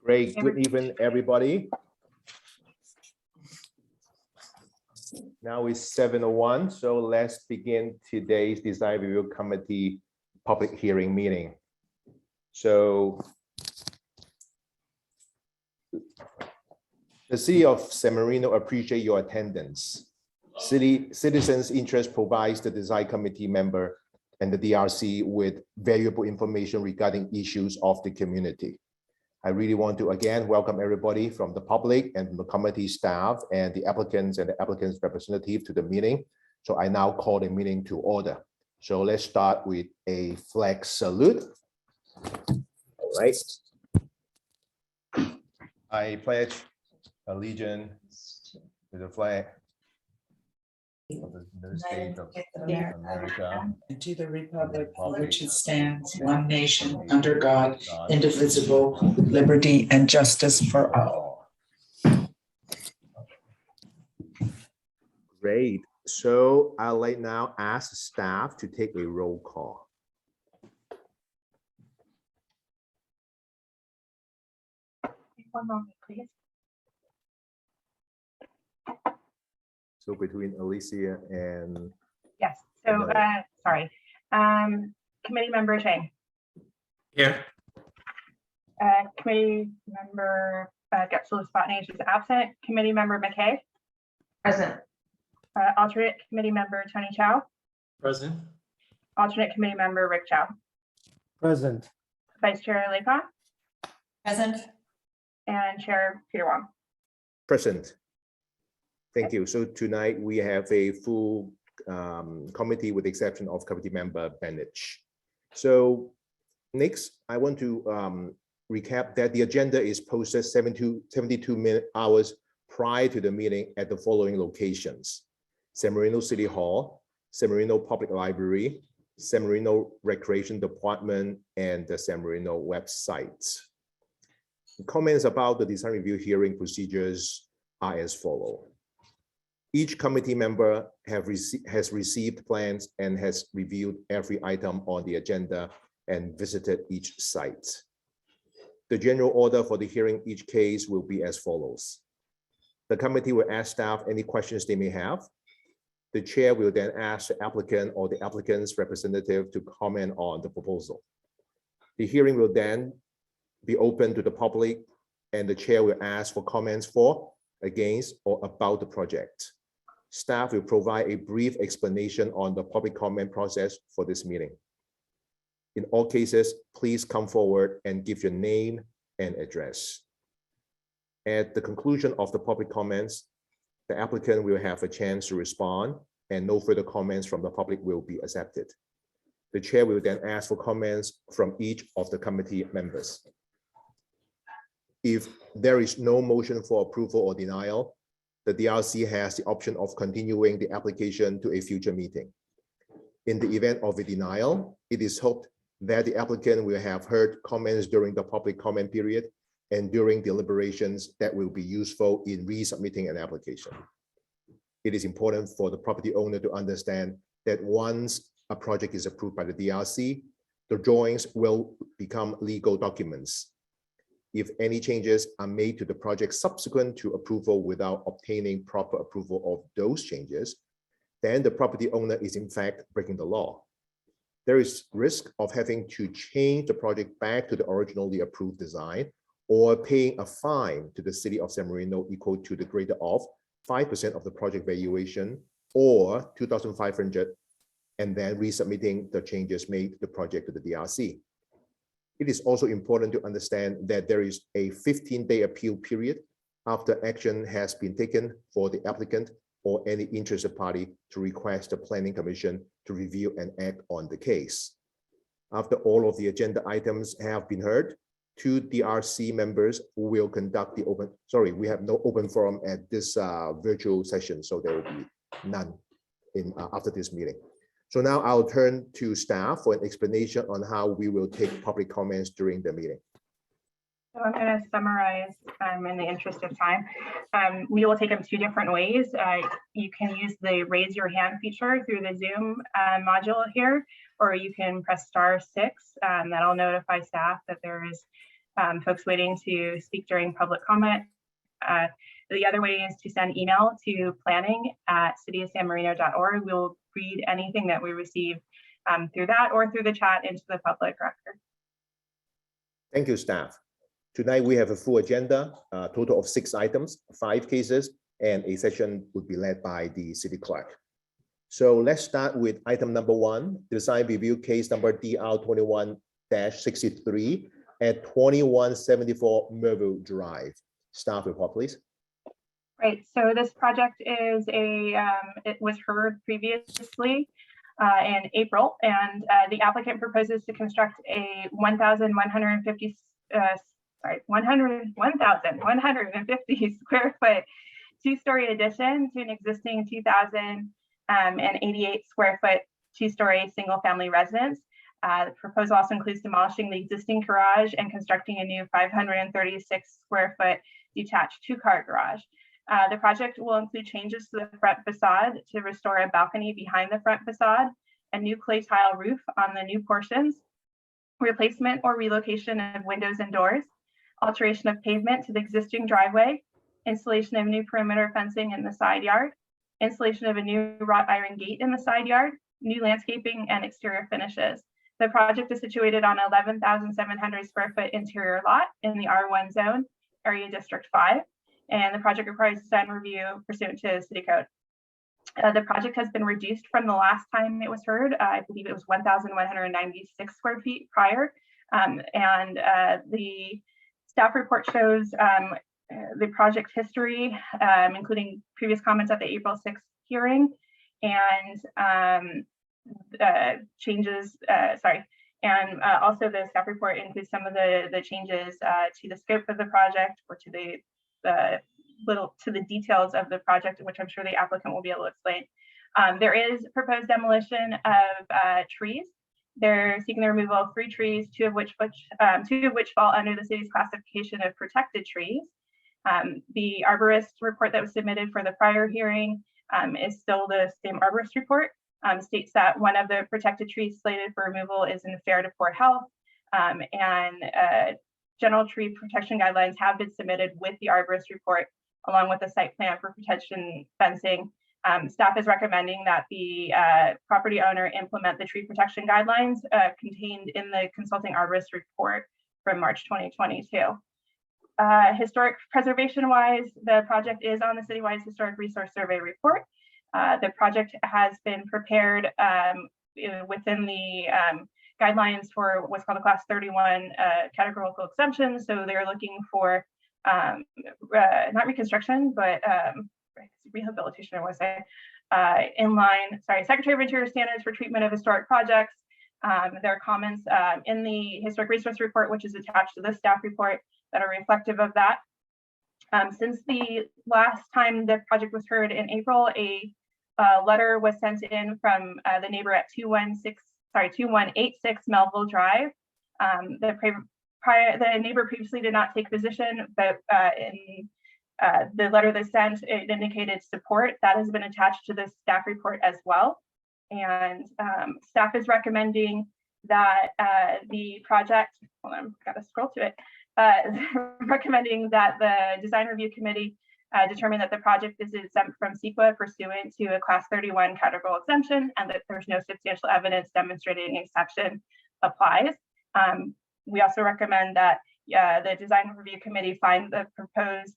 Great, good evening, everybody. Now it's 7:01, so let's begin today's Design Review Committee public hearing meeting. So the City of San Marino appreciate your attendance. Citizens' interest provides the Design Committee member and the DRC with valuable information regarding issues of the community. I really want to again welcome everybody from the public and the committee staff and the applicants representative to the meeting. So I now call the meeting to order. So let's start with a flag salute. All right. I pledge allegiance to the flag of the United States of America and to the republic for which it stands, one nation, under God, indivisible, with liberty and justice for all. Great. So I'll like now ask staff to take a roll call. One moment, please. So between Alicia and Yes, so, sorry. Committee member Chang. Here. Committee member Getsel Spotnage is absent. Committee member McKay. Present. Alternate committee member Tony Chow. Present. Alternate committee member Rick Chow. Present. Vice Chair Laycock Present. and Chair Peter Wong. present. Thank you. So tonight we have a full committee with the exception of committee member Benich. So next, I want to recap that the agenda is posted 72 hours prior to the meeting at the following locations: San Marino City Hall, San Marino Public Library, San Marino Recreation Department, and the San Marino website. Comments about the design review hearing procedures are as follows. Each committee member has received plans and has reviewed every item on the agenda and visited each site. The general order for the hearing each case will be as follows. The committee will ask staff any questions they may have. The chair will then ask the applicant or the applicant's representative to comment on the proposal. The hearing will then be open to the public, and the chair will ask for comments for, against, or about the project. Staff will provide a brief explanation on the public comment process for this meeting. In all cases, please come forward and give your name and address. At the conclusion of the public comments, the applicant will have a chance to respond, and no further comments from the public will be accepted. The chair will then ask for comments from each of the committee members. If there is no motion for approval or denial, the DRC has the option of continuing the application to a future meeting. In the event of a denial, it is hoped that the applicant will have heard comments during the public comment period and during deliberations that will be useful in resubmitting an application. It is important for the property owner to understand that once a project is approved by the DRC, the drawings will become legal documents. If any changes are made to the project subsequent to approval without obtaining proper approval of those changes, then the property owner is in fact breaking the law. There is risk of having to change the project back to the originally approved design or paying a fine to the City of San Marino equal to the greater of 5% of the project valuation or 2,500, and then resubmitting the changes made to the project to the DRC. It is also important to understand that there is a 15-day appeal period after action has been taken for the applicant or any interested party to request the Planning Commission to review and act on the case. After all of the agenda items have been heard, 2 DRC members will conduct the open, we have no open forum at this virtual session, so there will be none after this meeting. So now I'll turn to staff for an explanation on how we will take public comments during the meeting. So I'm going to summarize in the interest of time. We will take them 2 different ways. You can use the raise your hand feature through the Zoom module here, or you can press *6. That'll notify staff that there is folks waiting to speak during public comment. The other way is to send email to planning@cityofsanmarino.org. We'll read anything that we receive through that or through the chat into the public record. Thank you, staff. Tonight we have a full agenda, a total of 6 items, 5 cases, and a session would be led by the city clerk. So let's start with item number 1, design review case number DR21-63 at 2174 Merville Drive. Staff report, please. Right, so this project is it was heard previously in April, and the applicant proposes to construct a 1,150 square foot 2-story addition to an existing 2,088 square foot 2-story single family residence. The proposal also includes demolishing the existing garage and constructing a new 536 square foot detached 2-car garage. The project will include changes to the front facade to restore a balcony behind the front facade, a new clay tile roof on the new portions, replacement or relocation of windows and doors, alteration of pavement to the existing driveway, installation of new perimeter fencing in the side yard, installation of a new wrought iron gate in the side yard, new landscaping and exterior finishes. The project is situated on 11,700 square foot interior lot in the R1 zone, area District 5. And the project requires design review pursuant to city code. The project has been reduced from the last time it was heard. I believe it was 1,196 square feet prior. The staff report shows the project history, including previous comments at the April 6th hearing and changes, also the staff report includes some of the changes to the scope of the project or to the details of the project, which I'm sure the applicant will be able to explain. There is proposed demolition of trees. They're seeking the removal of 3 trees, two of which fall under the city's classification of protected trees. The arborist report that was submitted for the prior hearing is still the same arborist report. States that one of the protected trees slated for removal is in fair to poor health, general tree protection guidelines have been submitted with the arborist report, along with the site plan for protection fencing. Staff is recommending that the property owner implement the tree protection guidelines contained in the consulting arborist report from March 2022. Historic preservation wise, the project is on the citywide historic resource survey report. The project has been prepared within the guidelines for what's called a class 31 categorical exemption. So they're looking for not reconstruction, but rehabilitation, I want to say, Secretary of Interior standards for treatment of historic projects. There are comments in the historic resource report, which is attached to the staff report, that are reflective of that. Since the last time the project was heard in April, a letter was sent in from the neighbor at 2186 Melville Drive. The neighbor previously did not take position, but in the letter they sent, it indicated support. That has been attached to the staff report as well. And staff is recommending that the project, hold on, gotta scroll to it, recommending that the design review committee determine that the project is exempt from CEQA pursuant to a class 31 categorical exemption, and that there's no substantial evidence demonstrating an exception applies. We also recommend that the design review committee find the proposed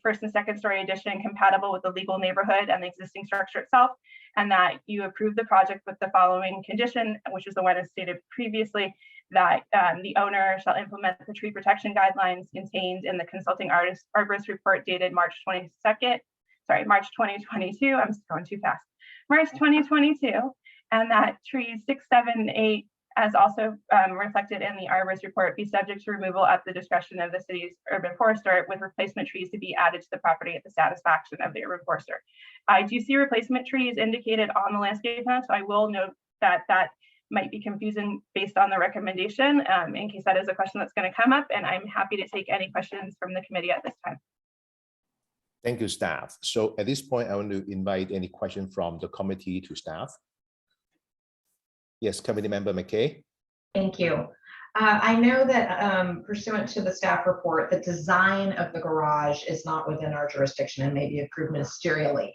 first and second story addition compatible with the legal neighborhood and the existing structure itself, and that you approve the project with the following condition, which is the one as stated previously, that the owner shall implement the tree protection guidelines contained in the consulting arborist report dated March 2022. I'm going too fast. March 2022, and that trees 6, 7, 8, as also reflected in the arborist report, be subject to removal at the discretion of the city's urban forester, with replacement trees to be added to the property at the satisfaction of the urban forester. I do see replacement trees indicated on the landscape plan, so I will note that that might be confusing based on the recommendation, in case that is a question that's going to come up, and I'm happy to take any questions from the committee at this time. Thank you, staff. So at this point, I want to invite any question from the committee to staff. Yes, Committee Member McKay. Thank you. I know that pursuant to the staff report, the design of the garage is not within our jurisdiction and may be approved ministerially.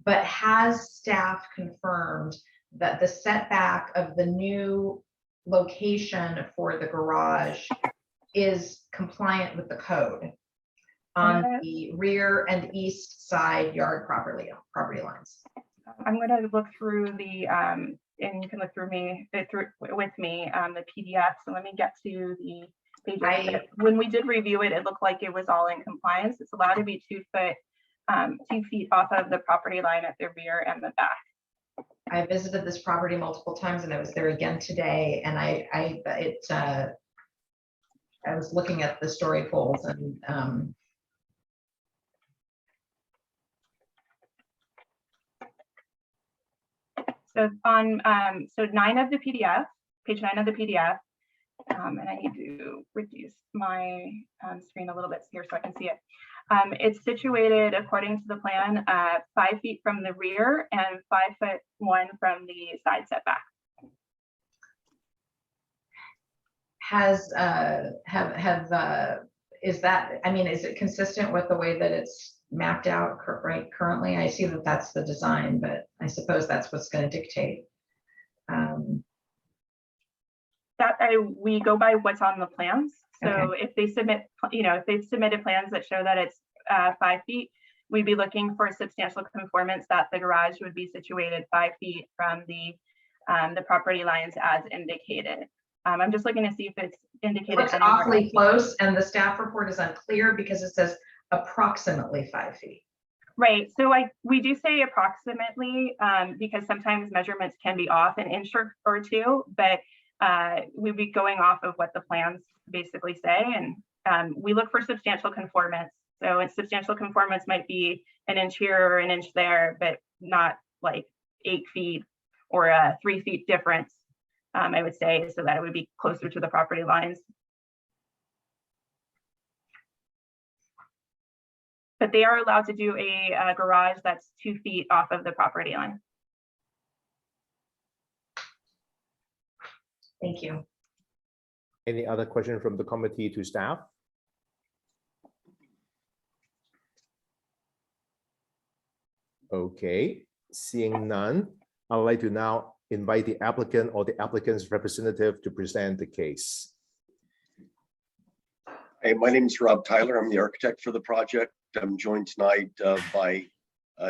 But has staff confirmed that the setback of the new location for the garage is compliant with the code on the rear and east side yard property lines? I'm going to look through the, and you can look through with me, the PDF. So let me get to the pages. When we did review it, it looked like it was all in compliance. It's allowed to be 2 feet off of the property line at the rear and the back. I visited this property multiple times, and I was there again today, and I was looking at the story poles, and so on so 9 of the PDF, page 9 of the PDF, and I need to reduce my screen a little bit here so I can see it. It's situated according to the plan 5 feet from the rear and 5'1" from the side setback. Is that, I mean, is it consistent with the way that it's mapped out right currently? I see that that's the design, but I suppose that's what's going to dictate. We go by what's on the plans. So Okay. if they submit, if they've submitted plans that show that it's 5 feet, we'd be looking for substantial conformance that the garage would be situated 5 feet from the property lines as indicated. I'm just looking to see if it's indicated. It looks awfully close, and the staff report is unclear because it says approximately 5 feet. Right. So we do say approximately because sometimes measurements can be off an inch or two, but we'd be going off of what the plans basically say, and we look for substantial conformance. So substantial conformance might be an inch here or an inch there, but not like 8 feet or a 3 feet difference, I would say, so that it would be closer to the property lines. But they are allowed to do a garage that's 2 feet off of the property line. Thank you. Any other question from the committee to staff? Okay, seeing none, I'd like to now invite the applicant or the applicant's representative to present the case. Hey, my name is Rob Tyler. I'm the architect for the project. I'm joined tonight by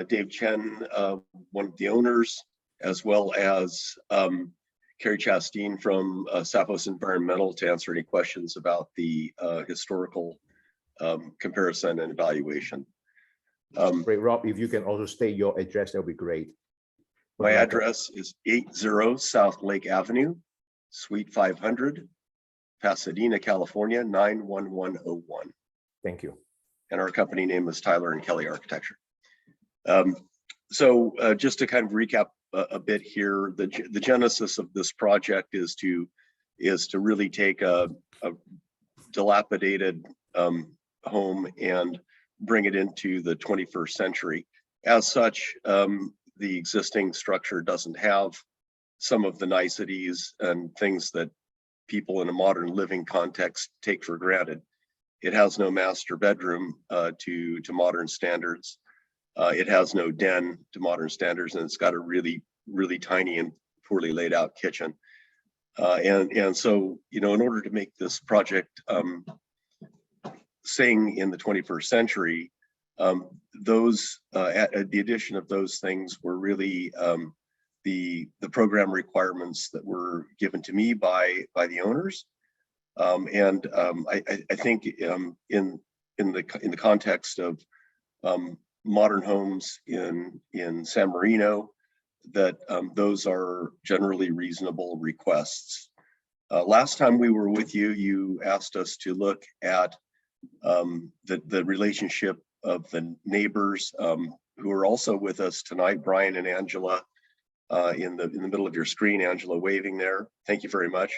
Dave Chen, one of the owners, as well as Carrie Chasteen from Sapos Environmental to answer any questions about the historical comparison and evaluation. Great, Rob, if you can also state your address, that'll be great. My address is 80 South Lake Avenue, Suite 500, Pasadena, California, 91101. Thank you. And our company name is Tyler and Kelly Architecture. So just to kind of recap a bit here, the genesis of this project is to really take a dilapidated home and bring it into the 21st century. As such, the existing structure doesn't have some of the niceties and things that people in a modern living context take for granted. It has no master bedroom to modern standards. It has no den to modern standards, and it's got a really, really tiny and poorly laid out kitchen. And so, in order to make this project sing in the 21st century, the addition of those things were really the program requirements that were given to me by the owners. I think in the context of modern homes in San Marino, that those are generally reasonable requests. Last time we were with you, you asked us to look at the relationship of the neighbors who are also with us tonight, Brian and Angela, in the middle of your screen, Angela waving there. Thank you very much.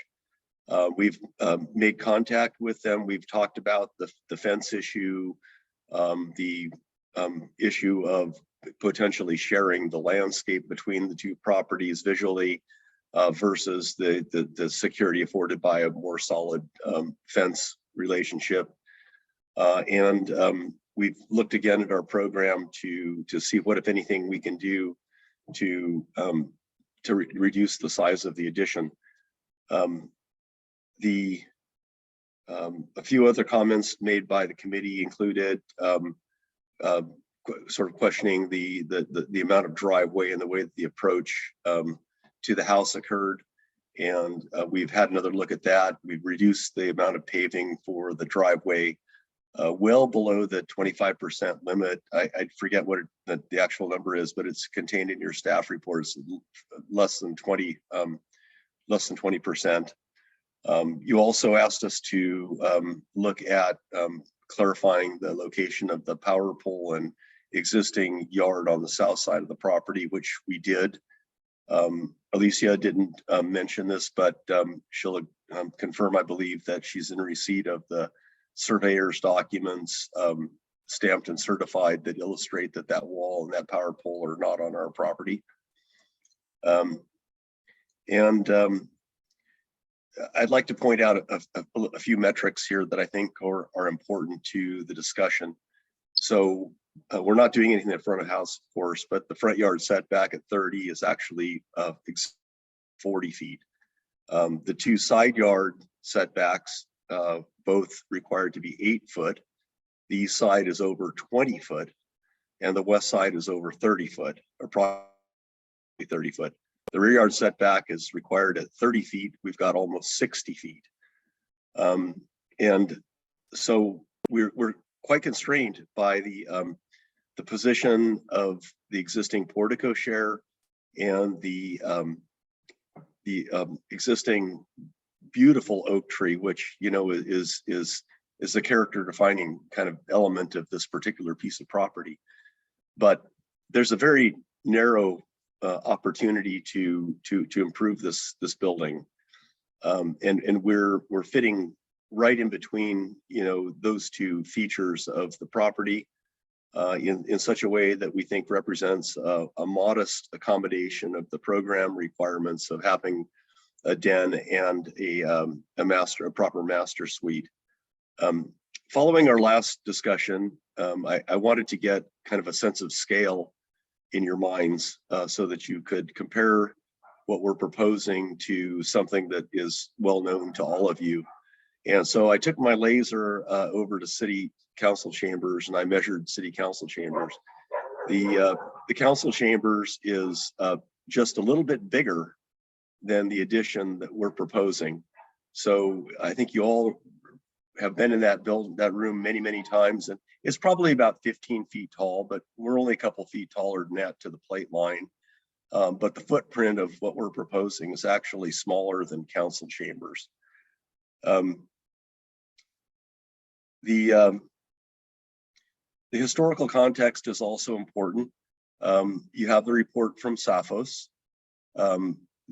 We've made contact with them. We've talked about the fence issue, the issue of potentially sharing the landscape between the two properties visually, versus the security afforded by a more solid fence relationship. We've looked again at our program to see what, if anything, we can do to reduce the size of the addition. A few other comments made by the committee included sort of questioning the amount of driveway and the way that the approach to the house occurred. And we've had another look at that. We've reduced the amount of paving for the driveway well below the 25% limit. I forget what the actual number is, but it's contained in your staff reports, less than 20%. You also asked us to look at clarifying the location of the power pole and existing yard on the south side of the property, which we did. Alicia didn't mention this, but she'll confirm, I believe, that she's in receipt of the surveyor's documents stamped and certified that illustrate that that wall and that power pole are not on our property. I'd like to point out a few metrics here that I think are important to the discussion. So we're not doing anything in the front of house, of course, but the front yard setback at 30 is actually 40 feet. The two side yard setbacks, both required to be 8 foot. The east side is over 20 foot, and the west side is over 30 foot, approximately 30 foot. The rear yard setback is required at 30 feet. We've got almost 60 feet. And so we're quite constrained by the position of the existing portico share and the existing beautiful oak tree, which, you know, is the character defining kind of element of this particular piece of property. But there's a very narrow opportunity to improve this building, and we're fitting right in between, you know, those two features of the property in such a way that we think represents a modest accommodation of the program requirements of having a den and a proper master suite. Following our last discussion, I wanted to get kind of a sense of scale in your minds so that you could compare what we're proposing to something that is well known to all of you. And so I took my laser over to City Council chambers and I measured City Council chambers. The council chambers is just a little bit bigger than the addition that we're proposing. So I think you all have been in that room many times, and it's probably about 15 feet tall, but we're only a couple feet taller than that to the plate line. But the footprint of what we're proposing is actually smaller than council chambers. The historical context is also important. You have the report from Saphos.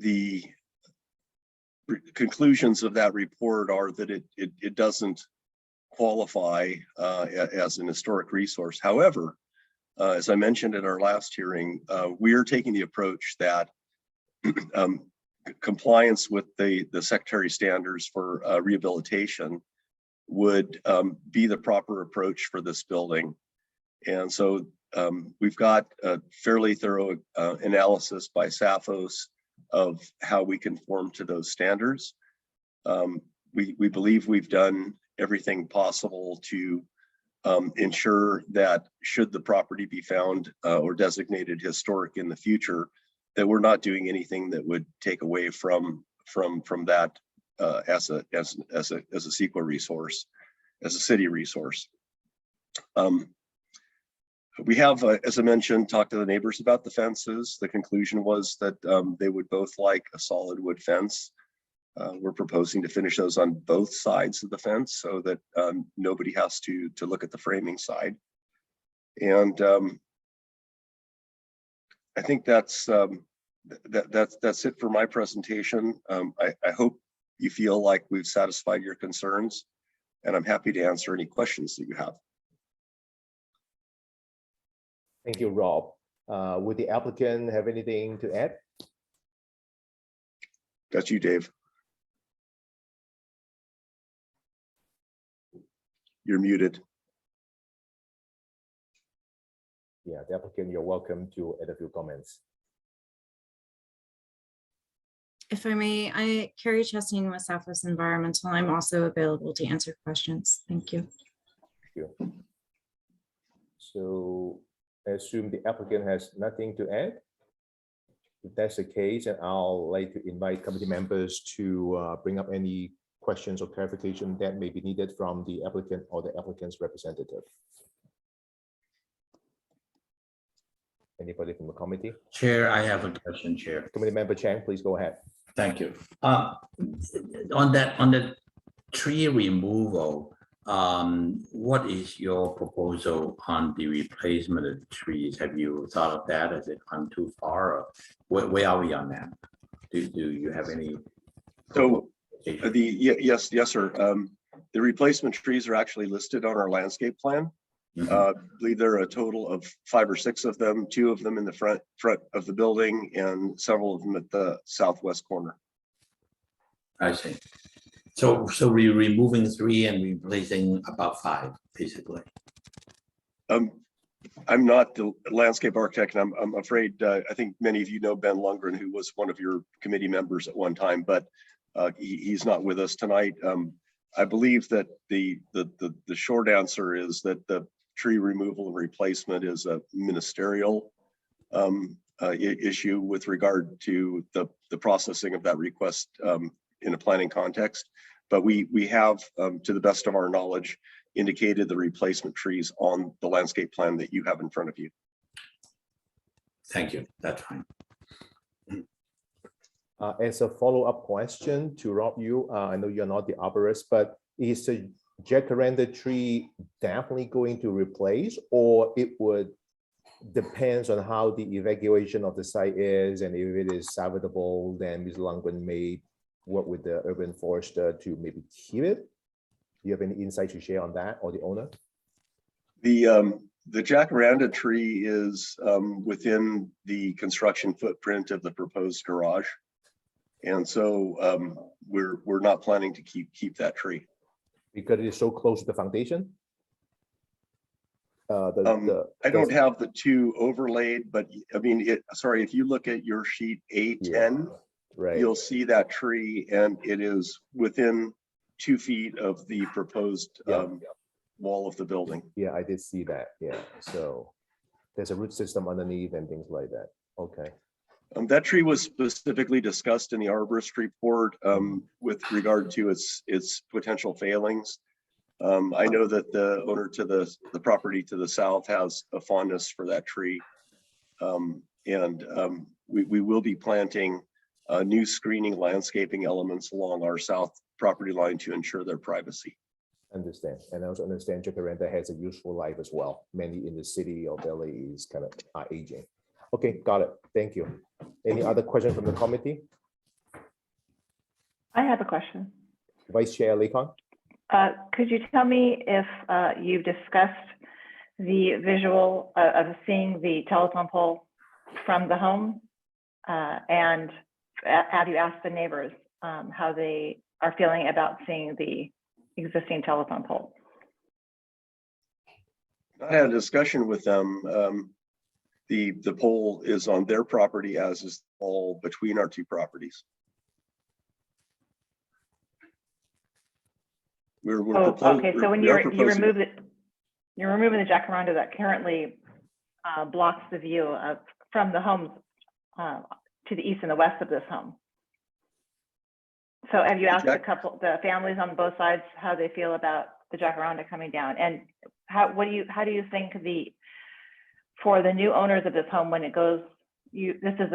The conclusions of that report are that it doesn't qualify as an historic resource. However, as I mentioned at our last hearing, we are taking the approach that compliance with the secretary standards for rehabilitation would be the proper approach for this building. And so we've got a fairly thorough analysis by Saphos of how we conform to those standards. We believe we've done everything possible to ensure that should the property be found or designated historic in the future, that we're not doing anything that would take away from that as a CEQA resource, as a city resource. We have, as I mentioned, talked to the neighbors about the fences. The conclusion was that they would both like a solid wood fence. We're proposing to finish those on both sides of the fence so that nobody has to look at the framing side. And I think that's it for my presentation. I hope you feel like we've satisfied your concerns, and I'm happy to answer any questions that you have. Thank you, Rob. Would the applicant have anything to add? That's you, Dave. You're muted. Yeah, the applicant, you're welcome to add a few comments. If I may, Carrie Chastain with Southwest Environmental. I'm also available to answer questions. Thank you. So I assume the applicant has nothing to add. If that's the case, and I'll like to invite committee members to bring up any questions or clarification that may be needed from the applicant or the applicant's representative. Anybody from the committee? Chair, I have a question, Chair. Committee member Chang, please go ahead. Thank you. On the tree removal, what is your proposal on the replacement of trees? Have you thought of that? Has it gone too far? Or where are we on that? Do you have any? So yes, sir. The replacement trees are actually listed on our landscape plan. I believe there are a total of 5 or 6 of them, 2 of them in the front of the building and several of them at the southwest corner. I see. So we're removing 3 and replacing about 5, basically. I'm not the landscape architect, and I'm afraid I think many of you know Ben Lundgren, who was one of your committee members at one time, but he's not with us tonight. I believe that the short answer is that the tree removal and replacement is a ministerial issue with regard to the processing of that request in a planning context. But we have, to the best of our knowledge, indicated the replacement trees on the landscape plan that you have in front of you. Thank you. That's fine. As a follow-up question to Rob, I know you're not the arborist, but is the jacaranda tree definitely going to replace, or it would depends on how the evacuation of the site is, and if it is salvageable, then Ms. Lundgren may work with the urban forester to maybe keep it. Do you have any insight to share on that, or the owner? The jacaranda tree is within the construction footprint of the proposed garage, and so we're not planning to keep that tree because it is so close to the foundation. I don't have the 2 overlaid, but I mean, sorry, if you look at your sheet A10, yeah, right, you'll see that tree, and it is within 2 feet of the proposed wall of the building. Yeah, I did see that. Yeah, so there's a root system underneath and things like that. Okay. That tree was specifically discussed in the arborist report with regard to its potential failings. I know that the owner to the property to the south has a fondness for that tree. We will be planting new screening landscaping elements along our south property line to ensure their privacy. Understand. And I also understand jacaranda has a useful life as well. Many in the city or valley is kind of aging. Okay, got it. Thank you. Any other questions from the committee? I have a question. Vice Chair Lee-Kon? Could you tell me if you've discussed the visual of seeing the telephone pole from the home? And have you asked the neighbors how they are feeling about seeing the existing telephone pole? I had a discussion with them. The pole is on their property, as is the pole between our 2 properties. Okay. So when you're removing the jacaranda that currently blocks the view from the homes to the east and the west of this home. So have you asked the families on both sides how they feel about the jacaranda coming down, and how do you think for the new owners of this home when it goes? This is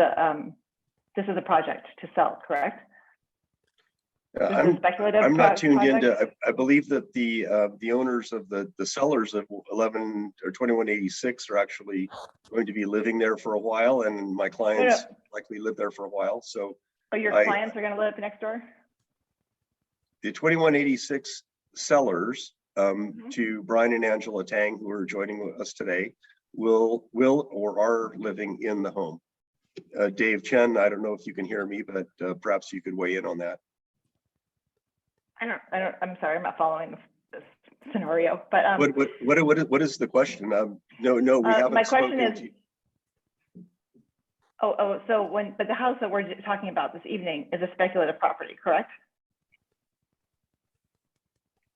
a project to sell, correct? I'm not tuned into. I believe that the owners of the sellers of 11 or 2186 are actually going to be living there for a while, and my clients likely live there for a while. So, your clients are going to live next door? The 2186 sellers, to Brian and Angela Tang, who are joining us today, will or are living in the home. Dave Chen, I don't know if you can hear me, but perhaps you could weigh in on that. I'm sorry, I'm not following this scenario, but What is the question? No, we haven't my question spoken is, to you. but the house that we're talking about this evening is a speculative property, correct?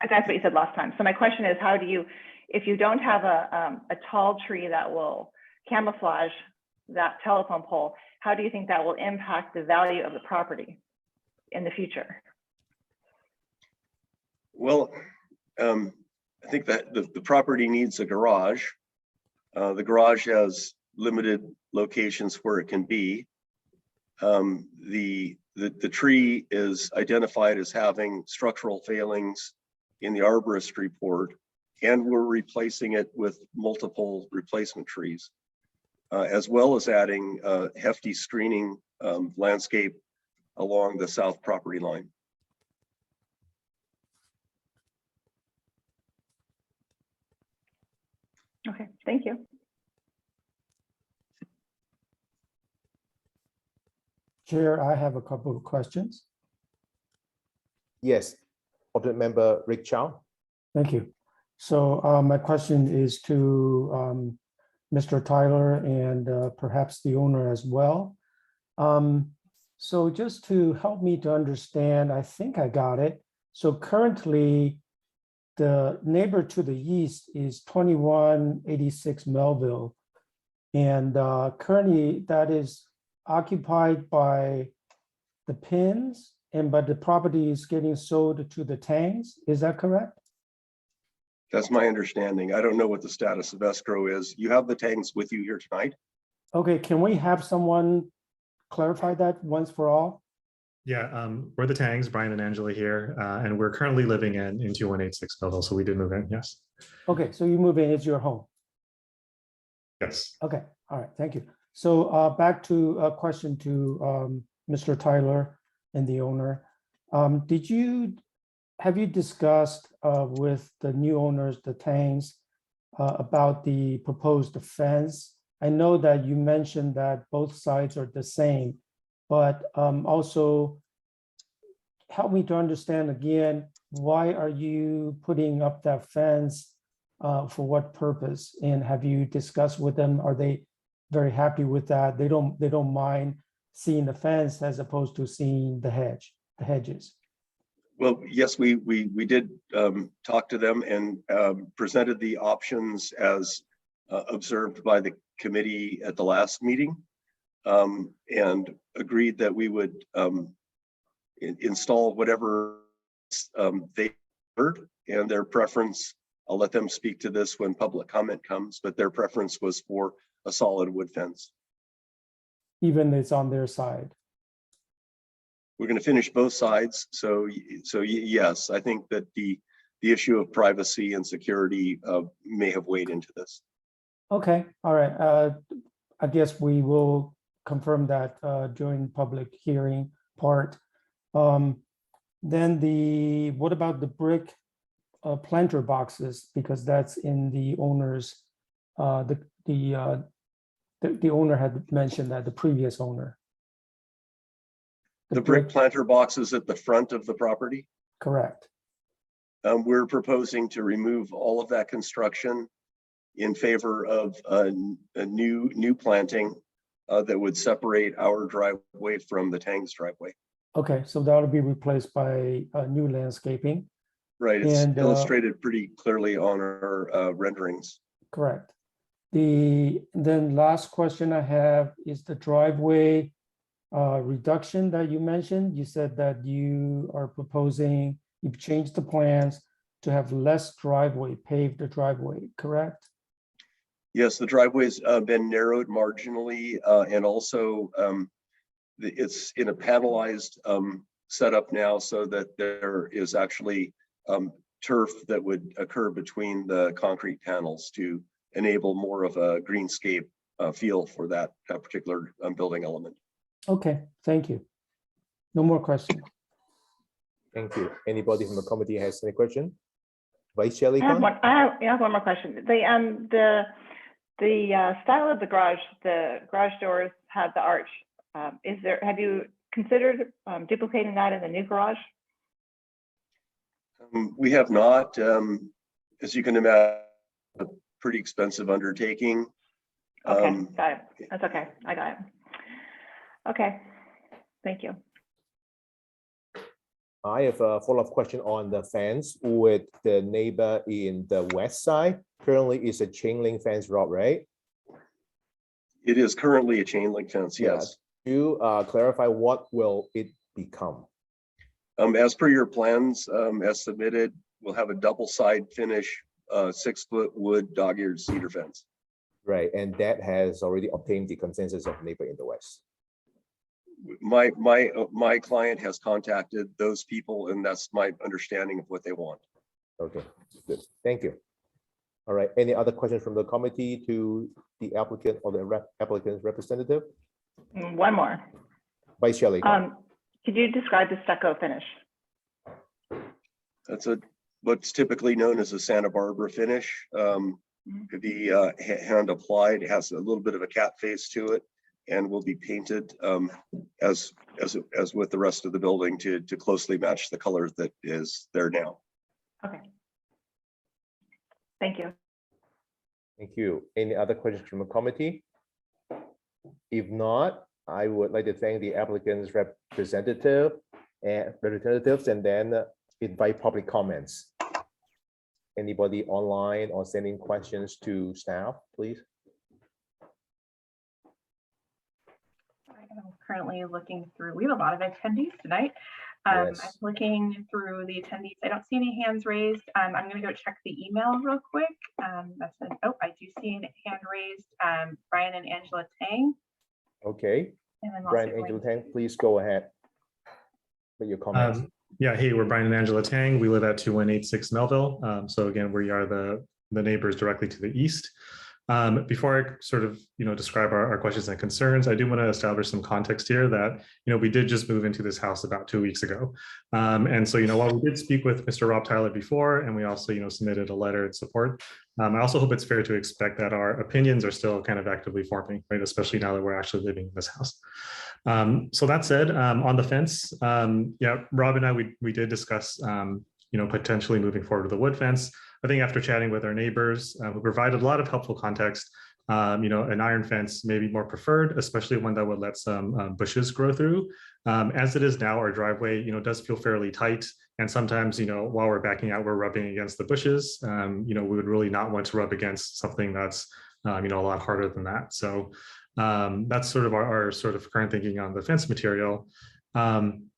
That's what you said last time. So my question is, how do you, if you don't have a tall tree that will camouflage that telephone pole, how do you think that will impact the value of the property in the future? Well, I think that the property needs a garage. The garage has limited locations where it can be. The tree is identified as having structural failings in the arborist report, and we're replacing it with multiple replacement trees, as well as adding hefty screening landscape along the south property line. Okay, thank you. Chair, I have a couple of questions. Yes, alternate member Rick Chow. Thank you. So my question is to Mr. Tyler and perhaps the owner as well. So just to help me to understand, I think I got it. So currently, the neighbor to the east is 2186 Melville. And currently that is occupied by the Pins, but the property is getting sold to the Tangs. Is that correct? That's my understanding. I don't know what the status of escrow is. You have the Tangs with you here tonight? Okay, can we have someone clarify that once for all? Yeah, we're the Tangs, Brian and Angela here, and we're currently living in 2186 Melville, so we did move in, yes. Okay, so you move in, it's your home. Yes. Okay, all right, thank you. So back to a question to Mr. Tyler and the owner. Have you discussed with the new owners, the Tangs, about the proposed fence? I know that you mentioned that both sides are the same, but also help me to understand again, why are you putting up that fence? For what purpose? And have you discussed with them? Are they very happy with that? They don't mind seeing the fence as opposed to seeing the hedges. Well, yes, we did talk to them and presented the options as observed by the committee at the last meeting, and agreed that we would install whatever they heard, and their preference, I'll let them speak to this when public comment comes, but their preference was for a solid wood fence. Even it's on their side. We're going to finish both sides. So yes, I think that the issue of privacy and security may have weighed into this. Okay, all right. I guess we will confirm that during public hearing part. Then what about the brick planter boxes? Because that's in the owner's, the owner had mentioned that, the previous owner. The brick planter boxes at the front of the property? Correct. We're proposing to remove all of that construction in favor of a new planting that would separate our driveway from the Tangs driveway. Okay, so that'll be replaced by new landscaping. Right, it's illustrated pretty clearly on our renderings. Correct. Then last question I have is the driveway reduction that you mentioned. You said that you are proposing, you've changed the plans to have less driveway, paved driveway, correct? Yes, the driveway's been narrowed marginally, and also it's in a panelized setup now, so that there is actually turf that would occur between the concrete panels to enable more of a greenscape feel for that particular building element. Okay, thank you. No more questions. Thank you. Anybody from the committee has any question? Vice Chair Lee I have one more question. The style of the garage doors have the arch. Have you considered duplicating that in the new garage? We have not, as you can imagine, a pretty expensive undertaking. Okay, got it. That's okay. I got it. Okay, thank you. I have a follow-up question on the fence with the neighbor in the west side. Currently, it's a chain link fence, Rob, right? It is currently a chain link fence, Yeah. yes. You clarify what will it become? As per your plans, as submitted, we'll have a double side finish, 6-foot wood dog-eared cedar fence. Right, and that has already obtained the consensus of neighbor in the west. My client has contacted those people, and that's my understanding of what they want. Okay, good. Thank you. All right, any other questions from the committee to the applicant or the applicant's representative? One more. Vice Chair Lee. Could you describe the stucco finish? That's what's typically known as a Santa Barbara finish. Could be hand applied. It has a little bit of a cat face to it, and will be painted as with the rest of the building to closely match the color that is there now. Okay. Thank you. Thank you. Any other questions from the committee? If not, I would like to thank the applicant's representatives and then invite public comments. Anybody online or sending questions to staff, please? I'm currently looking through, we have a lot of attendees tonight. I'm Yes. looking through the attendees. I don't see any hands raised. I'm going to go check the email real quick. Oh, I do see a hand raised. Brian and Angela Tang. Okay, And I'm Brian, also Angela going Tang, please go ahead with your comments. Yeah, hey, we're Brian and Angela Tang. We live at 2186 Melville. So again, we are the neighbors directly to the east. Before I sort of, describe our questions and concerns, I do want to establish some context here that, we did just move into this house about 2 weeks ago. And so, while we did speak with Mr. Rob Tyler before, and we also, submitted a letter in support, I also hope it's fair to expect that our opinions are still kind of actively forming, right? Especially now that we're actually living in this house. So that said, on the fence, yeah, Rob and I, we did discuss, potentially moving forward with a wood fence. I think after chatting with our neighbors, who provided a lot of helpful context, an iron fence may be more preferred, especially one that would let some bushes grow through. As it is now, our driveway, does feel fairly tight. And sometimes, while we're backing out, we're rubbing against the bushes. We would really not want to rub against something that's, a lot harder than that. So that's sort of our sort of current thinking on the fence material.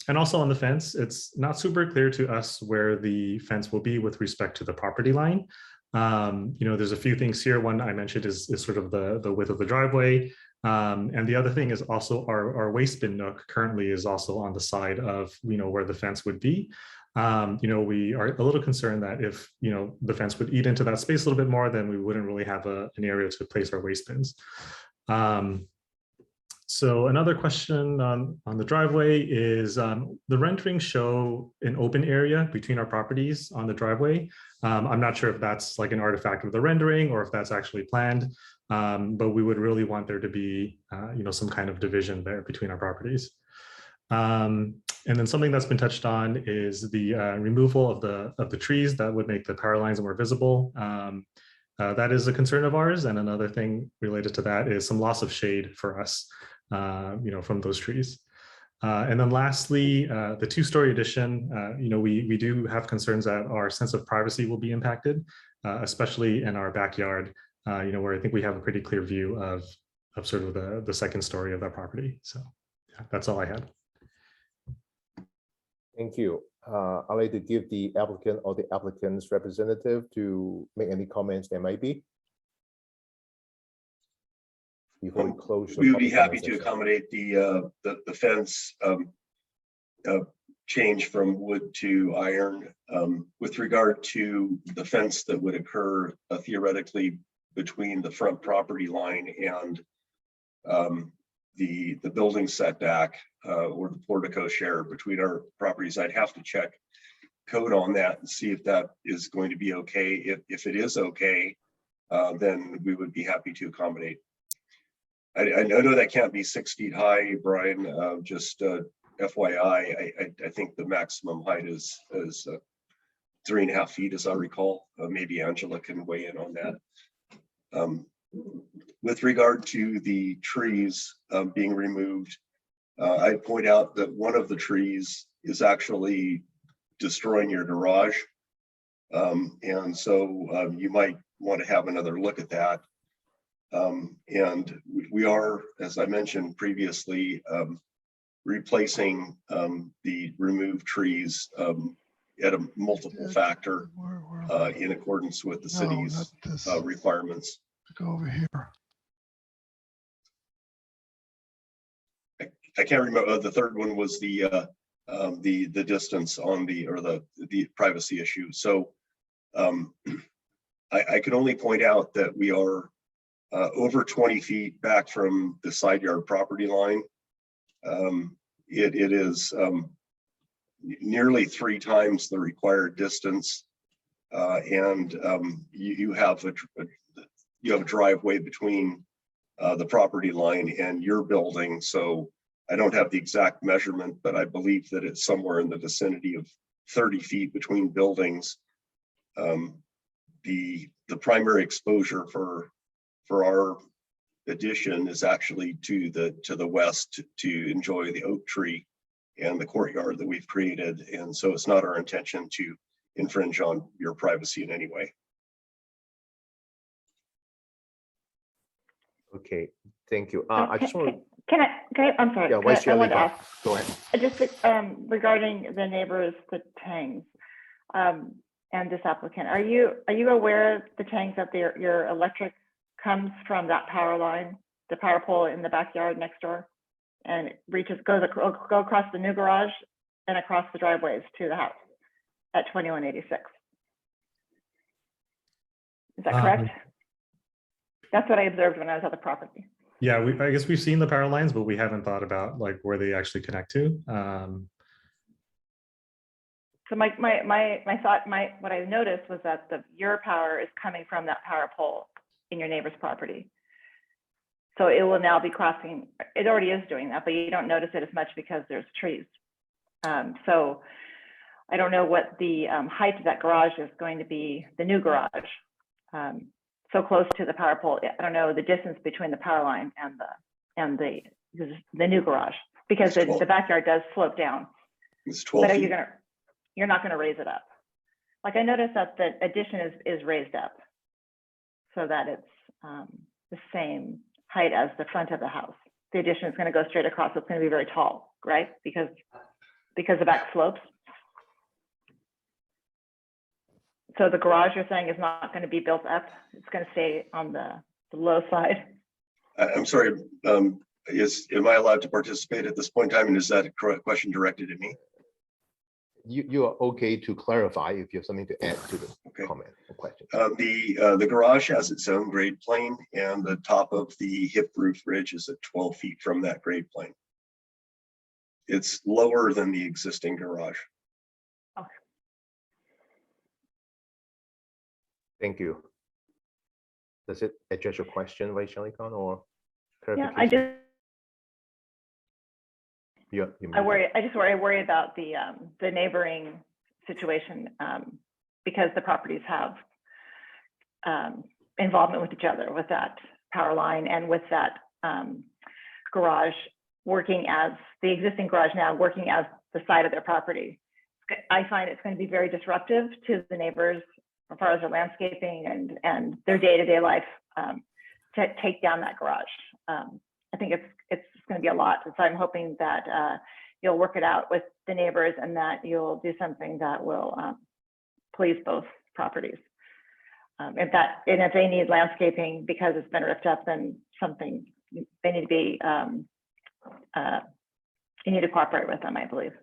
And also on the fence, it's not super clear to us where the fence will be with respect to the property line. There's a few things here. One I mentioned is sort of the width of the driveway. And the other thing is also our waste bin nook currently is also on the side of, where the fence would be. We are a little concerned that if, the fence would eat into that space a little bit more, then we wouldn't really have an area to place our waste bins. So another question on the driveway is the renderings show an open area between our properties on the driveway. I'm not sure if that's like an artifact of the rendering or if that's actually planned, but we would really want there to be, some kind of division there between our properties. And then something that's been touched on is the removal of the trees that would make the power lines more visible. That is a concern of ours. And another thing related to that is some loss of shade for us. From those trees. And then lastly, the two-story addition, we do have concerns that our sense of privacy will be impacted, especially in our backyard, where I think we have a pretty clear view of sort of the second story of that property. So yeah, that's all I had. Thank you. I'd like to give the applicant or the applicant's representative to make any comments there might be. Before we close. We would be happy to accommodate the fence change from wood to iron. With regard to the fence that would occur theoretically between the front property line and the building setback or the portico share between our properties, I'd have to check code on that and see if that is going to be okay. If it is okay, then we would be happy to accommodate. I know that can't be 6 feet high, Brian, just FYI, I think the maximum height is 3.5 feet, as I recall. Maybe Angela can weigh in on that. With regard to the trees being removed, I point out that one of the trees is actually destroying your garage. And so you might want to have another look at that. And we are, as I mentioned previously, replacing the removed trees at a multiple factor in accordance with the city's requirements. Go over here. I can't remember. The third one was the distance on the privacy issue. So I can only point out that we are over 20 feet back from the side yard property line. It is nearly 3 times the required distance, and you have a driveway between the property line and your building. So I don't have the exact measurement, but I believe that it's somewhere in the vicinity of 30 feet between buildings. The primary exposure for our addition is actually to the west to enjoy the oak tree and the courtyard that we've created. And so it's not our intention to infringe on your privacy in any way. Okay, thank you. I just want to. Can I, I'm sorry. Yeah, I want to ask, go ahead. just regarding the neighbors, the Tangs, and this applicant, are you aware, the Tangs, that your electric comes from that power line, the power pole in the backyard next door, and it goes across the new garage and across the driveways to the house at 2186? Is that correct? That's what I observed when I was at the property. Yeah, I guess we've seen the power lines, but we haven't thought about like where they actually connect to. So my thought, what I noticed was that your power is coming from that power pole in your neighbor's property. So it will now be crossing, it already is doing that, but you don't notice it as much because there's trees. So I don't know what the height of that garage is going to be, the new garage. So close to the power pole. I don't know the distance between the power line and the new garage, because the backyard does slope down. It's 12 but feet. You're not going to raise it up. Like I noticed that the addition is raised up so that it's the same height as the front of the house. The addition is going to go straight across. So it's going to be very tall, right? Because the back slopes. So the garage, you're saying, is not going to be built up. It's going to stay on the low side. I'm sorry. Am I allowed to participate at this point in time? And is that a question directed at me? You are okay to clarify if you have something to add to the comment or question. The garage has its own grade plane, and the top of the hip roof ridge is at 12 feet from that grade plane. It's lower than the existing garage. Okay. Thank you. Does it address your question, Vaishali Khan, or Yeah, I just. I worry about the neighboring situation because the properties have involvement with each other, with that power line and with that garage working as the existing garage now working as the side of their property. I find it's going to be very disruptive to the neighbors as far as their landscaping and their day-to-day life to take down that garage. I think it's going to be a lot. So I'm hoping that you'll work it out with the neighbors and that you'll do something that will please both properties. If they need landscaping because it's been ripped up, then something they need to be you need to cooperate with them, I believe.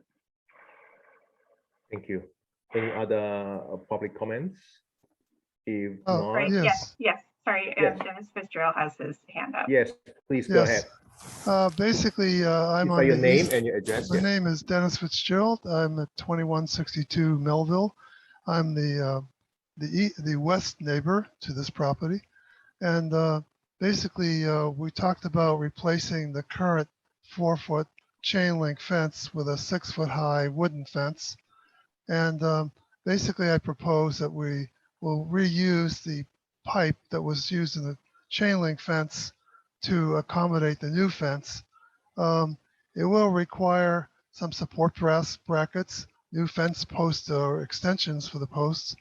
Thank you. Any other public comments? If not, Right, yes. Sorry, Yes. Dennis Fitzgerald has his hand up. yes, please go ahead. Basically, I'm By on your the name east. and your address. My Yes. name is Dennis Fitzgerald. I'm at 2162 Melville. I'm the west neighbor to this property. And basically, we talked about replacing the current 4-foot chain link fence with a 6-foot high wooden fence. And basically, I propose that we will reuse the pipe that was used in the chain link fence to accommodate the new fence. It will require some support brackets, new fence posts or extensions for the posts,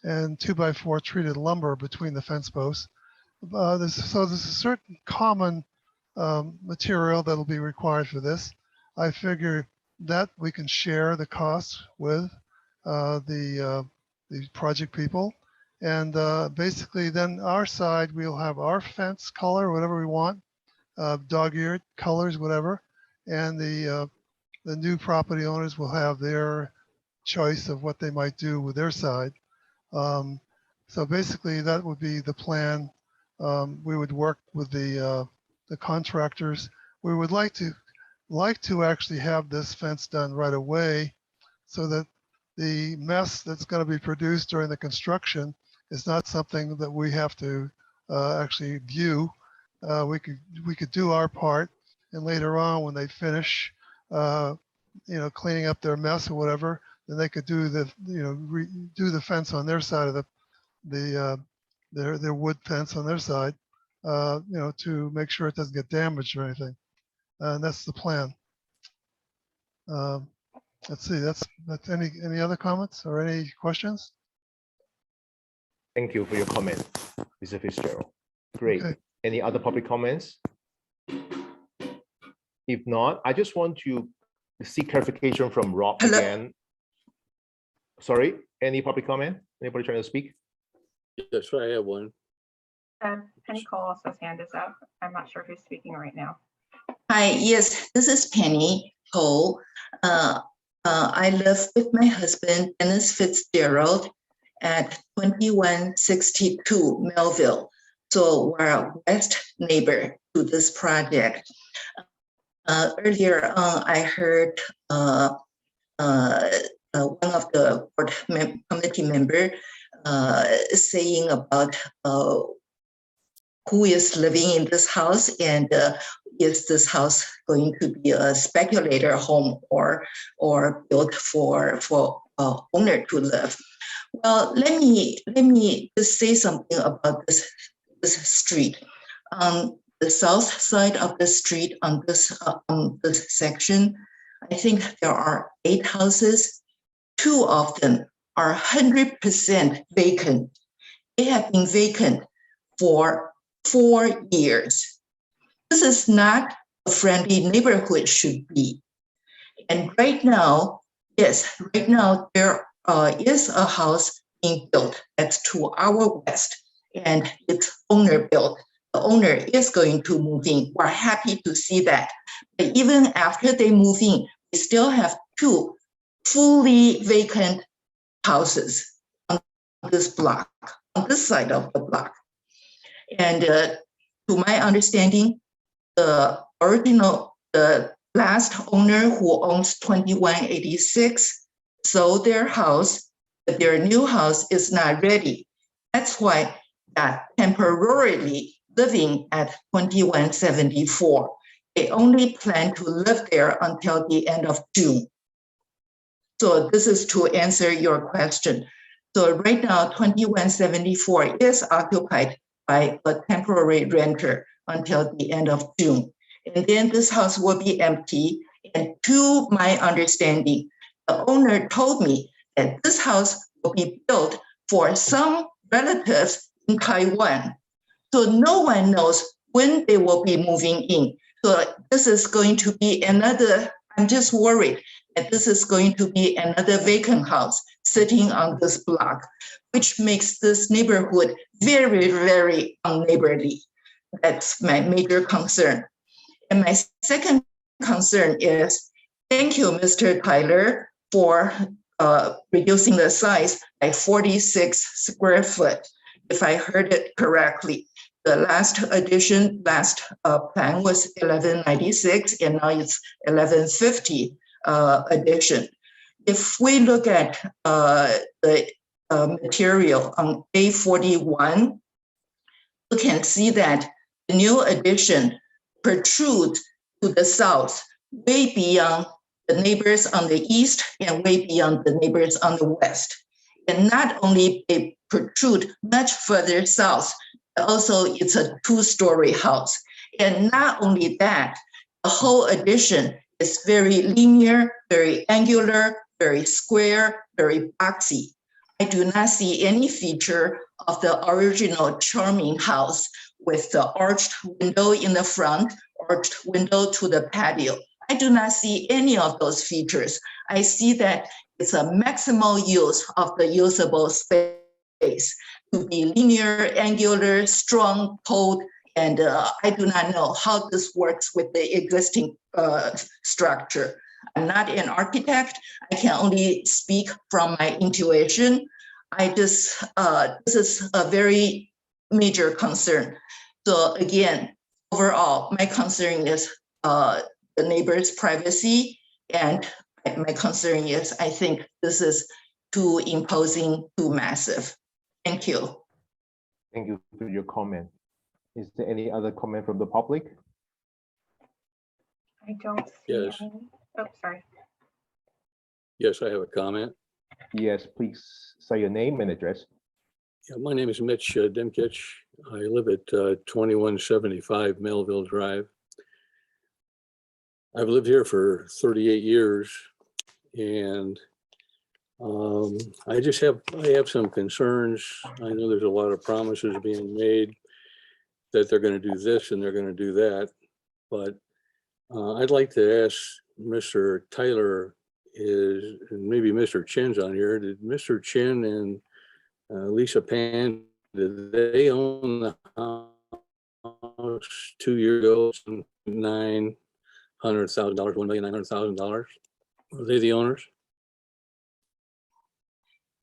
and 2x4 treated lumber between the fence posts. So there's a certain common material that'll be required for this. I figure that we can share the costs with the project people. And basically then our side, we'll have our fence color, whatever we want, dog-eared colors, whatever. And the new property owners will have their choice of what they might do with their side. So basically that would be the plan. We would work with the contractors. We would like to actually have this fence done right away so that the mess that's going to be produced during the construction is not something that we have to actually view. We could do our part, and later on when they finish, cleaning up their mess or whatever, then they could do the do the fence on their side of their wood fence on their side, to make sure it doesn't get damaged or anything. And that's the plan. Let's see, that's any other comments or any questions? Thank you for your comment, Mr. Fitzgerald. Great. Okay. Any other public comments? If not, I just want to seek clarification from Rob again. Sorry, any public comment? Anybody trying to speak? Yes, I have one. Penny Cole also hand is up. I'm not sure who's speaking right now. Hi, yes, this is Penny Cole. I live with my husband, Dennis Fitzgerald, at 2162 Melville. So we're a west neighbor to this project. Earlier on, I heard one of the board committee member saying about who is living in this house, and is this house going to be a speculator home or built for owner to live? Well, let me just say something about this street. The south side of the street on this section, I think there are 8 houses. 2 of them are 100% vacant. They have been vacant for 4 years. This is not a friendly neighborhood should be. And right now, yes, right now there is a house being built that's to our west, and it's owner built. The owner is going to move in. We're happy to see that. But even after they move in, we still have 2 fully vacant houses on this block, on this side of the block. And to my understanding, the last owner who owns 2186 sold their house, but their new house is not ready. That's why they're temporarily living at 2174. They only plan to live there until the end of June. So this is to answer your question. So right now, 2174 is occupied by a temporary renter until the end of June. And then this house will be empty. And to my understanding, the owner told me that this house will be built for some relatives in Taiwan. So no one knows when they will be moving in. So this is going to be another, I'm just worried that this is going to be another vacant house sitting on this block, which makes this neighborhood very, very unneighborly. That's my major concern. And my second concern is, thank you, Mr. Tyler, for reducing the size by 46 square foot, if I heard it correctly. The last addition, last plan was 1196, and now it's 1150 addition. If we look at the material on A41, you can see that the new addition protrudes to the south, way beyond the neighbors on the east and way beyond the neighbors on the west. And not only they protrude much further south, but also it's a two-story house. And not only that, the whole addition is very linear, very angular, very square, very boxy. I do not see any feature of the original charming house with the arched window in the front, arched window to the patio. I do not see any of those features. I see that it's a maximal use of the usable space to be linear, angular, strong, cold, and I do not know how this works with the existing structure. I'm not an architect. I can only speak from my intuition. This is a very major concern. So again, overall, my concern is the neighbor's privacy, and my concern is I think this is too imposing, too massive. Thank you. Thank you for your comment. Is there any other comment from the public? I don't see Yes. any. Oh, sorry. Yes, I have a comment. Yes, please say your name and address. Yeah, my name is Mitch Demkich. I live at 2175 Melville Drive. I've lived here for 38 years, and I have some concerns. I know there's a lot of promises being made that they're going to do this and they're going to do that, but I'd like to ask Mr. Tyler, and maybe Mr. Chin's on here. Did Mr. Chin and Lisa Pan, did they own the house 2 years ago, $900,000, $1,900,000? Were they the owners?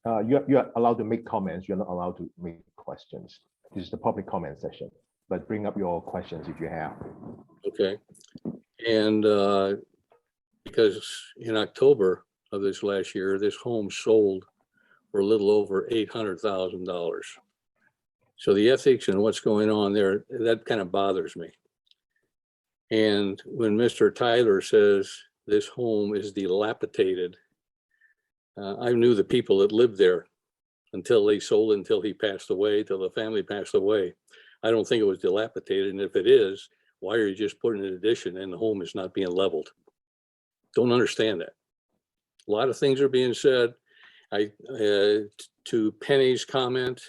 You're allowed to make comments. You're not allowed to make questions. This is the public comment session, but bring up your questions if you have. Okay. And because in October of this last year, this home sold for a little over $800,000. So the ethics and what's going on there, that kind of bothers me. And when Mr. Tyler says this home is dilapidated, I knew the people that lived there until they sold, until he passed away, till the family passed away. I don't think it was dilapidated. And if it is, why are you just putting an addition and the home is not being leveled? Don't understand that. A lot of things are being said. To Penny's comment,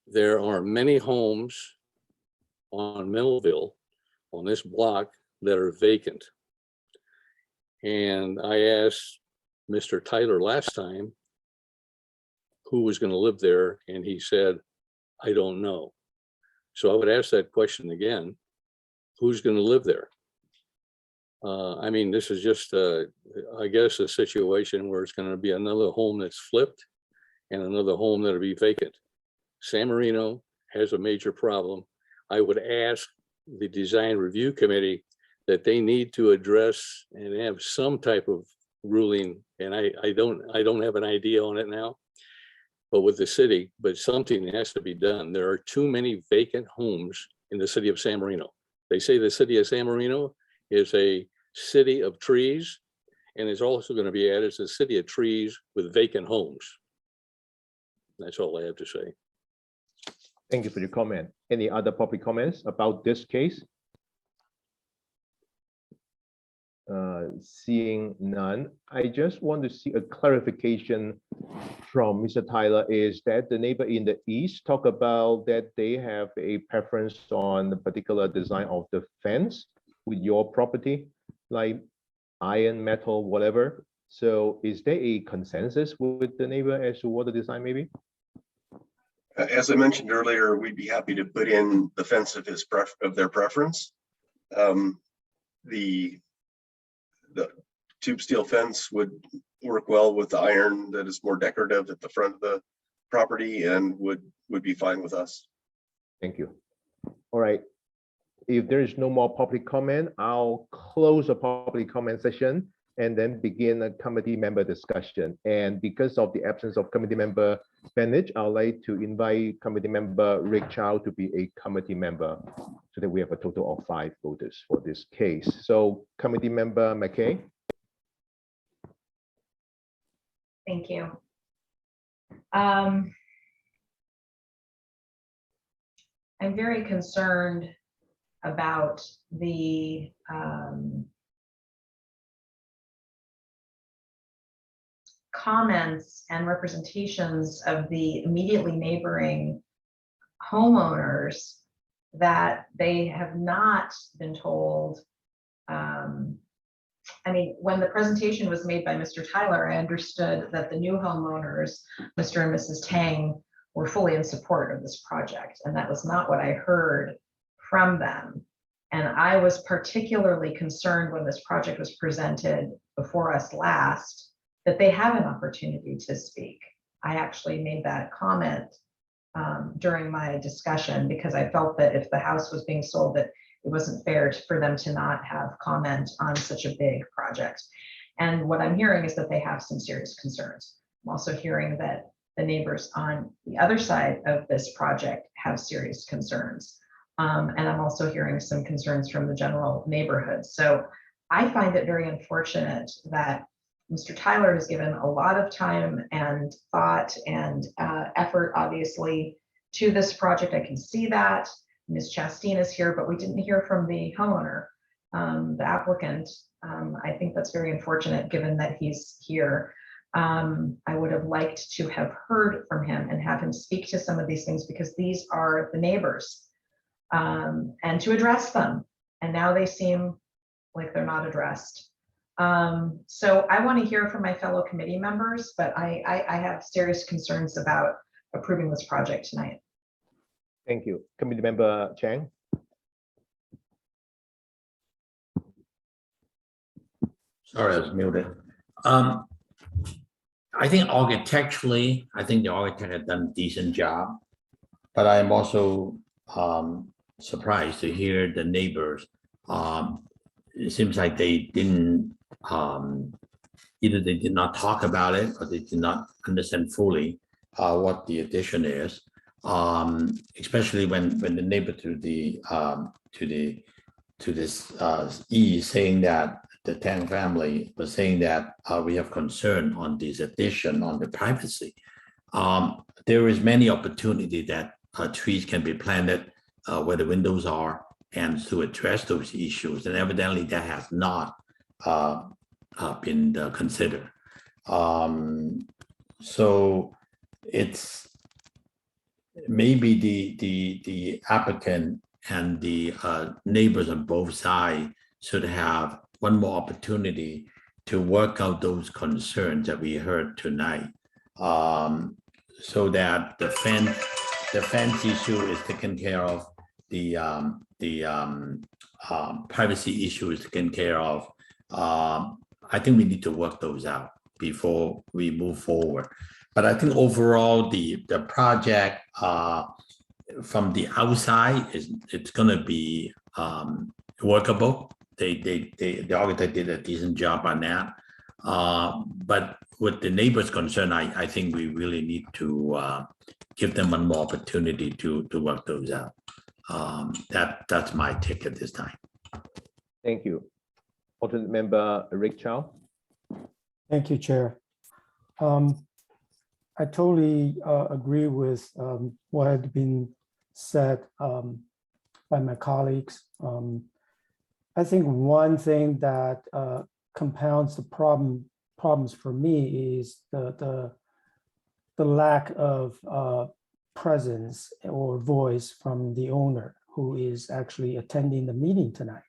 there are many homes on Melville, on this block, that are vacant. And I asked Mr. Tyler last time who was going to live there, and he said, I don't know. So I would ask that question again, who's going to live there? I mean, this is just, I guess, a situation where it's going to be another home that's flipped and another home that'll be vacant. San Marino has a major problem. I would ask the design review committee that they need to address and have some type of ruling. And I don't have an idea on it now, but with the city, but something has to be done. There are too many vacant homes in the city of San Marino. They say the city of San Marino is a city of trees, and it's also going to be added as a city of trees with vacant homes. That's all I have to say. Thank you for your comment. Any other public comments about this case? Seeing none, I just want to see a clarification from Mr. Tyler. Is that the neighbor in the east talk about that they have a preference on the particular design of the fence with your property, like iron, metal, whatever? So is there a consensus with the neighbor as to what the design may be? As I mentioned earlier, we'd be happy to put in the fence of their preference. The tube steel fence would work well with the iron that is more decorative at the front of the property and would be fine with us. Thank you. All right. If there is no more public comment, I'll close the public comment session and then begin a committee member discussion. And because of the absence of committee member Bennett, I'd like to invite committee member Rick Chow to be a committee member so that we have a total of 5 voters for this case. So committee member McKay. Thank you. I'm very concerned about the comments and representations of the immediately neighboring homeowners that they have not been told. I mean, when the presentation was made by Mr. Tyler, I understood that the new homeowners, Mr. and Mrs. Tang, were fully in support of this project, and that was not what I heard from them. And I was particularly concerned when this project was presented before us last, that they have an opportunity to speak. I actually made that comment during my discussion because I felt that if the house was being sold, that it wasn't fair for them to not have comment on such a big project. And what I'm hearing is that they have some serious concerns. I'm also hearing that the neighbors on the other side of this project have serious concerns. And I'm also hearing some concerns from the general neighborhood. So I find it very unfortunate that Mr. Tyler has given a lot of time and thought and effort, obviously, to this project. I can see that. Ms. Chastain is here, but we didn't hear from the homeowner, the applicant. I think that's very unfortunate given that he's here. I would have liked to have heard from him and have him speak to some of these things because these are the neighbors, and to address them. And now they seem like they're not addressed. So I want to hear from my fellow committee members, but I have serious concerns about approving this project tonight. Thank you. Committee member Chang. Sorry, I was muted. I think architecturally, I think the architect had done a decent job, but I am also surprised to hear the neighbors. It seems like they didn't, either they did not talk about it or they did not understand fully what the addition is. Especially when the neighbor to this east saying that the Tang family was saying that we have concern on this addition on the privacy. There is many opportunity that trees can be planted where the windows are and to address those issues, and evidently that has not been considered. So it's maybe the applicant and the neighbors on both sides should have one more opportunity to work out those concerns that we heard tonight, so that the fence issue is taken care of, the privacy issue is taken care of. I think we need to work those out before we move forward. But I think overall, the project from the outside it's going to be workable. The architect did a decent job on that. But with the neighbors' concern, I think we really need to give them one more opportunity to work those out. That's my take at this time. Thank you. Alternate member Rick Chow. Thank you, Chair. I totally agree with what had been said by my colleagues. I think one thing that compounds the problems for me is the lack of presence or voice from the owner who is actually attending the meeting tonight.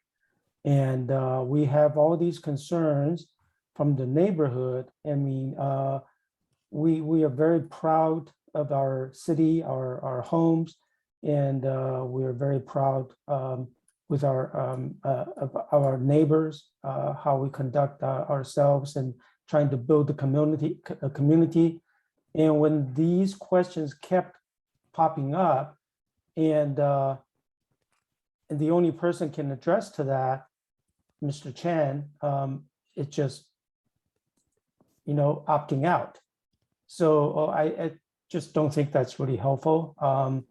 And we have all these concerns from the neighborhood. I mean, we are very proud of our city, our homes, and we are very proud with our neighbors, how we conduct ourselves and trying to build the community. And when these questions kept popping up, and the only person can address to that, Mr. Chan, it just opting out. So I just don't think that's really helpful. I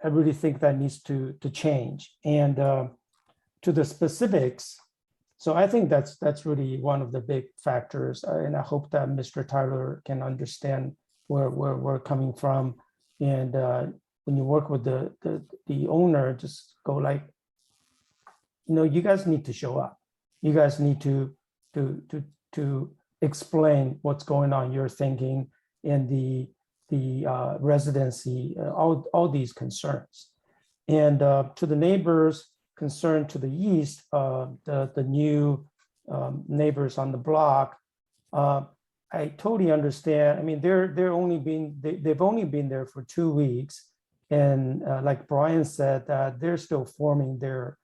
really think that needs to change. And to the specifics, so I think that's really one of the big factors. And I hope that Mr. Tyler can understand where we're coming from. And when you work with the owner, just go like, you guys need to show up. You guys need to explain what's going on, your thinking, and the residency, all these concerns. And to the neighbors concerned to the east, the new neighbors on the block, I totally understand. I mean, they've only been there for 2 weeks, and like Brian said, they're still forming their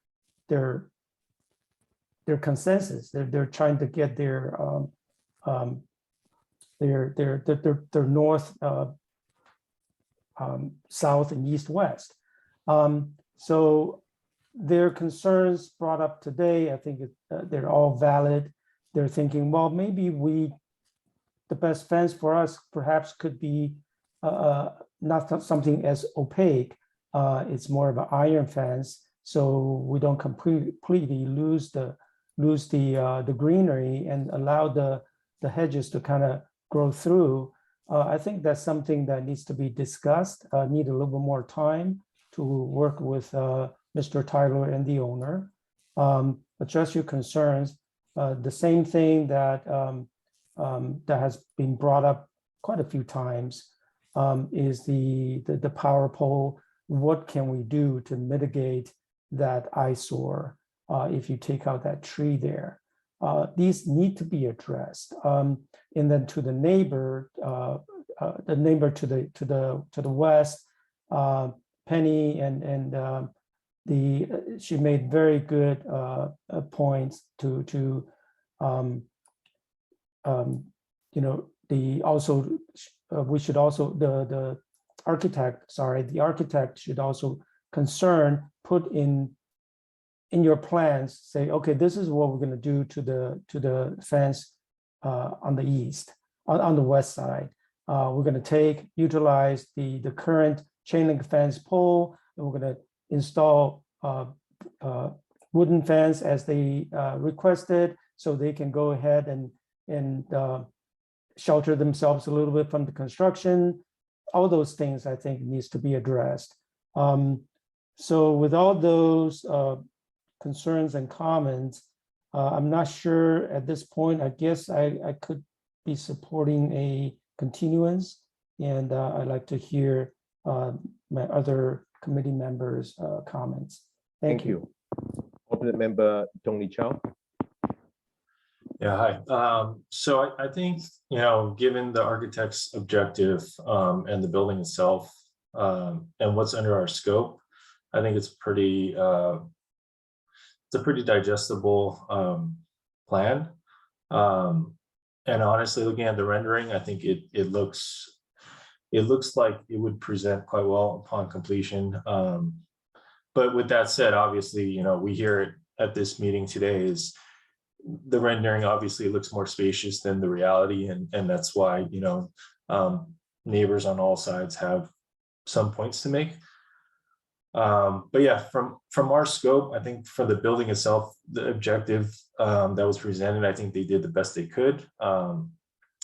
consensus. They're trying to get their north, south, and east, west. So their concerns brought up today, I think they're all valid. They're thinking, well, maybe the best fence for us perhaps could be not something as opaque. It's more of an iron fence, so we don't completely lose the greenery and allow the hedges to kind of grow through. I think that's something that needs to be discussed. Need a little bit more time to work with Mr. Tyler and the owner, address your concerns. The same thing that has been brought up quite a few times is the power pole. What can we do to mitigate that eyesore if you take out that tree there? These need to be addressed. And then to the neighbor to the west, Penny and she made very good points to we should also the architect should also put in your plans, say, okay, this is what we're going to do to the fence on the east, on the west side. We're going to utilize the current chain link fence pole, and we're going to install wooden fence as they requested, so they can go ahead and shelter themselves a little bit from the construction. All those things I think needs to be addressed. So with all those concerns and comments, I'm not sure at this point. I guess I could be supporting a continuance, and I'd like to hear my other committee members' comments. Thank you. Alternate member Tony Chow. Yeah, hi. So I think, given the architect's objective and the building itself and what's under our scope, I think it's a pretty digestible plan. And honestly, looking at the rendering, I think it looks like it would present quite well upon completion. But with that said, obviously, we hear it at this meeting today is the rendering obviously looks more spacious than the reality, and that's why neighbors on all sides have some points to make. But yeah, from our scope, I think for the building itself, the objective that was presented, I think they did the best they could. And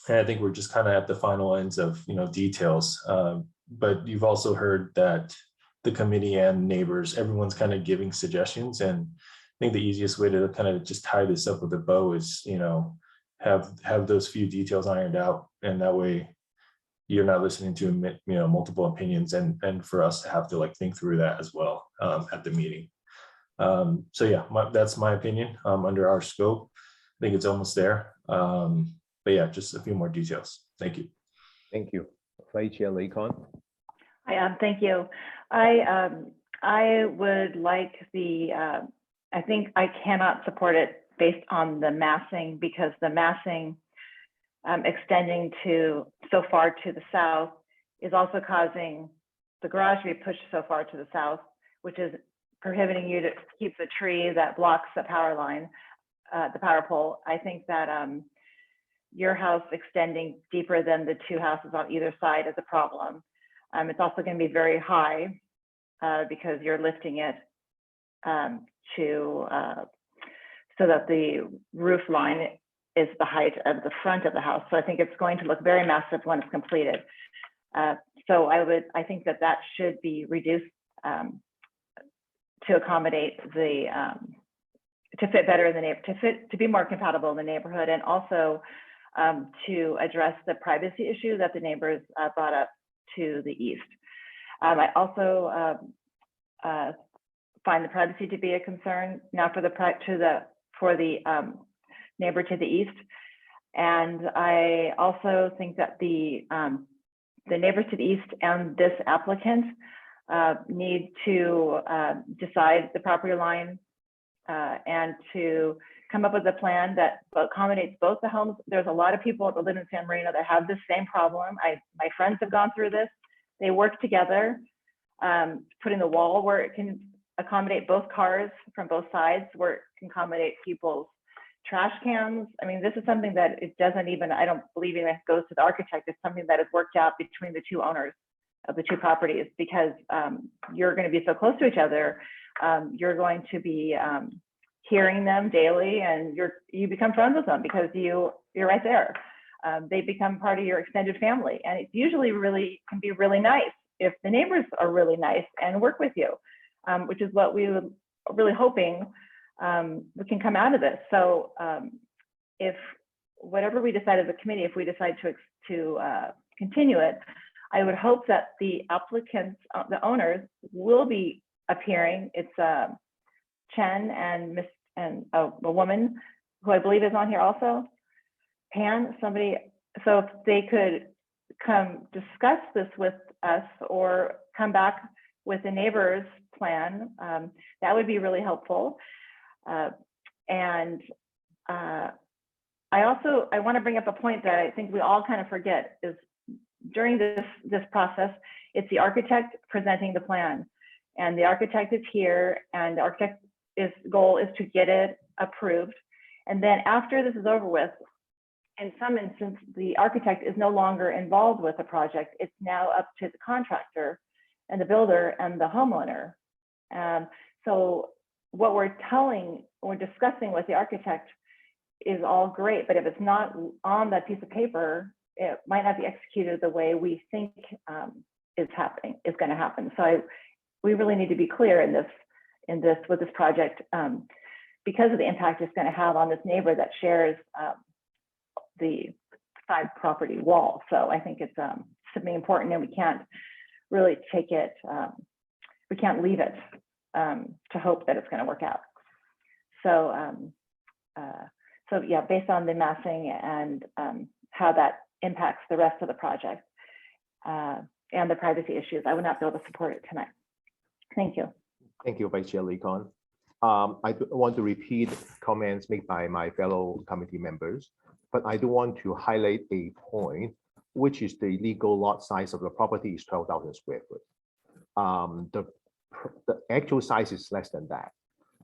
I think we're just kind of at the final ends of details. But you've also heard that the committee and neighbors, everyone's kind of giving suggestions, and I think the easiest way to kind of just tie this up with a bow is have those few details ironed out, and that way you're not listening to multiple opinions, and for us to have to think through that as well at the meeting. So yeah, that's my opinion. Under our scope, I think it's almost there. But yeah, just a few more details. Thank you. Thank you. Vice Chair Laycon. Thank you. I would like I think I cannot support it based on the massing, because the massing extending so far to the south is also causing the garage to be pushed so far to the south, which is prohibiting you to keep the tree that blocks the power line. the power pole. I think that your house extending deeper than the two houses on either side is a problem. It's also going to be very high because you're lifting it so that the roof line is the height of the front of the house. So I think it's going to look very massive when it's completed. So I think that that should be reduced to accommodate the, to fit better in the to be more compatible in the neighborhood, and also to address the privacy issue that the neighbors brought up to the east. I also find the privacy to be a concern now for the neighbor to the east. And I also think that the neighbors to the east and this applicant need to decide the property line and to come up with a plan that accommodates both the homes. There's a lot of people that live in San Marino that have this same problem. My friends have gone through this. They work together, putting the wall where it can accommodate both cars from both sides, where it can accommodate people's trash cans. I mean, this is something that it doesn't even, I don't believe even goes to the architect. It's something that is worked out between the two owners of the two properties, because you're going to be so close to each other. You're going to be hearing them daily, and you become friends with them because you're right there. They become part of your extended family, and it's usually can be really nice if the neighbors are really nice and work with you, which is what we were really hoping we can come out of this. So if whatever we decide as a committee, if we decide to continue it, I would hope that the applicants, the owners, will be appearing. It's Chen and a woman who I believe is on here also, Pan, somebody. So if they could come discuss this with us or come back with the neighbors plan, that would be really helpful. And I want to bring up a point that I think we all kind of forget is during this process, it's the architect presenting the plan, and the architect is here, and the architect's goal is to get it approved. And then after this is over with, in some instances, the architect is no longer involved with the project. It's now up to the contractor and the builder and the homeowner. So what we're discussing with the architect is all great, but if it's not on that piece of paper, it might not be executed the way we think is going to happen. So we really need to be clear in this with this project, because of the impact it's going to have on this neighbor that shares the side property wall. So I think it's something important, and we can't really take it, we can't leave it to hope that it's going to work out. So, so yeah, based on the massing and how that impacts the rest of the project and the privacy issues, I would not be able to support it tonight. Thank you. Thank you, Vice Chair Lee-Kon. I want to repeat comments made by my fellow committee members, but I do want to highlight a point, which is the legal lot size of the property is 12,000 square foot. The actual size is less than that,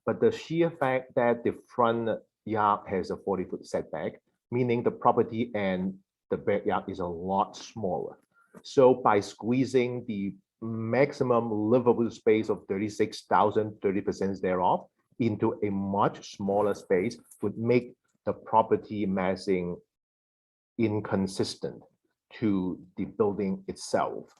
but the sheer fact that the front yard has a 40-foot setback, meaning the property and the backyard is a lot smaller. So by squeezing the maximum livable space of 36,000, 30% thereof into a much smaller space would make the property massing inconsistent to the building itself.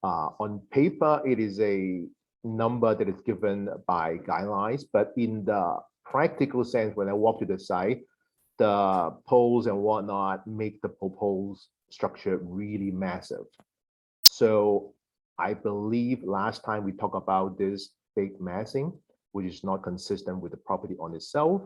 On paper, it is a number that is given by guidelines, but in the practical sense, when I walk to the site, the poles and whatnot make the proposed structure really massive. So I believe last time we talked about this big massing, which is not consistent with the property on itself.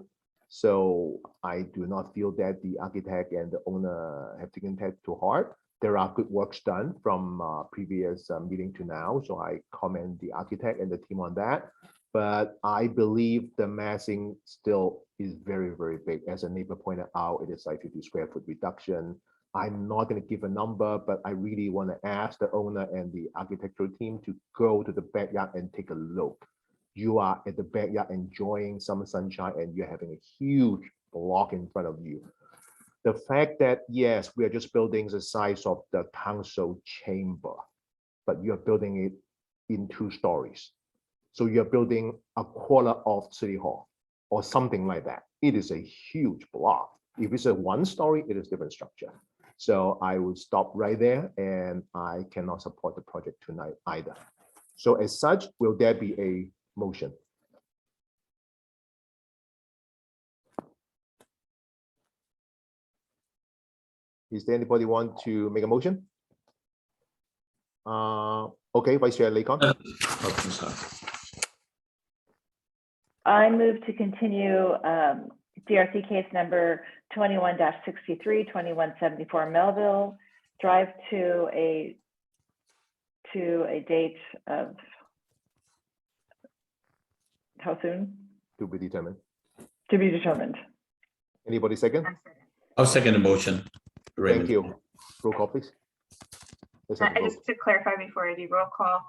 So I do not feel that the architect and the owner have taken that to heart. There are good works done from previous meeting to now. So I commend the architect and the team on that. But I believe the massing still is very, very big. As a neighbor pointed out, it is like 50 square foot reduction. I'm not going to give a number, but I really want to ask the owner and the architectural team to go to the backyard and take a look. you are at the backyard enjoying some sunshine and you're having a huge block in front of you. The fact that, yes, we are just building the size of the council chamber, but you're building it in 2 stories. So you're building a quarter of City Hall or something like that. It is a huge block. If it's a 1 story, it is different structure. So I will stop right there, and I cannot support the project tonight either. So as such, will there be a motion? Is there anybody want to make a motion? Okay, Vice Chair Lakon. I move to continue DRC case number 21-63, 2174 Melville Drive to a date of how soon? To be determined. To be determined. Anybody second? I'll second the motion. Thank you. Roll call, please. Let's have a vote. Just to clarify before I do roll call,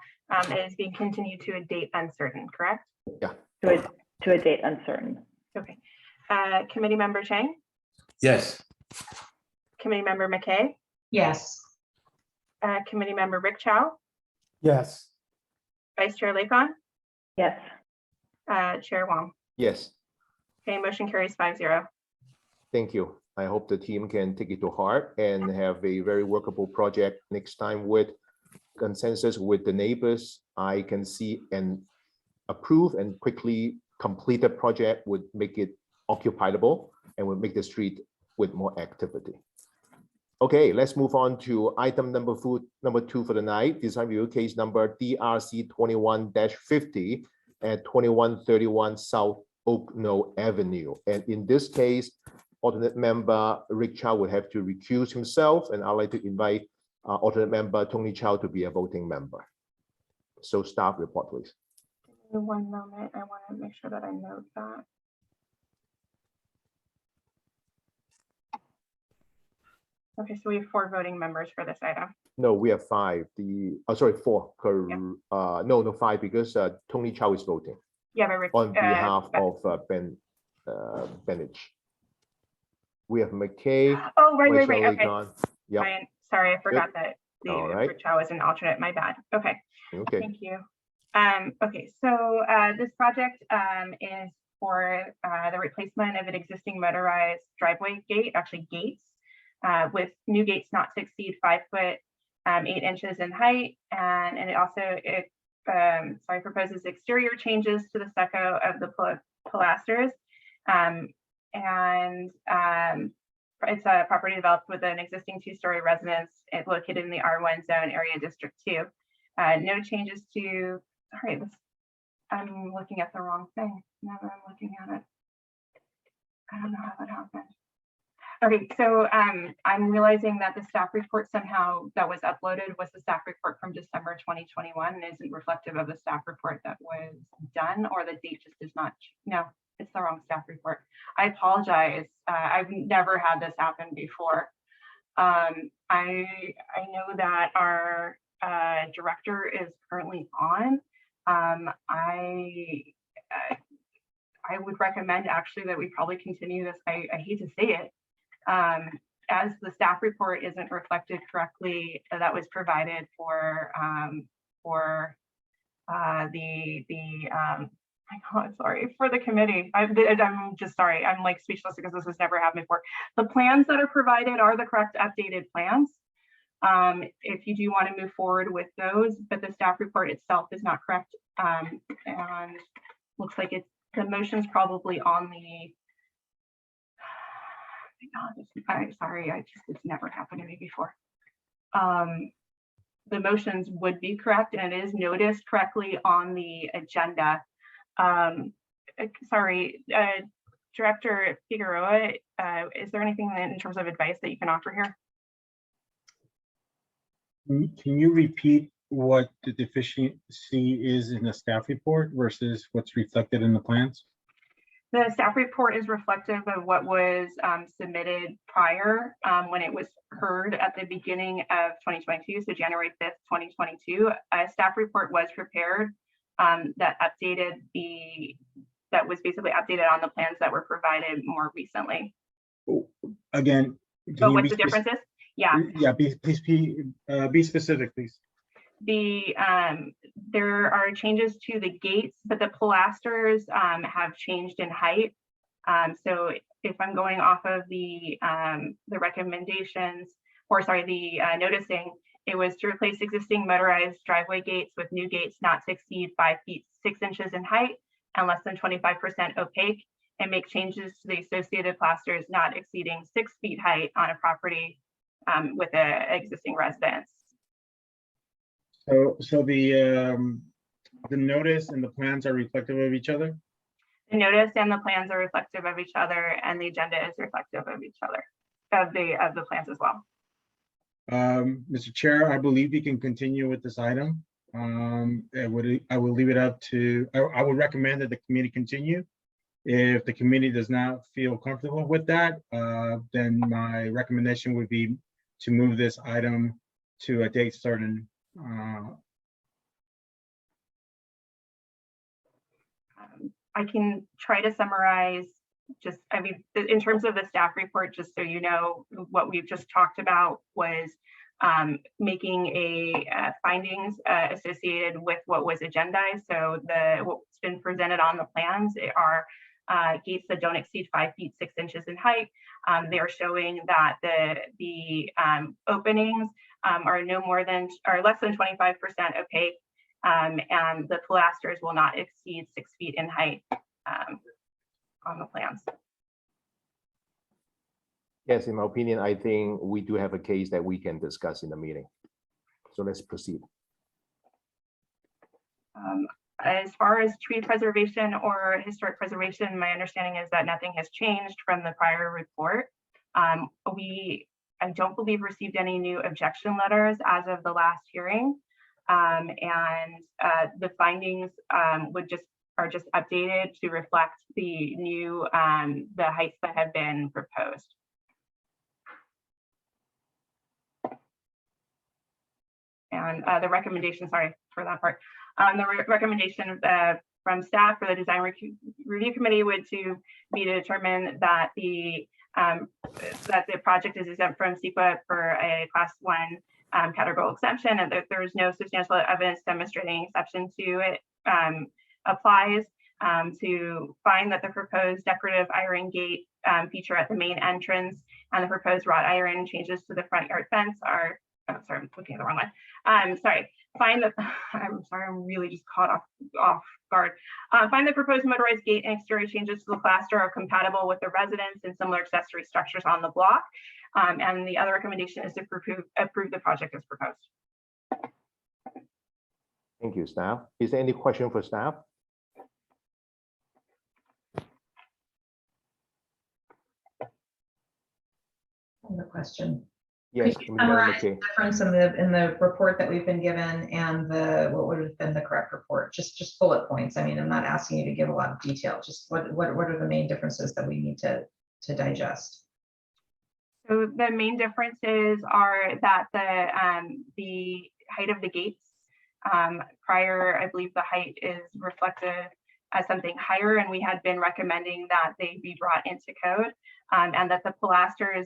it is being continued to a date uncertain, correct? Yeah. To a date uncertain. Okay. Committee member Chang, Yes. committee member McKay, Yes. committee member Rick Chow, Yes. Vice Chair Lakon, Yes. Chair Wong. Yes, Okay, motion carries 5-0. thank you. I hope the team can take it to heart and have a very workable project next time with consensus with the neighbors. I can see and approve and quickly complete the project would make it occupiable and would make the street with more activity. Okay, let's move on to item number 2 for the night. Design review case number DRC 21-50 at 2131 South Oak Knoll Avenue. And in this case, alternate member Rick Chow would have to recuse himself, and I'd like to invite alternate member Tony Chow to be a voting member. So staff report, please. Give me 1 moment. I want to make sure that I note that. Okay, so we have 4 voting members for this item. No, we have 5. Sorry, 4. No, 5 because Tony Chow is voting Yeah, but Rick, on behalf of Benich. We have McKay. Oh, right. Okay. Yeah. Ryan, sorry, I forgot that All the right. Rick Chow is an alternate. My bad. Okay. Okay. Thank you. Okay, so this project is for the replacement of an existing motorized driveway gate, actually gates, with new gates not to exceed 5 foot 8 inches in height, and it also proposes exterior changes to the stucco of the pilasters, it's a property developed with an existing 2-story residence located in the R1 zone area District 2. No changes to. Sorry, I'm looking at the wrong thing. Now that I'm looking at it, I don't know how that happened. Okay, so I'm realizing that the staff report somehow that was uploaded was the staff report from December 2021 and isn't reflective of the staff report that was done, or the date just does not. No, it's the wrong staff report. I apologize. I've never had this happen before. I know that our director is currently on. I would recommend actually that we probably continue this. I hate to say it, as the staff report isn't reflected correctly that was provided for the committee. I'm just sorry. I'm like speechless because this has never happened before. The plans that are provided are the correct updated plans. If you do want to move forward with those, but the staff report itself is not correct. And looks like the motion's probably on the, it's never happened to me before. The motions would be correct and it is noticed correctly on the agenda. Director Figueroa, is there anything in terms of advice that you can offer here? Can you repeat what the deficiency is in the staff report versus what's reflected in the plans? The staff report is reflective of what was submitted prior when it was heard at the beginning of 2022, so January 5th, 2022. A staff report was prepared that was basically updated on the plans that were provided more recently. Again. So can you what's be the spec- differences? Yeah. Yeah, please be specific, please. There are changes to the gates, but the pilasters have changed in height. So if I'm going off of the recommendations, or sorry, the noticing, it was to replace existing motorized driveway gates with new gates not to exceed 5 feet 6 inches in height and less than 25% opaque, and make changes to the associated pilasters not exceeding 6 feet height on a property with an existing residence. So the notice and the plans are reflective of each other? The notice and the plans are reflective of each other, and the agenda is reflective of each other, of the plans as well. Mr. Chair, I believe you can continue with this item. I will leave it up to, I would recommend that the committee continue. If the committee does not feel comfortable with that, then my recommendation would be to move this item to a date certain. I can try to summarize just, I mean, in terms of the staff report, just so you know, what we've just talked about was making findings associated with what was agendized. So what's been presented on the plans are gates that don't exceed 5 feet 6 inches in height. They are showing that the openings are less than 25% opaque, and the pilasters will not exceed 6 feet in height on the plans. Yes, in my opinion, I think we do have a case that we can discuss in the meeting. So let's proceed. As far as tree preservation or historic preservation, my understanding is that nothing has changed from the prior report. I don't believe received any new objection letters as of the last hearing. The findings are just updated to reflect the new the heights that have been proposed. And the recommendation, sorry for that part. The recommendation from staff for the design review committee would be to determine that the project is exempt from CEQA for a class 1 categorical exemption, and that there is no substantial evidence demonstrating exception to it applies. To find that the proposed decorative iron gate feature at the main entrance and the proposed wrought iron changes to the front yard fence are, oh, sorry, I'm looking at the wrong one. Sorry. Find that, I'm sorry, I'm really just caught off guard. Find the proposed motorized gate and exterior changes to the plaster are compatible with the residence and similar accessory structures on the block. And the other recommendation is to approve the project as proposed. Thank you, staff. Is there any question for staff? The question. Yes. Could you summarize the difference in the report that we've been given and what would have been the correct report? Just bullet points. I mean, I'm not asking you to give a lot of detail. Just what are the main differences that we need to digest? So the main differences are that the height of the gates prior, I believe the height is reflected as something higher, and we had been recommending that they be brought into code, and that the pilasters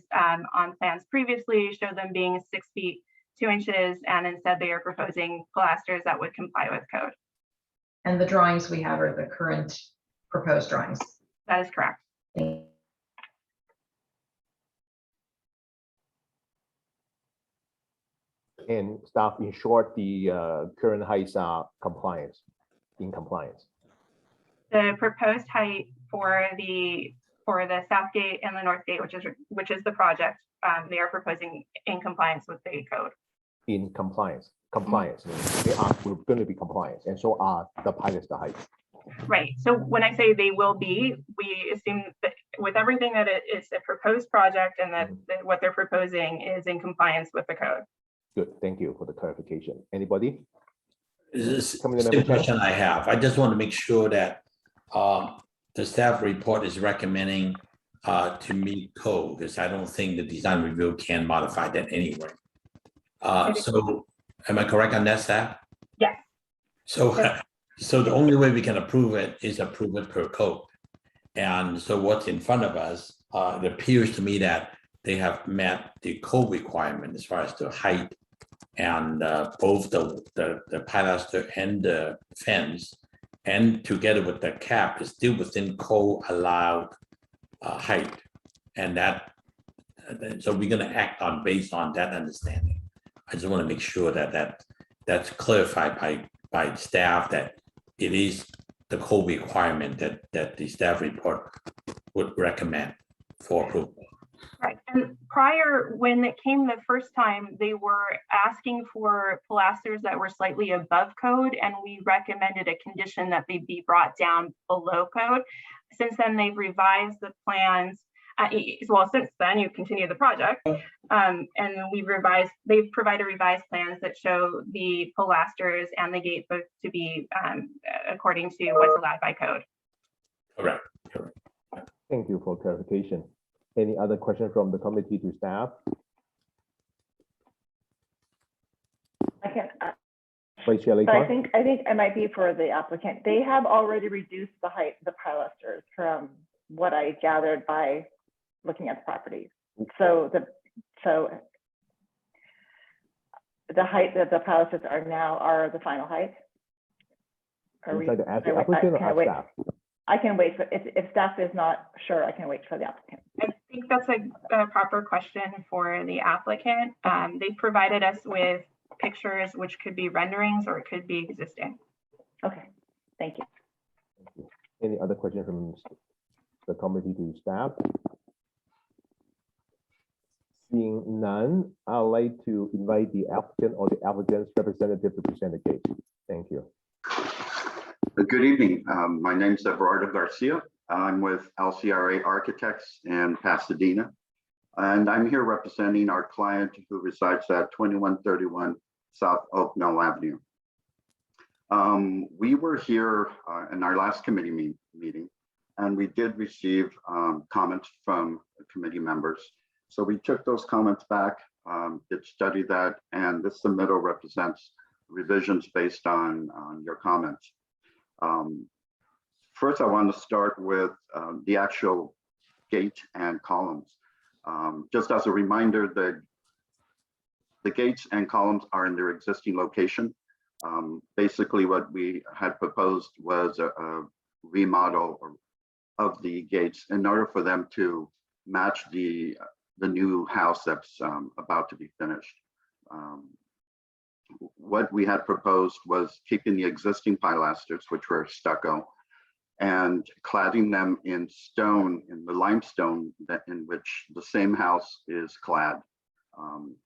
on plans previously show them being 6 feet 2 inches, and instead they are proposing pilasters that would comply with code. And the drawings we have are the current proposed drawings. That is correct. And staff, in short, the current heights are in compliance. The proposed height for the south gate and the north gate, which is the project, they are proposing in compliance with the code. In compliance, means they are going to be compliant, and so are the pilaster heights. Right. So when I say they will be, we assume that with everything that it's a proposed project and that what they're proposing is in compliance with the code. Good. Thank you for the clarification. Anybody? This is the question I have. I just want to make sure that the staff report is recommending to meet code, because I don't think the design review can modify that anyway. So am I correct on that, staff? Yes. So So the only way we can approve it is approve it per code. And so what's in front of us, it appears to me that they have met the code requirement as far as the height and both the pilaster and the fence, and together with the cap is still within code allowed height. And that, so we're gonna act on based on that understanding. I just want to make sure that that's clarified by staff that it is the code requirement that the staff report would recommend for approval. Right, and prior, when it came the first time, they were asking for pilasters that were slightly above code, and we recommended a condition that they be brought down below code. Since then, they've revised the plans. Well, since then, you continue the project, and they've provided revised plans that show the pilasters and the gate both to be according to what's allowed by code. Correct. Thank you for clarification. Any other questions from the committee to staff? I can, Vice Chair but I Laycock? think it might be for the applicant. They have already reduced the height of the pilasters from what I gathered by looking at the property. So the height that the pilasters are now are the final height. Would you like to ask the applicant or ask staff? I can wait for, if staff is not sure, I can wait for the applicant. I think that's a proper question for the applicant. They provided us with pictures, which could be renderings or it could be existing. Okay, thank you. Any other questions from the committee to staff? Seeing none, I'd like to invite the applicant or the applicant's representative to present the case. Thank you. Good evening. My name is Everardo Garcia. I'm with LCRA Architects in Pasadena, and I'm here representing our client who resides at 2131 South Oak Mill Avenue. We were here in our last committee meeting, and we did receive comments from committee members. So we took those comments back, did study that, and this submittal represents revisions based on your comments. First, I want to start with the actual gate and columns. Just as a reminder, the gates and columns are in their existing location. Basically, what we had proposed was a remodel of the gates in order for them to match the new house that's about to be finished. What we had proposed was keeping the existing pilasters, which were stucco, and cladding them in stone, in the limestone in which the same house is clad.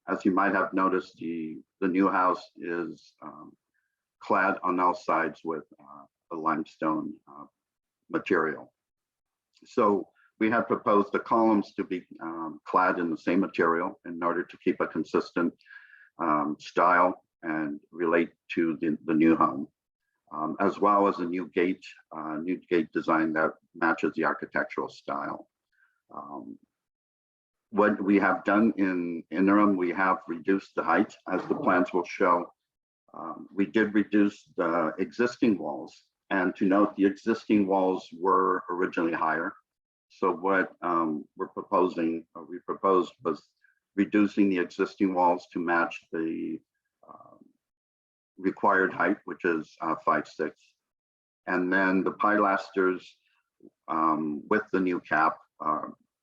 As you might have noticed, the new house is clad on all sides with a limestone material. So we had proposed the columns to be clad in the same material in order to keep a consistent style and relate to the new home, as well as a new gate design that matches the architectural style. What we have done in interim, we have reduced the height, as the plans will show. We did reduce the existing walls, and to note, the existing walls were originally higher. So what we proposed was reducing the existing walls to match the required height, which is 5'6". And then the pilasters with the new cap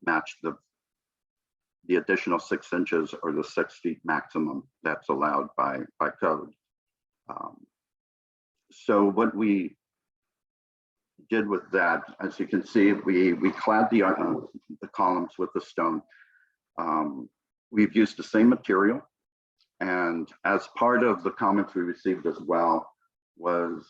match the additional 6 inches or the 6 feet maximum that's allowed by code. So what we did with that, as you can see, we clad the columns with the stone. We've used the same material, and as part of the comments we received as well was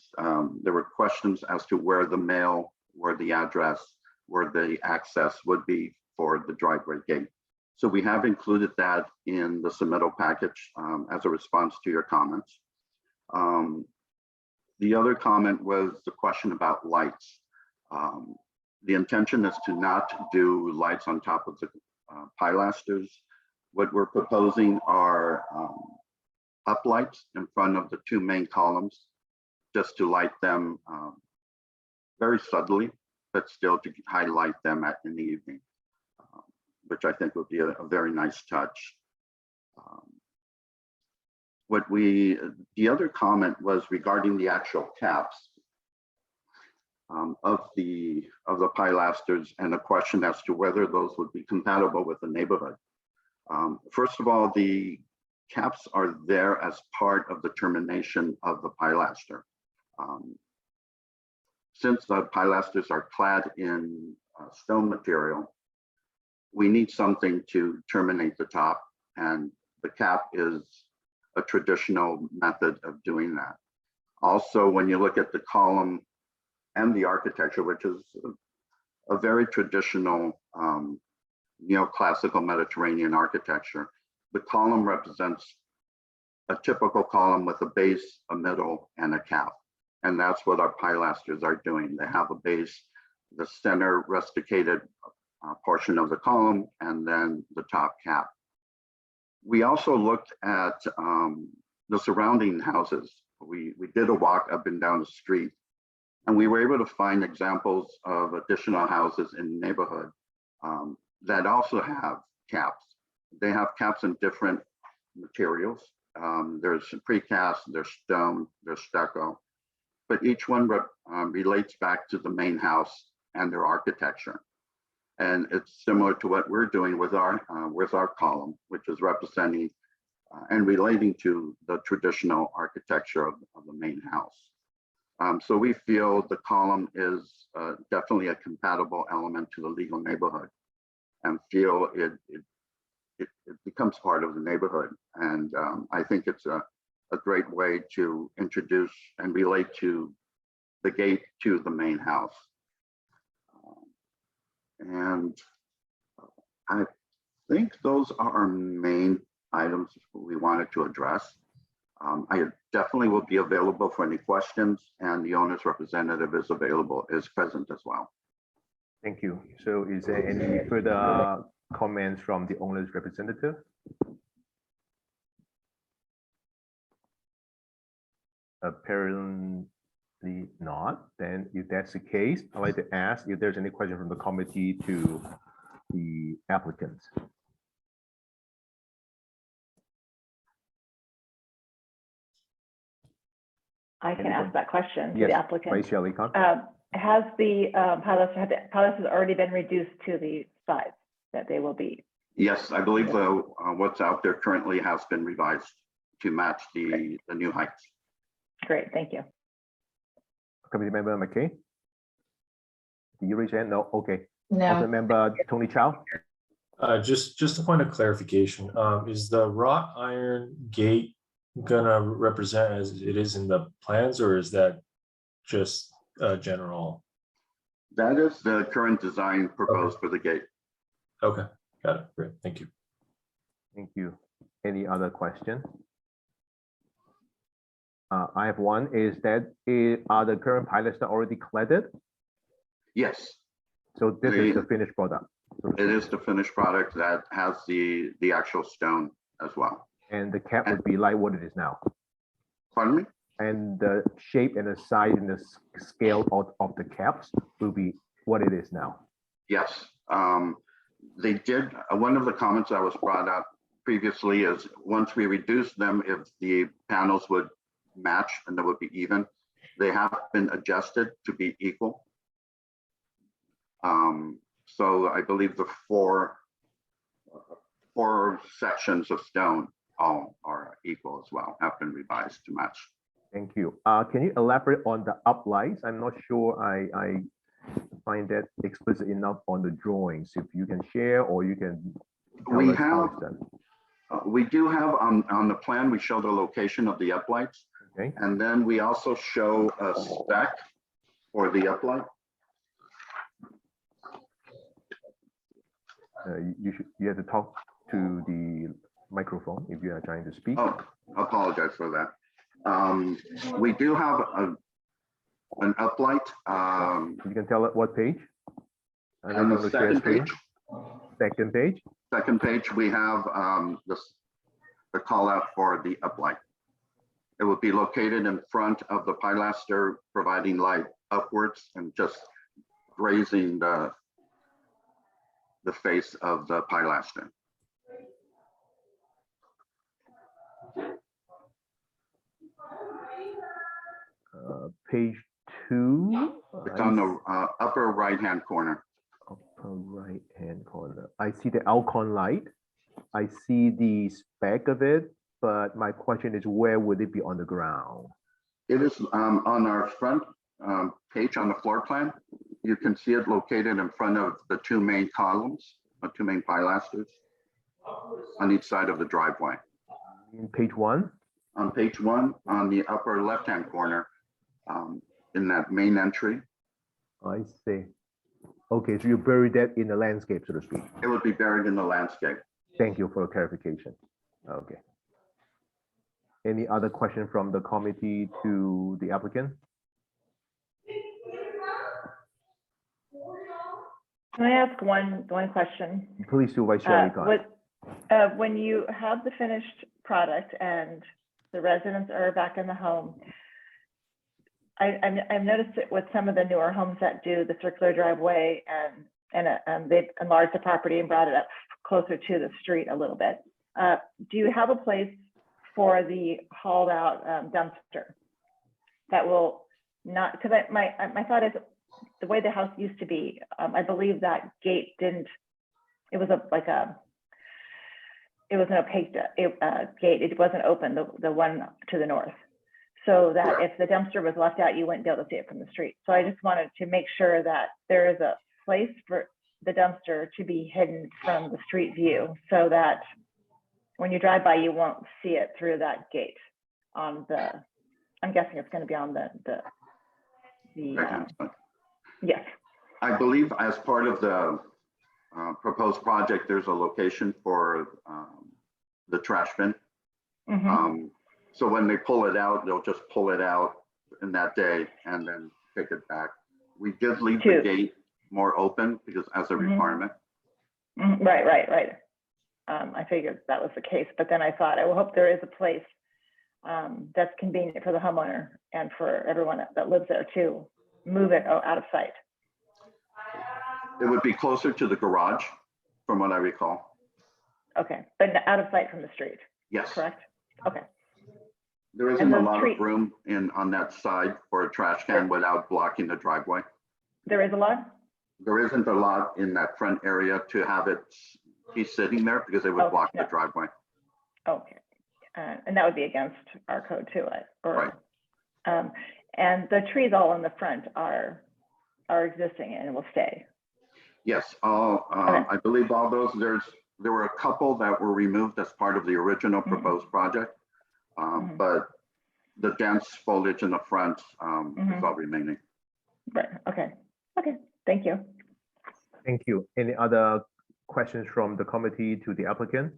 there were questions as to where the mail, where the address, where the access would be for the driveway gate. So we have included that in the submittal package as a response to your comments. The other comment was the question about lights. The intention is to not do lights on top of the pilasters. What we're proposing are uplights in front of the 2 main columns just to light them very subtly, but still to highlight them in the evening, which I think would be a very nice touch. The other comment was regarding the actual caps of the pilasters, and a question as to whether those would be compatible with the neighborhood. First of all, the caps are there as part of the termination of the pilaster. Since the pilasters are clad in stone material, we need something to terminate the top, and the cap is a traditional method of doing that. Also, when you look at the column and the architecture, which is a very traditional neoclassical Mediterranean architecture, the column represents a typical column with a base, a middle, and a cap. And that's what our pilasters are doing. They have a base, the center rusticated portion of the column, and then the top cap. We also looked at the surrounding houses. We did a walk up and down the street, and we were able to find examples of additional houses in the neighborhood that also have caps. They have caps in different materials. There's precast, there's stone, there's stucco, but each one relates back to the main house and their architecture. And it's similar to what we're doing with our column, which is representing and relating to the traditional architecture of the main house. So we feel the column is definitely a compatible element to the legal neighborhood, and feel it becomes part of the neighborhood. And I think it's a great way to introduce and relate to the gate to the main house. And I think those are our main items we wanted to address. I definitely will be available for any questions, and the owner's representative is present as well. Thank you. So is there any further comments from the owner's representative? Apparently not. Then if that's the case, I'd like to ask if there's any question from the committee to the applicant. I can ask that question to Yes, the applicant. Vice Chair Lee-Kon. Has the pilasters already been reduced to the size that they will be? Yes, I believe what's out there currently has been revised to match the new heights. Great, thank you. Committee member McKay? Did you raise your hand? No, okay. No. Also member Tony Chow? Just a point of clarification. Is the wrought iron gate gonna represent as it is in the plans, or is that just general? That is the current design proposed for the gate. Okay, got it. Great, thank you. Thank you. Any other question? I have one. Is that are the current pilaster already cladded? Yes. So this is the finished product. It is the finished product that has the actual stone as well. And the cap would be like what it is now. Pardon me? And the shape and the size and the scale of the caps will be what it is now. Yes. They did, one of the comments that was brought up previously is once we reduce them, if the panels would match and they would be even, they have been adjusted to be equal. So I believe the four sections of stone all are equal as well, have been revised to match. Thank you. Can you elaborate on the uplights? I'm not sure I find that explicit enough on the drawings. If you can share, or you can tell us how it's done. We do have on the plan, we show the location of the uplights. Okay. And then we also show a spec for the uplight. You have to talk to the microphone if you are trying to speak. Oh, I apologize for that. We do have an uplight. You can tell it what page? On the second page. Second page. Second page, we have the call out for the uplight. It would be located in front of the pilaster, providing light upwards and just grazing the face of the pilaster. Page 2. It's on the upper right-hand corner. Upper right-hand corner. I see the Alcon light. I see the spec of it, but my question is, where would it be on the ground? It is on our front page on the floor plan. You can see it located in front of the 2 main columns, 2 main pilasters on each side of the driveway. In page 1? On page 1, on the upper left-hand corner, in that main entry. I see. Okay, so you buried that in the landscape, so to speak. It would be buried in the landscape. Thank you for the clarification. Okay. Any other question from the committee to the applicant? Can I ask one question? Please do, Vice Chair Lee. When you have the finished product and the residents are back in the home, I've noticed it with some of the newer homes that do the circular driveway and they've enlarged the property and brought it up closer to the street a little bit. Do you have a place for the hauled out dumpster that will not, because my thought is the way the house used to be, I believe that gate didn't, it was an opaque gate. It wasn't open, the one to the north. So that if the dumpster was left out, you wouldn't be able to see it from the street. So I just wanted to make sure that there is a place for the dumpster to be hidden from the street view so that when you drive by, you won't see it through that gate on the, I'm guessing it's going to be on the yes. I believe as part of the proposed project, there's a location for the trash bin. So when they pull it out, they'll just pull it out in that day and then take it back. We did leave the gate more open because as a requirement. Right. I figured that was the case, but then I thought, I hope there is a place that's convenient for the homeowner and for everyone that lives there to move it out of sight. It would be closer to the garage, from what I recall. Okay, but out of sight from the street. Yes. Correct? Okay. There isn't a lot of room on that side for a trash can without blocking the driveway. There is a lot? There isn't a lot in that front area to have it be sitting there because it would block the driveway. Okay. And that would be against our code too, Right. And the trees all in the front are existing and will stay. Yes, I believe all those, there were a couple that were removed as part of the original proposed project. But the dense foliage in the front is all remaining. Right, okay, thank you. Thank you. Any other questions from the committee to the applicant?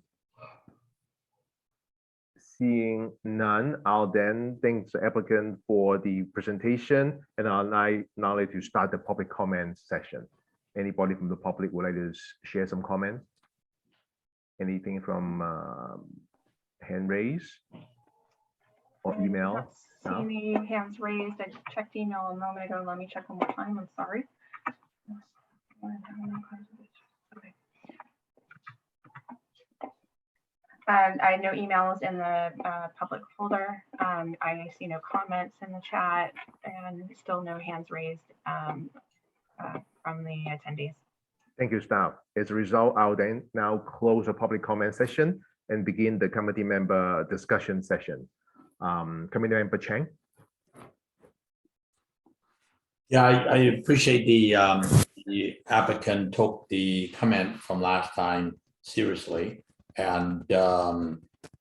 Seeing none, I'll then thank the applicant for the presentation, and I'll now like to start the public comment session. Anybody from the public would like to share some comments? Anything from hand raise or email? See any hands raised? I checked email a moment ago. Let me check one more time. I'm sorry. Okay. I have no emails in the public folder. I see no comments in the chat and still no hands raised from the attendees. Thank you, staff. As a result, I'll then now close the public comment session and begin the committee member discussion session. Committee member Chang. Yeah, I appreciate the applicant took the comment from last time seriously and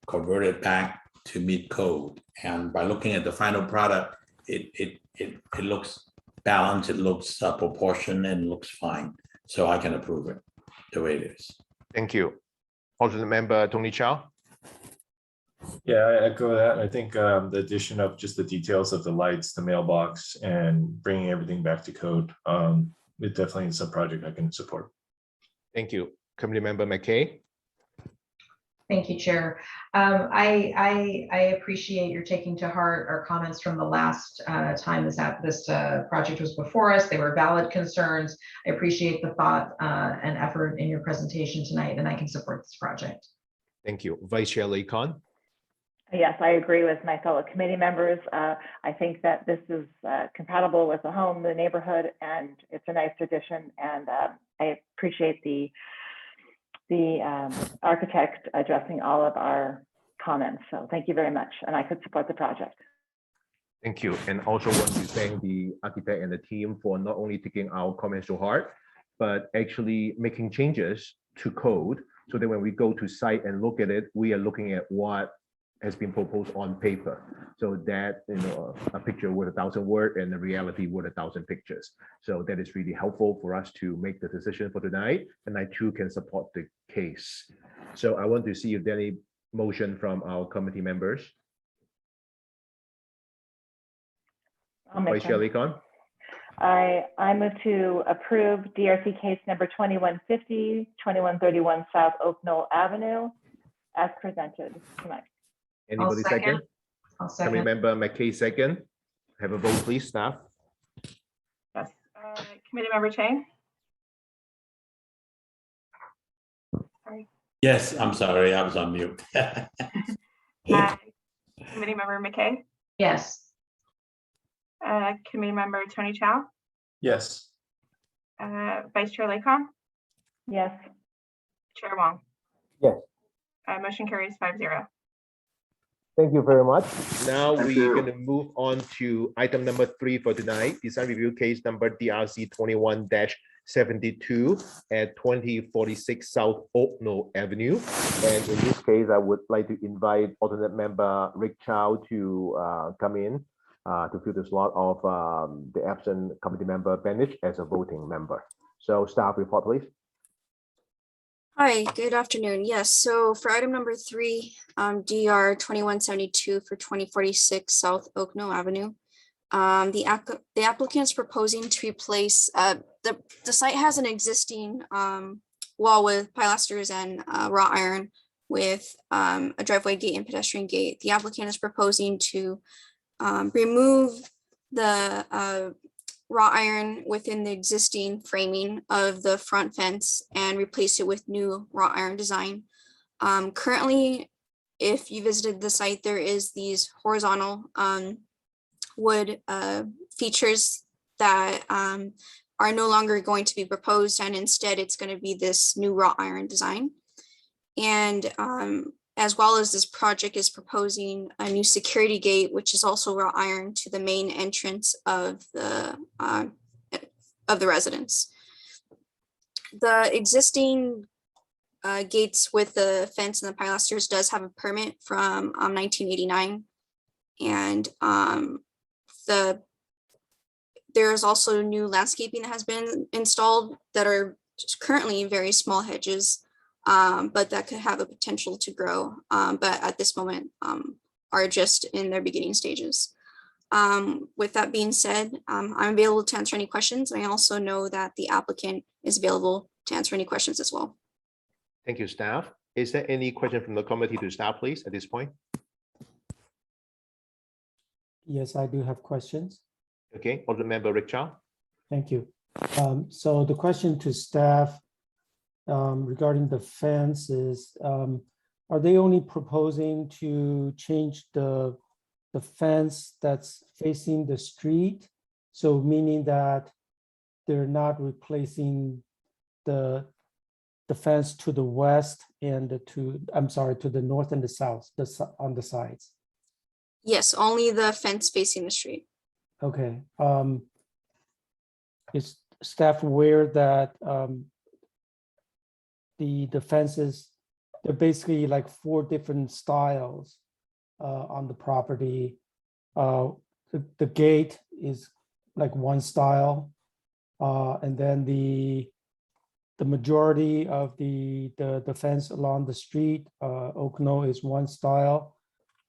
converted back to meet code. And by looking at the final product, it looks balanced, it looks proportioned, and looks fine. So I can approve it the way it is. Thank you. Alternate member Tony Chow. Yeah, I echo that. I think the addition of just the details of the lights, the mailbox, and bringing everything back to code, it definitely is a project I can support. Thank you. Committee member McKay. Thank you, Chair. I appreciate your taking to heart our comments from the last time this project was before us. They were valid concerns. I appreciate the thought and effort in your presentation tonight, and I can support this project. Thank you. Vice Chair Lee Khan. Yes, I agree with my fellow committee members. I think that this is compatible with the home, the neighborhood, and it's a nice addition. And I appreciate the architect addressing all of our comments. So thank you very much. And I could support the project. Thank you. And also want to thank the architect and the team for not only taking our comments to heart, but actually making changes to code so that when we go to site and look at it, we are looking at what has been proposed on paper. So that, you know, a picture worth 1,000 words and the reality worth 1,000 pictures. So that is really helpful for us to make the decision for tonight. And I too can support the case. So I want to see if there any motion from our committee members. Vice Chair Lee Khan. I move to approve DRC case number 2150, 2131 South Oak Knoll Avenue as presented tonight. Anybody second? I'll second. Committee member McKay second. Have a vote, please, staff. Yes. Committee member Chang. Sorry. Yes, I'm sorry, I was on mute. Committee member McKay. Yes. Committee member Tony Chow. Yes. Vice Chair Lee Khan. Yes. Chair Wong. Yes. Motion carries 5-0. Thank you very much. Now Thank we're you. going to move on to item number 3 for tonight, design review case number DRC 21-72 at 2046 South Oak Knoll Avenue. And in this case, I would like to invite alternate member Rick Chow to come in to fill the slot of the absent committee member Benish as a voting member. So staff report, please. Hi, good afternoon. Yes, so for item number 3, DR 2172 for 2046 South Oak Knoll Avenue. The applicant is proposing to replace, the site has an existing wall with pilasters and wrought iron with a driveway gate and pedestrian gate. The applicant is proposing to remove the wrought iron within the existing framing of the front fence and replace it with new wrought iron design. Currently, if you visited the site, there is these horizontal wood features that are no longer going to be proposed, and instead it's going to be this new wrought iron design. And as well as this project is proposing a new security gate, which is also wrought iron, to the main entrance of the residence. The existing gates with the fence and the pilasters does have a permit from 1989, and there's also new landscaping that has been installed that are currently very small hedges, but that could have a potential to grow, but at this moment are just in their beginning stages. With that being said, I'm available to answer any questions. I also know that the applicant is available to answer any questions as well. Thank you, staff. Is there any question from the committee to staff, please, at this point? Yes, I do have questions. Okay, Alderman member Rick Chow. Thank you. So the question to staff regarding the fence is, are they only proposing to change the fence that's facing the street? So meaning that they're not replacing the fence to the west and to the north and the south, on the sides? Yes, only the fence facing the street. Okay. Is staff aware that the fences, they're basically like 4 different styles on the property? The gate is like one style, and then the majority of the fence along the street, Oak Knoll, is one style.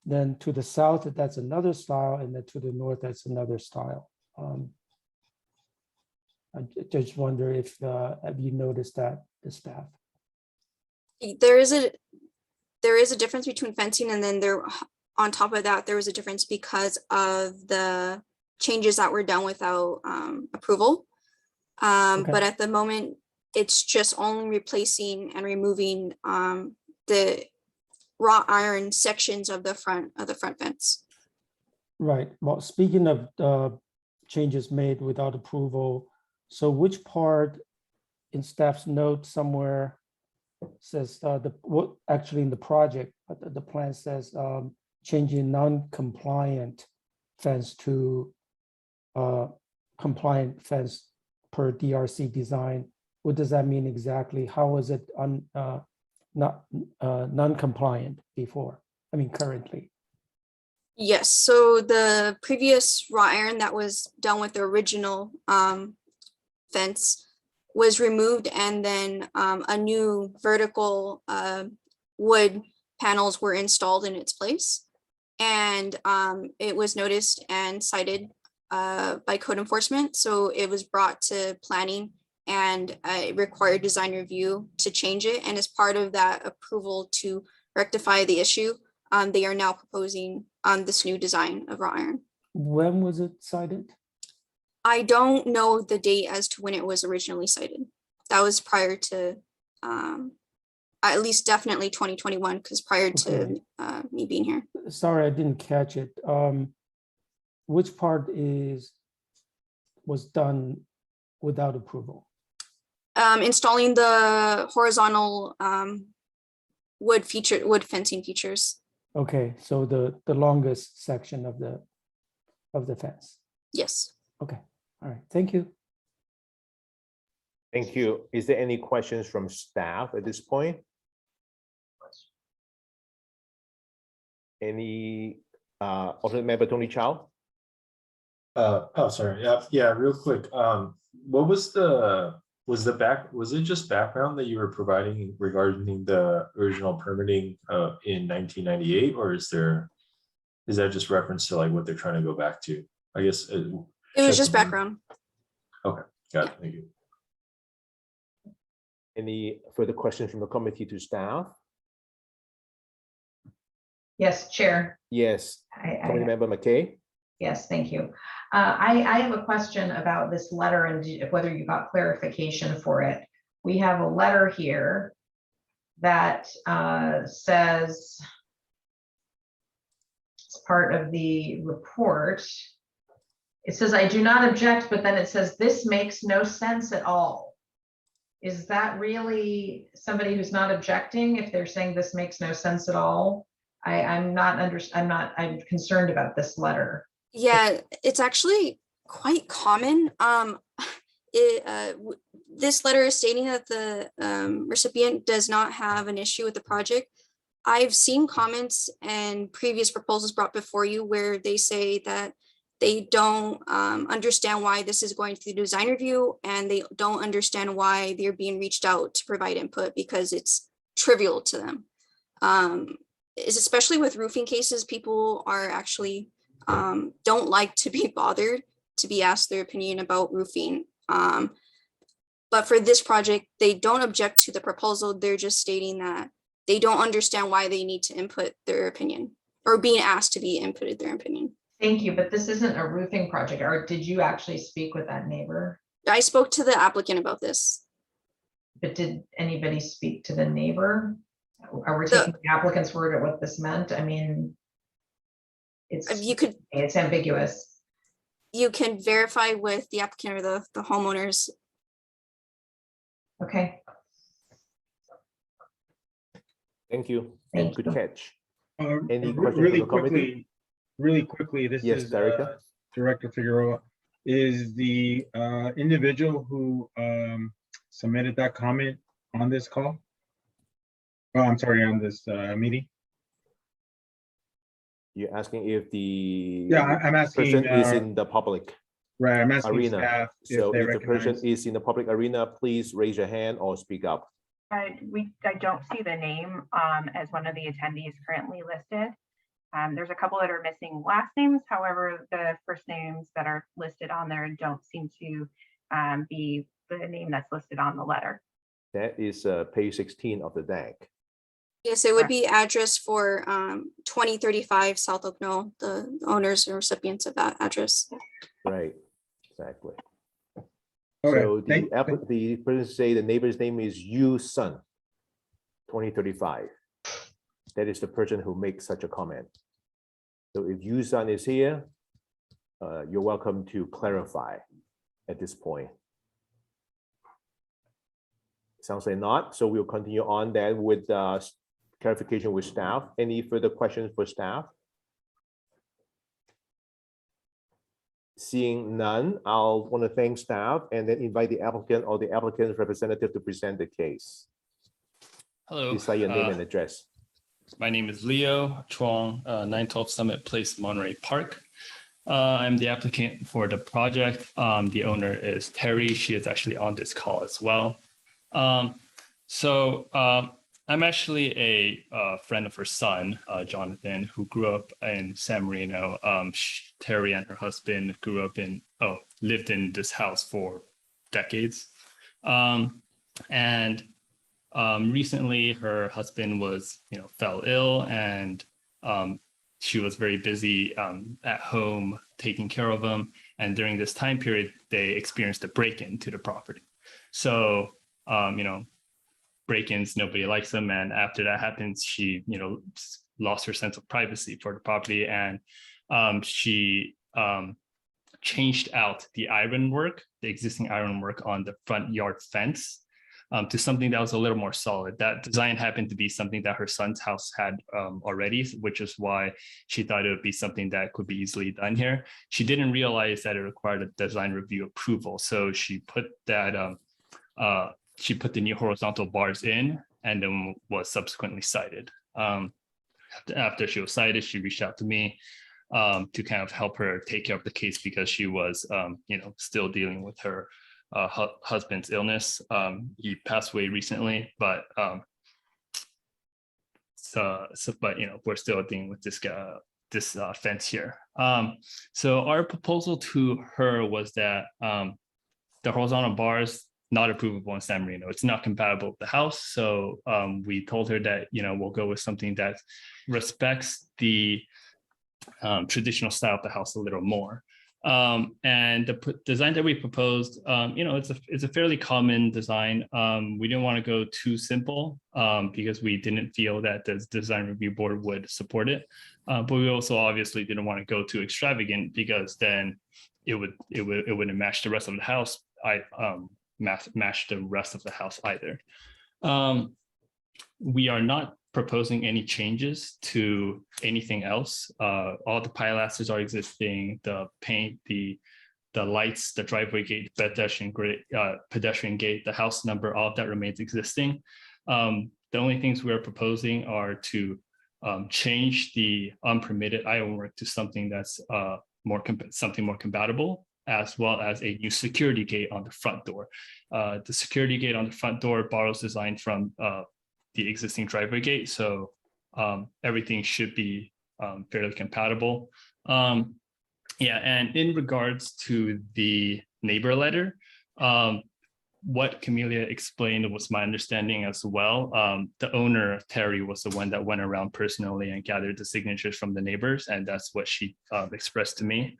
Then to the south, that's another style, and then to the north, that's another style. I just wonder if have you noticed that, the staff? There is there is a difference between fencing, and then there, on top of that, there was a difference because of the changes that were done without approval. Okay. But at the moment, it's just only replacing and removing the wrought iron sections of the front fence. Right. Well, speaking of changes made without approval, so which part in staff's note somewhere says what actually in the project, the plan says changing non-compliant fence to compliant fence per DRC design? What does that mean exactly? How was it not non-compliant before? I mean, currently. Yes, so the previous wrought iron that was done with the original fence was removed, and then a new vertical wood panels were installed in its place. And it was noticed and cited by code enforcement. So it was brought to planning, and it required design review to change it. And as part of that approval to rectify the issue, they are now proposing this new design of wrought iron. When was it cited? I don't know the date as to when it was originally cited. That was prior to, at least definitely 2021, because prior to me being here. Sorry, I didn't catch it. Which part was done without approval? Installing the horizontal wood fencing features. Okay, so the longest section of the fence. Yes. Okay, all right, thank you. Thank you. Is there any questions from staff at this point? Any alternate member Tony Chow? Oh, sorry. Yeah, real quick. What was it just background that you were providing regarding the original permitting in 1998, or is that just reference to like what they're trying to go back to? I guess it was just background. Okay, got it. Thank you. Any further questions from the committee to staff? Yes, Chair. Yes, Committee Member McKay. Yes, thank you. I have a question about this letter and whether you got clarification for it. We have a letter here that says, it's part of the report. It says, I do not object, but then it says, this makes no sense at all. Is that really somebody who's not objecting if they're saying this makes no sense at all? I'm concerned about this letter. Yeah, it's actually quite common. This letter is stating that the recipient does not have an issue with the project. I've seen comments and previous proposals brought before you where they say that they don't understand why this is going through design review, and they don't understand why they're being reached out to provide input because it's trivial to them. It's especially with roofing cases, people are actually don't like to be bothered to be asked their opinion about roofing. But for this project, they don't object to the proposal. They're just stating that they don't understand why they need to input their opinion, or being asked to be inputted their opinion. Thank you, but this isn't a roofing project, or did you actually speak with that neighbor? I spoke to the applicant about this. But did anybody speak to the neighbor? Are we taking the applicant's word at what this meant? I mean, it's ambiguous. You can verify with the applicant or the homeowners. Okay. Thank you. And good catch. Any questions really from the committee? Really quickly, this Yes, is Director. Director Figueroa. Is the individual who submitted that comment on this call? Oh, I'm sorry, on this meeting? You're asking if the I'm asking person is in the public right. I'm asking arena. staff So they if the person recognize. is in the public arena, please raise your hand or speak up. I don't see the name as one of the attendees currently listed. There's a couple that are missing last names. However, the first names that are listed on there don't seem to be the name that's listed on the letter. That is page 16 of the deck. Yes, it would be address for 2035 South Oak Knoll, the owners and recipients of that address. Right, exactly. Okay, So the person say the neighbor's name is Yu Sun, 2035. That is the person who makes such a comment. So if Yu Sun is here, you're welcome to clarify at this point. Sounds like not, so we'll continue on then with clarification with staff. Any further questions for staff? Seeing none, I'll want to thank staff and then invite the applicant or the applicant's representative to present the case. Hello. Please say your name and address. My name is Leo Chuang, 912 Summit Place, Monterey Park. I'm the applicant for the project. The owner is Terry. She is actually on this call as well. I'm actually a friend of her son, Jonathan, who grew up in San Marino. Terry and her husband lived in this house for decades. Recently her husband fell ill, and she was very busy at home taking care of him. And during this time period, they experienced a break-in to the property. So, break-ins, nobody likes them. And after that happens, she, lost her sense of privacy for the property. And she changed out the ironwork, the existing ironwork on the front yard fence to something that was a little more solid. That design happened to be something that her son's house had already, which is why she thought it would be something that could be easily done here. She didn't realize that it required a design review approval. So she put that, she put the new horizontal bars in and then was subsequently cited. After she was cited, she reached out to me to kind of help her take care of the case because she was, still dealing with her husband's illness. He passed away recently, but we're still dealing with this fence here. So our proposal to her was that the horizontal bars not approvable in San Marino. It's not compatible with the house. So we told her that we'll go with something that respects the traditional style of the house a little more. And the design that we proposed, it's a fairly common design. We didn't want to go too simple because we didn't feel that the design review board would support it. But we also obviously didn't want to go too extravagant because then it wouldn't match the rest of the house. Match the rest of the house either. We are not proposing any changes to anything else. All the pilasters are existing, the paint, the lights, the driveway gate, pedestrian gate, the house number, all of that remains existing. The only things we are proposing are to change the unpermitted ironwork to something that's something more compatible, as well as a new security gate on the front door. The security gate on the front door borrows design from the existing driveway gate, so everything should be fairly compatible. And in regards to the neighbor letter, what Camelia explained was my understanding as well. The owner, Terry, was the one that went around personally and gathered the signatures from the neighbors, and that's what she expressed to me.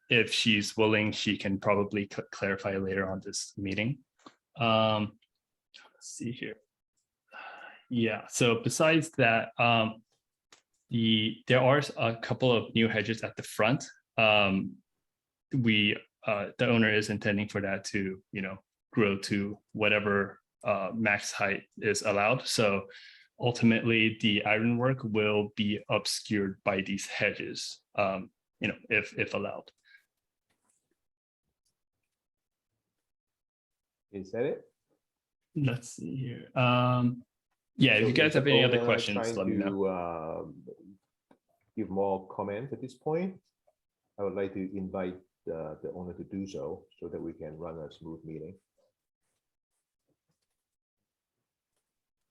If she's willing, she can probably clarify later on this meeting. Let's see here. Yeah, so besides that, there are a couple of new hedges at the front. The owner is intending for that to, grow to whatever max height is allowed. So ultimately, the ironwork will be obscured by these hedges, if allowed. Is that it? Let's see here. Yeah, if you guys have any other questions, let me know. Give more comment at this point. I would like to invite the owner to do so that we can run a smooth meeting.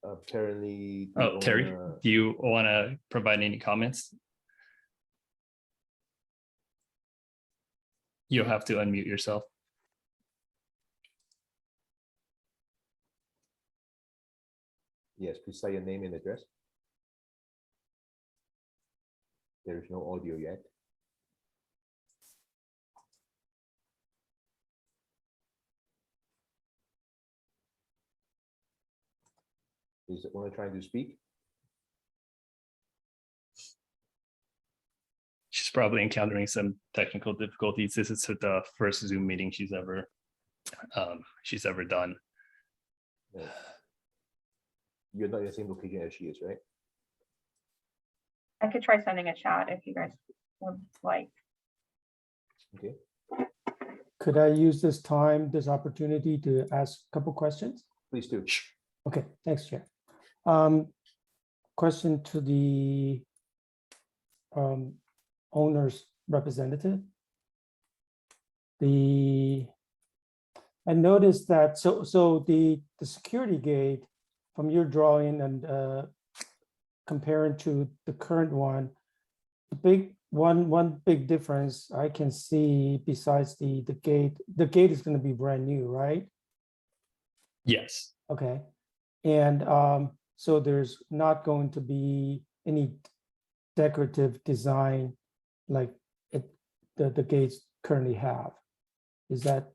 Apparently. Terry, do you want to provide any comments? You'll have to unmute yourself. Yes, please say your name and address. There is no audio yet. Is the owner trying to speak? She's probably encountering some technical difficulties. This is the first Zoom meeting she's ever done. No. You're not in the same location as she is, right? I could try sending a chat if you guys would like. Okay. Could I use this opportunity to ask a couple questions? Please do. Okay, thanks, Chair. Question to the owner's representative. I noticed that, so the security gate from your drawing and comparing to the current one, one big difference I can see besides the gate is going to be brand new, right? Yes. Okay. And so there's not going to be any decorative design like the gates currently have. Is that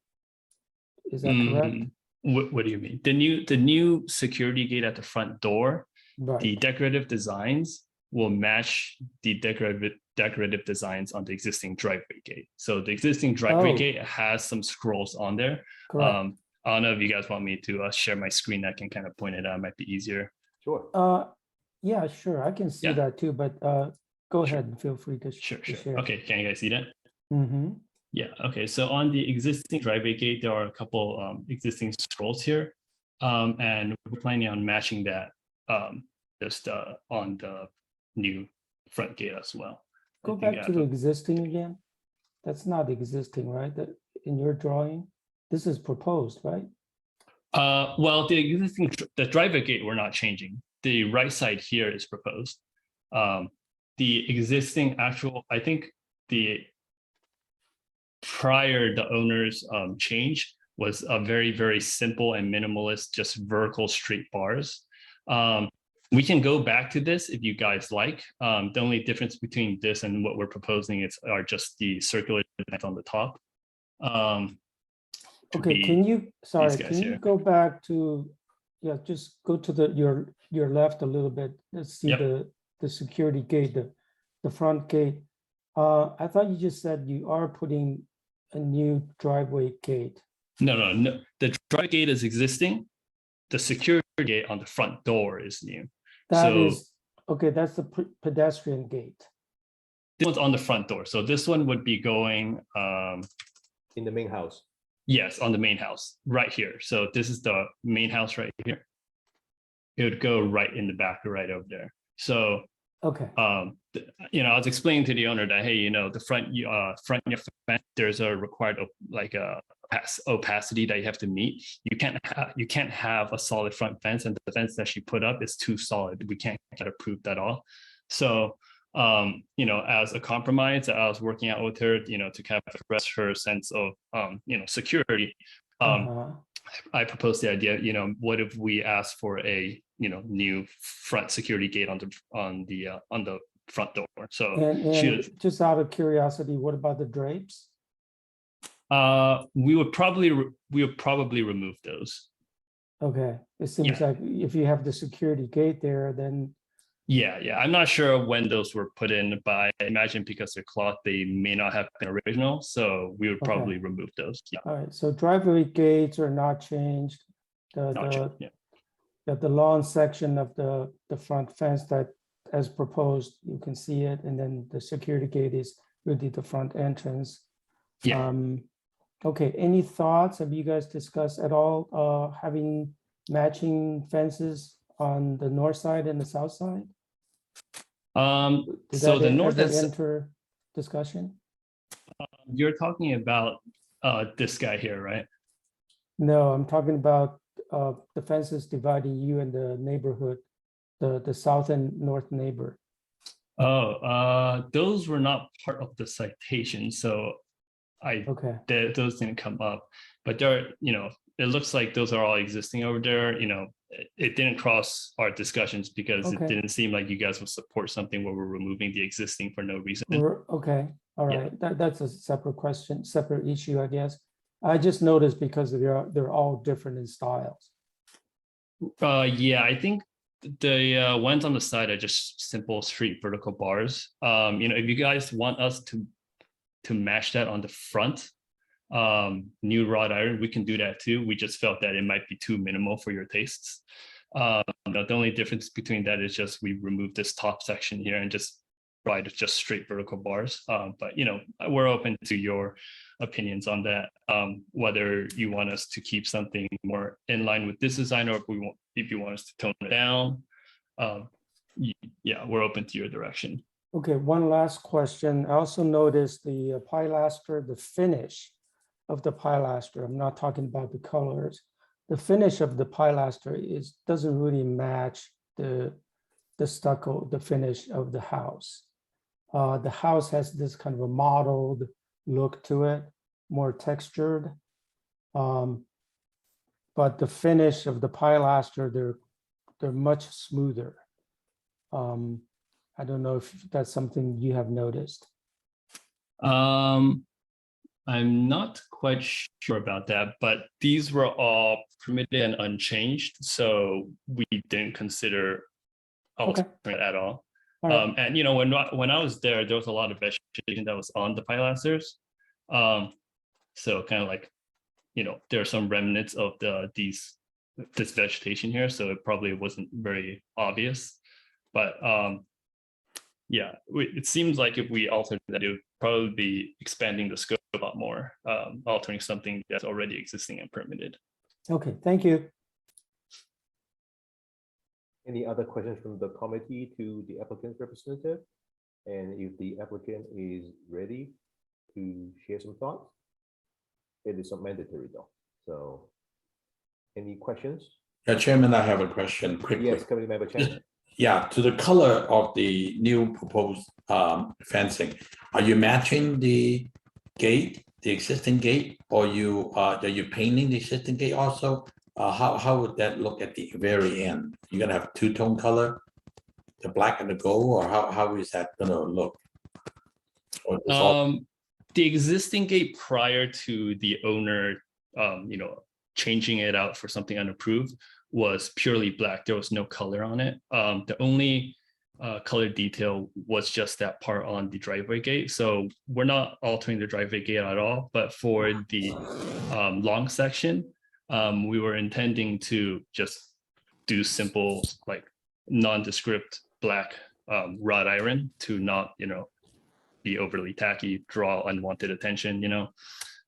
correct? What do you mean? The new security gate at the front door, Right. the decorative designs will match the decorative designs on the existing driveway gate. So the existing driveway Oh. gate has some scrolls on there. Correct. I don't know if you guys want me to share my screen. I can kind of point it out. It might be easier. Sure. Yeah, sure. I can see Yeah. that too, but go ahead and feel free to Sure. share. Okay, can you guys see that? Mm-hmm. Yeah, okay, so on the existing driveway gate, there are a couple existing scrolls here. And we're planning on matching that just on the new front gate as well. I Go think back I to the have existing again. That's not existing, right? That in your drawing, this is proposed, right? well, the driveway gate, we're not changing. The right side here is proposed. The existing actual, I think the prior the owner's change was a very, very simple and minimalist, just vertical straight bars. We can go back to this if you guys like. The only difference between this and what we're proposing are just the circular lines on the top. Okay, can you here. go back to, just go to your left a little bit. Let's see Yep. the security gate, the front gate. I thought you just said you are putting a new driveway gate. No. The driveway gate is existing. The security gate on the front door is new. Okay, that's the pedestrian gate. This one's on the front door. So this one would be going in the main house. Yes, on the main house right here. So this is the main house right here. It would go right in the back, right over there. So okay, I was explaining to the owner that, hey, the front fence, there's a required opacity that you have to meet. You can't have a solid front fence, and the fence that she put up is too solid. We can't get approved at all. So as a compromise, I was working out with her, to kind of express her sense of security. I proposed the idea, what if we ask for a new front security gate on the front door? So and just out of curiosity, what about the drapes? We would probably remove those. Okay, it seems like if you have the security gate there, then yeah. I'm not sure when those were put in, but I imagine because they're cloth, they may not have been original. So we would probably remove those. Yeah. All right, so driveway gates are not changed. The lawn section of the front fence that as proposed, you can see it, and then the security gate is really the front entrance. Yeah. Okay, any thoughts? Have you guys discussed at all having matching fences on the north side and the south side? So the north is enter discussion. You're talking about this guy here, right? No, I'm talking about the fences dividing you and the neighborhood, the south and north neighbor. Those were not part of the citation, so those didn't come up. But there, it looks like those are all existing over there. You know, it didn't cross our discussions because it Okay. didn't seem like you guys would support something where we're removing the existing for no reason. Okay, all Yeah. right, that's a separate question, separate issue, I guess. I just noticed because they're all different in styles. Yeah, I think the ones on the side are just simple straight vertical bars. You know, if you guys want us to match that on the front, new wrought iron, we can do that too. We just felt that it might be too minimal for your tastes. The only difference between that is just we removed this top section here and just provide just straight vertical bars. But you know, we're open to your opinions on that. Whether you want us to keep something more in line with this design, or if you want us to tone it down. Yeah, we're open to your direction. Okay, one last question. I also noticed the pilaster, the finish of the pilaster. I'm not talking about the colors. The finish of the pilaster doesn't really match the stucco, the finish of the house. The house has this kind of a mottled look to it, more textured. But the finish of the pilaster, they're much smoother. I don't know if that's something you have noticed. I'm not quite sure about that, but these were all permitted and unchanged, so we didn't consider altering it at all. All right. And you know, when I was there was a lot of vegetation that was on the pilasters. So kind of like, you know, there are some remnants of this vegetation here, so it probably wasn't very obvious. But yeah, it seems like if we altered that, it would probably be expanding the scope a lot more, altering something that's already existing and permitted. Okay, thank you. Any other questions from the committee to the applicant's representative? And if the applicant is ready to share some thoughts, it is not mandatory though. So any questions? Yeah, Chairman, I have a question quickly. Yes, Committee Member Chen. Yeah, to the color of the new proposed fencing, are you matching the gate, the existing gate, or are you painting the existing gate also? How would that look at the very end? You're gonna have two-tone color, the black and the gold, or how is that gonna look? Or it's all- The existing gate prior to the owner, you know, changing it out for something unapproved was purely black. There was no color on it. The only color detail was just that part on the driveway gate. So we're not altering the driveway gate at all, but for the long section, we were intending to just do simple, like nondescript black wrought iron to not, you know, be overly tacky, draw unwanted attention, you know.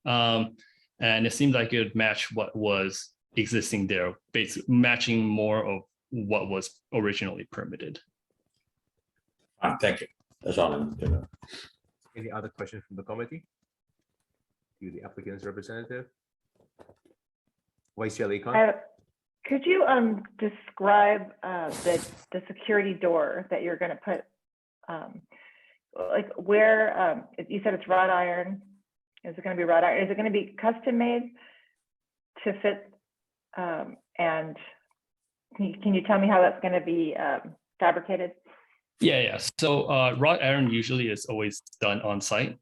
And it seemed like it would match what was existing there, basically matching more of what was originally permitted. Thank you. That's all I'm gonna. Any other questions from the committee? To the applicant's representative? Vice Chair Lee Khan? Could you describe the security door that you're going to put, like where, you said it's wrought iron. Is it going to be wrought iron? Is it going to be custom made to fit? And can you tell me how that's going to be fabricated? Yeah. So wrought iron usually is always done on site.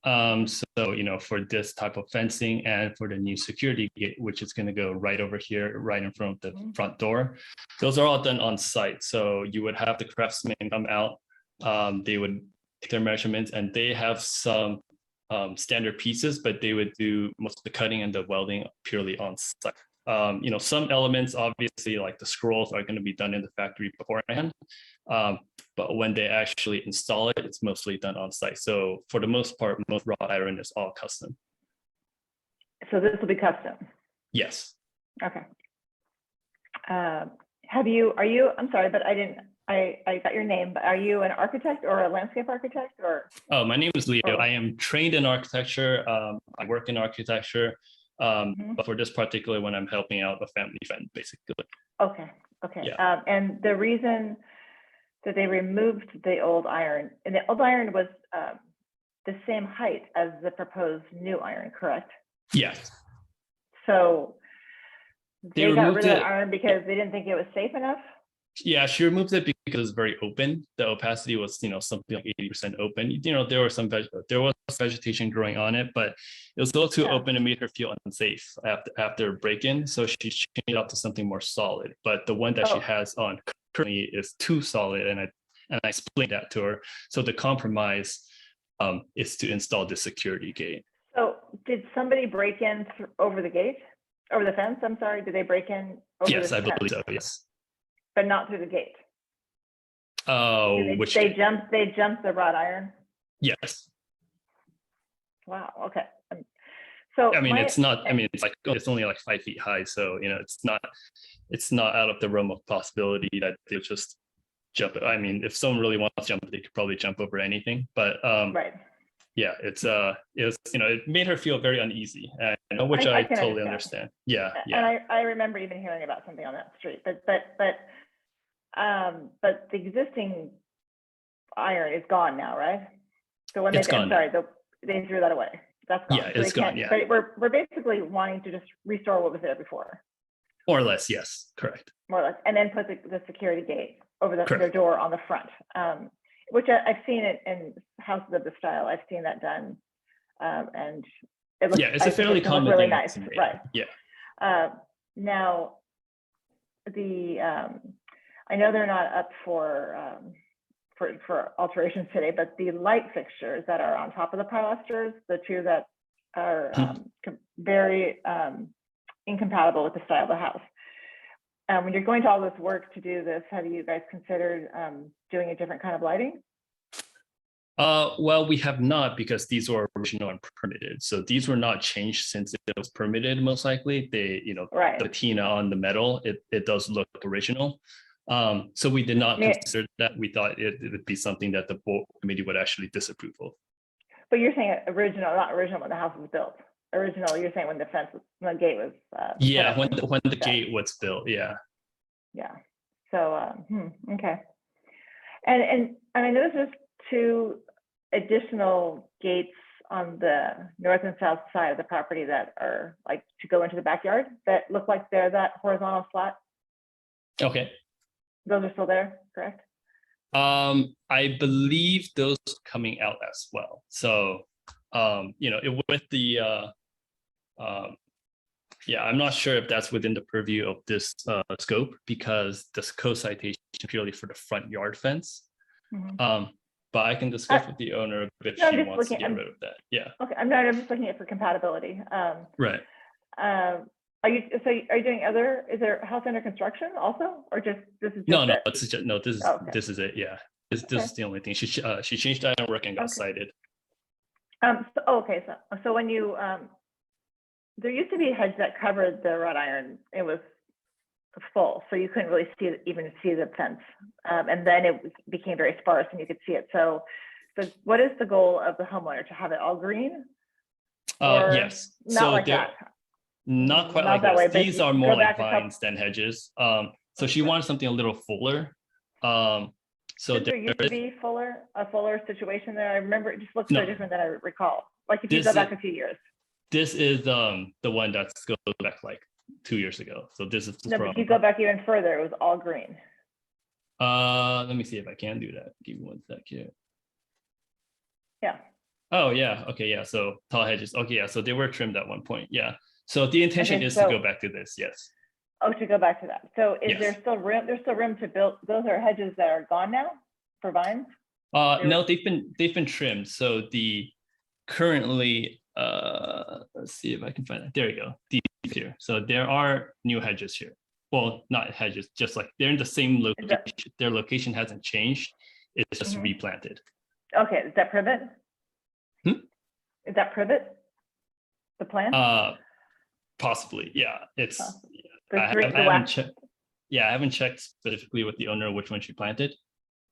So, you know, for this type of fencing and for the new security gate, which is going to go right over here, right in front of the front door, those are all done on site. So you would have the craftsmen come out, they would take their measurements, and they have some standard pieces, but they would do most of the cutting and the welding purely on site. You know, some elements, obviously, like the scrolls, are going to be done in the factory beforehand. But when they actually install it, it's mostly done on site. So for the most part, most wrought iron is all custom. So this will be custom? Yes. Okay. I'm sorry, but I got your name, but are you an architect or a landscape architect or? Oh, my name is Leo. I am trained in architecture. I work in architecture. But for this particular one, I'm helping out a family friend, basically. Okay. Yeah. And the reason that they removed the old iron, and the old iron was the same height as the proposed new iron, correct? Yes. So They They got removed rid of it. the iron because they didn't think it was safe enough? Yeah, she removed it because it was very open. The opacity was, something like 80% open. There was there was vegetation growing on it, but it was a little too open and made her feel unsafe after break-in. So she changed it out to something more solid. But the one that she has on currently is too solid, and I explained that to her. So the compromise is to install the security gate. So did somebody break in over the gate, over the fence? I'm sorry, did they break in? Over Yes, the I fence? believe so. Yes. But not through the gate? Oh, which They gate? jumped the wrought iron? Yes. Wow, okay. So I mean, my- it's not. I mean, it's only like 5 feet high, so it's not out of the realm of possibility that they just jump. I mean, if someone really wants to jump, they could probably jump over anything. But right. yeah, it was it made her feel very uneasy, which I can totally understand. Yeah, yeah. And I remember even hearing about something on that street, but the existing iron is gone now, right? So when It's gone. They threw that away. That's gone. Yeah, So they it's gone, can't- yeah. But we're basically wanting to just restore what was there before, More or less, yes, correct. more or less, and then put the security gate over their Correct. door on the front, which I've seen it in houses of the style. I've seen that done, and it looks. Yeah, it's a I think fairly it looks common really thing nice, to make. right? Yeah. Now, I know they're not up for alterations today, but the light fixtures that are on top of the pilasters, the two that are very incompatible with the style of the house. When you're going to all this work to do this, have you guys considered doing a different kind of lighting? Well, we have not, because these were original and permitted. So these were not changed since it was permitted, most likely. They, Right. the patina on the metal, it does look original. So we did not consider that. We thought it would be something that the board committee would actually disapprove of. But you're saying original, not original when the house was built. Original, you're saying when the gate was. Yeah, put up. when the gate was built, yeah. Yeah. So, okay. And I noticed there's two additional gates on the north and south side of the property that are like to go into the backyard that look like they're that horizontal flat. Okay. Those are still there, correct? I believe those coming out as well. So, with the, yeah, I'm not sure if that's within the purview of this scope, because this code citation is purely for the front yard fence. But I can discuss with the owner if No, I'm she just wants to looking- get rid of that. Yeah. Okay, I'm just looking at for compatibility. Right. Are you doing is there a house under construction also, or just this is just No, it? this is just, no, this is Oh, okay. this is it. Yeah. This is the only thing. She changed that work and got cited. So when you there used to be a hedge that covered the wrought iron. It was full, so you couldn't really even see the fence, and then it became very sparse and you could see it. So what is the goal of the homeowner, to have it all green? Or Yes. not So like there- that. Not quite Not like that way, this. but These you are go more like back a couple- vines than hedges. So she wanted something a little fuller. So Did there used to be a fuller situation there? I remember it just looks No. so different than I recall. Like if you This go back is- a few years. This is the one that goes back like 2 years ago. So this is No, but from, if you go back even further, it was all green. let me see if I can do that. Give me 1 sec here. Yeah. Oh yeah, okay, yeah. So tall hedges. Okay, yeah. So they were trimmed at one point. Yeah. So the intention Okay, is so- to go back to this. Yes. Oh, to go back to that. So is there Yes. still room? There's still room to build. Those are hedges that are gone now for vines? No, they've been trimmed. So the currently, let's see if I can find it. There you go. These here. So there are new hedges here. Well, not hedges, just like they're in the same location. Their location hasn't changed. It's just Mhm. replanted. Okay, is that privet? Is that privet? The plan? Possibly, yeah. It's The I three- haven't the wax- checked. Yeah, I haven't checked specifically with the owner which one she planted.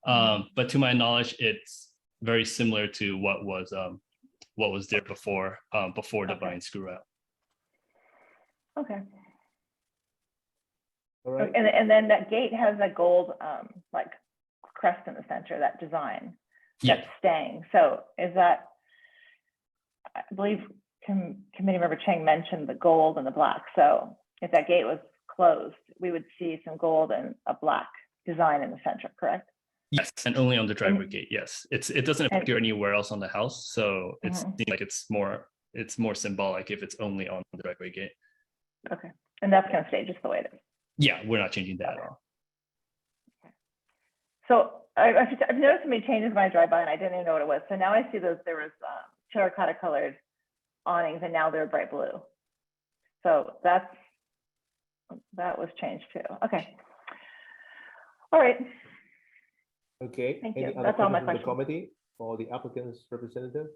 Mm-hmm. But to my knowledge, it's very similar to what was there before the vines grew out. Okay. All right. And then that gate has a gold like crest in the center, that design Yeah. that's staying. So is that, I believe committee member Chang mentioned the gold and the black. So if that gate was closed, we would see some gold and a black design in the center, correct? Yes, and only on the driveway gate. Yes, it doesn't and- appear anywhere else on the house, so it Mhm. seems like it's more symbolic if it's only on the driveway gate. Okay, and that's gonna stay just the way it is. Yeah, we're not changing that at all. So I've noticed so many changes when I drive by and I didn't even know what it was. So now I see there was terracotta colored awnings and now they're bright blue. So that was changed too. Okay. All right. Okay. Thank Any you. other That's all my comments from the questions. committee or the applicant's representative?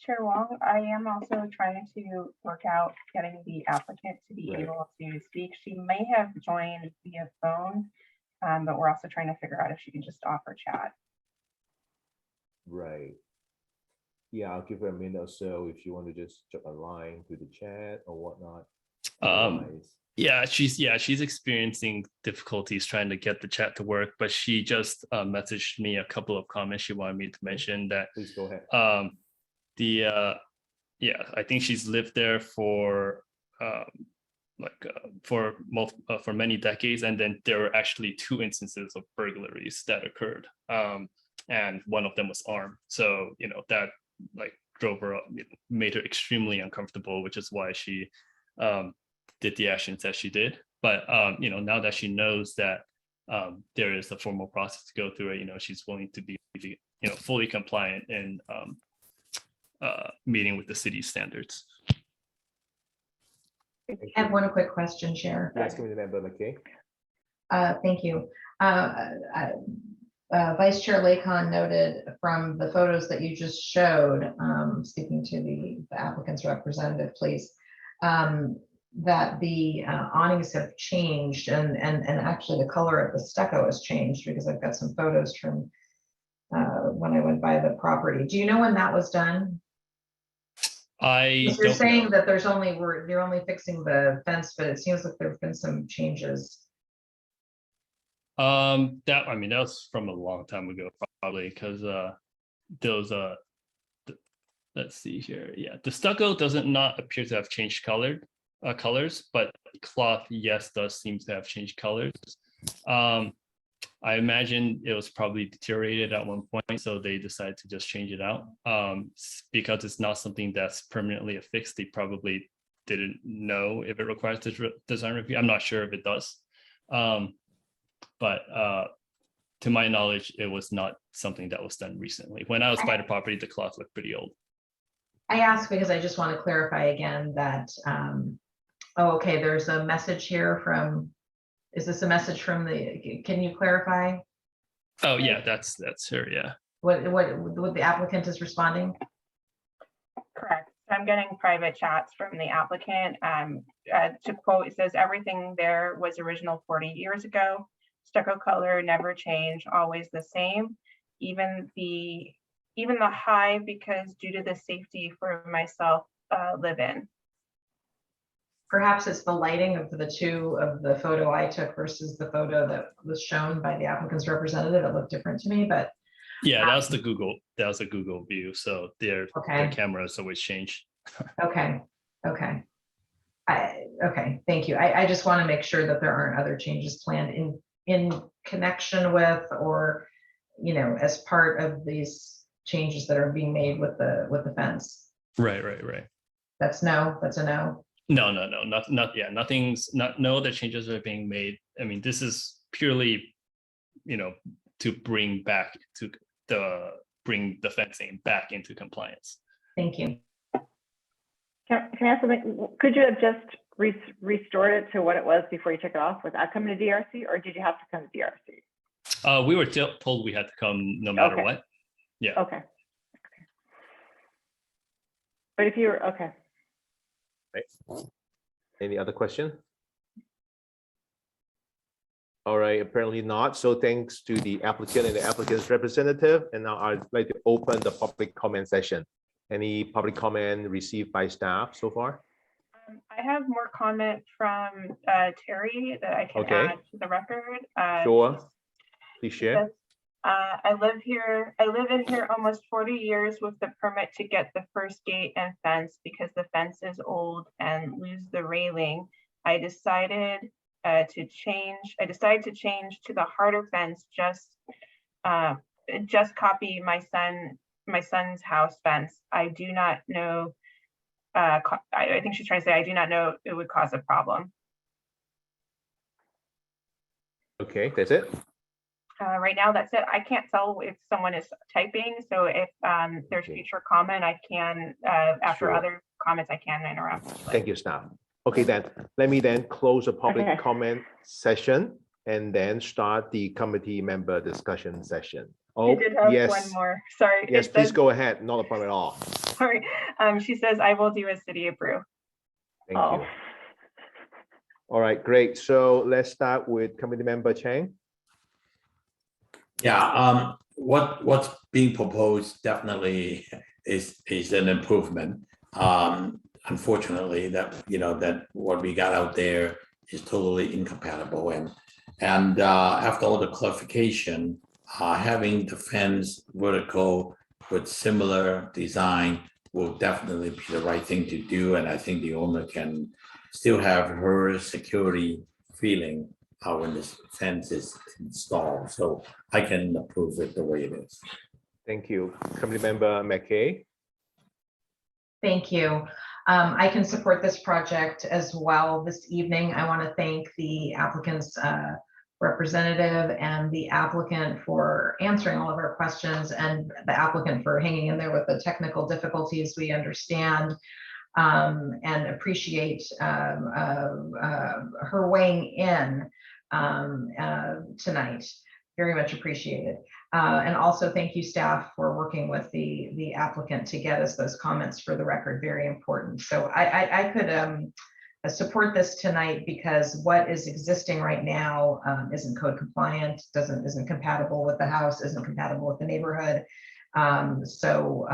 Chair Wong, I am also trying to work out getting the applicant to be Right. able to speak. She may have joined via phone, but we're also trying to figure out if she can just offer chat. Right. Yeah, I'll give her a minute or so if you want to just drop a line to the chat or whatnot. Otherwise- Yeah, she's experiencing difficulties trying to get the chat to work, but she just messaged me a couple of comments she wanted me to mention that Please go ahead. I think she's lived there for for many decades, and then there were actually 2 instances of burglaries that occurred, and one of them was armed. So that drove her up, made her extremely uncomfortable, which is why she did the actions that she did. But now that she knows that there is a formal process to go through it, she's willing to be fully compliant and meeting with the city's standards. I have one quick question, Chair. Yes, Committee Member McKay. Thank you. Vice Chair Lakon noted from the photos that you just showed, speaking to the applicant's representative, please, that the awnings have changed and actually the color of the stucco has changed, because I've got some photos from when I went by the property. Do you know when that was done? You're don't saying know. that you're only fixing the fence, but it seems like there've been some changes. That was from a long time ago, probably, because those let's see here. Yeah, the stucco doesn't not appear to have changed colors, but the cloth, yes, does seem to have changed colors. I imagine it was probably deteriorated at one point, so they decided to just change it out. Because it's not something that's permanently affixed, they probably didn't know if it requires design review. I'm not sure if it does. But to my knowledge, it was not something that was done recently. When I was by the property, the cloth looked pretty old. I ask because I just want to clarify again that, oh, okay, there's a message here from, is this a message from can you clarify Oh yeah, that's her. Yeah. what the applicant is responding? Correct. I'm getting private chats from the applicant. To quote, it says, everything there was original 40 years ago. Stucco color never changed, always the same. Even the high, because due to the safety for myself live in. Perhaps it's the lighting of the two of the photo I took versus the photo that was shown by the applicant's representative. It looked different to me, but Yeah, that was the Google. That was a Google view. So their cameras always change. okay. Okay, thank you. I just want to make sure that there aren't other changes planned in connection with, or as part of these changes that are being made with the fence. Right. That's a no. No, no other changes are being made. I mean, this is purely, to bring the fencing back into compliance. Thank you. Can I ask something? Could you have just restored it to what it was before you took it off without coming to DRC, or did you have to come to DRC? We were told we had to come no matter what. Yeah. Okay. But if you're okay. Right. Any other question? All right, apparently not. So thanks to the applicant and the applicant's representative. And now I'd like to open the public comment session. Any public comment received by staff so far? I have more comment from Terry that I can Okay. add to the record. Sure. Please share. I live in here almost 40 years with the permit to get the first gate and fence because the fence is old and lose the railing. I decided to change to the harder fence, just copy my son's house fence. I do not know, I think she's trying to say, I do not know it would cause a problem. Okay, that's it. Right now, that's it. I can't tell if someone is typing, so if there's future comment, I can, after Sure. other comments, I can interrupt. Thank you, staff. Okay, then let me then close the public Okay. comment session and then start the committee member discussion session. I Oh, did have yes. one more. Sorry. Yes, It please says- go ahead. Not a problem at all. Sorry. She says, I will do as city approve. Thank you. All right, great. So let's start with committee member Chang. Yeah, what's being proposed definitely is an improvement. Unfortunately, that what we got out there is totally incompatible, and after all the clarification, having the fence vertical with similar design will definitely be the right thing to do, and I think the owner can still have her security feeling when this fence is installed, so I can approve it the way it is. Thank you. Committee member McKay. Thank you. I can support this project as well this evening. I want to thank the applicant's representative and the applicant for answering all of our questions, and the applicant for hanging in there with the technical difficulties. We understand and appreciate her weighing in tonight. Very much appreciated. And also thank you, staff, for working with the applicant to get us those comments for the record. Very important. So I could support this tonight because what is existing right now isn't code compliant, isn't compatible with the house, isn't compatible with the neighborhood. So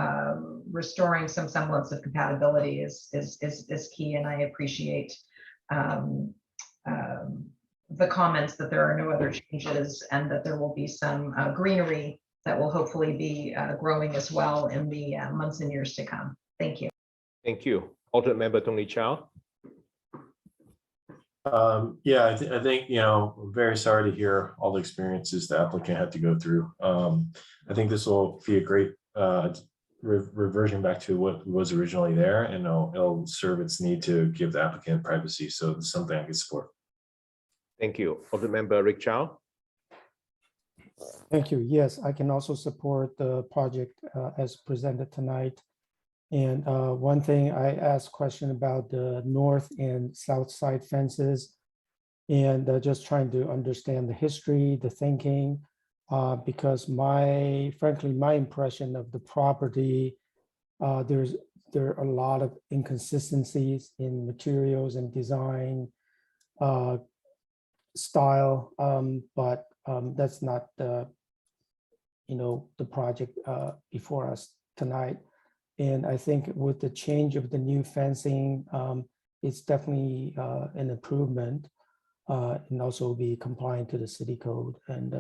restoring some semblance of compatibility is key, and I appreciate the comments that there are no other changes and that there will be some greenery that will hopefully be growing as well in the months and years to come. Thank you. Thank you. Alternate member Tony Chow. Yeah, I think, I'm very sorry to hear all the experiences the applicant had to go through. I think this will be a great reversion back to what was originally there, and it'll serve its need to give the applicant privacy. So it's something I can support. Thank you. Alternate member Rick Chow. Thank you. Yes, I can also support the project as presented tonight. And one thing I asked question about the north and south side fences, and just trying to understand the history, the thinking, because frankly, my impression of the property, there are a lot of inconsistencies in materials and design style, but that's not the project before us tonight. And I think with the change of the new fencing, it's definitely an improvement, and also be compliant to the city code and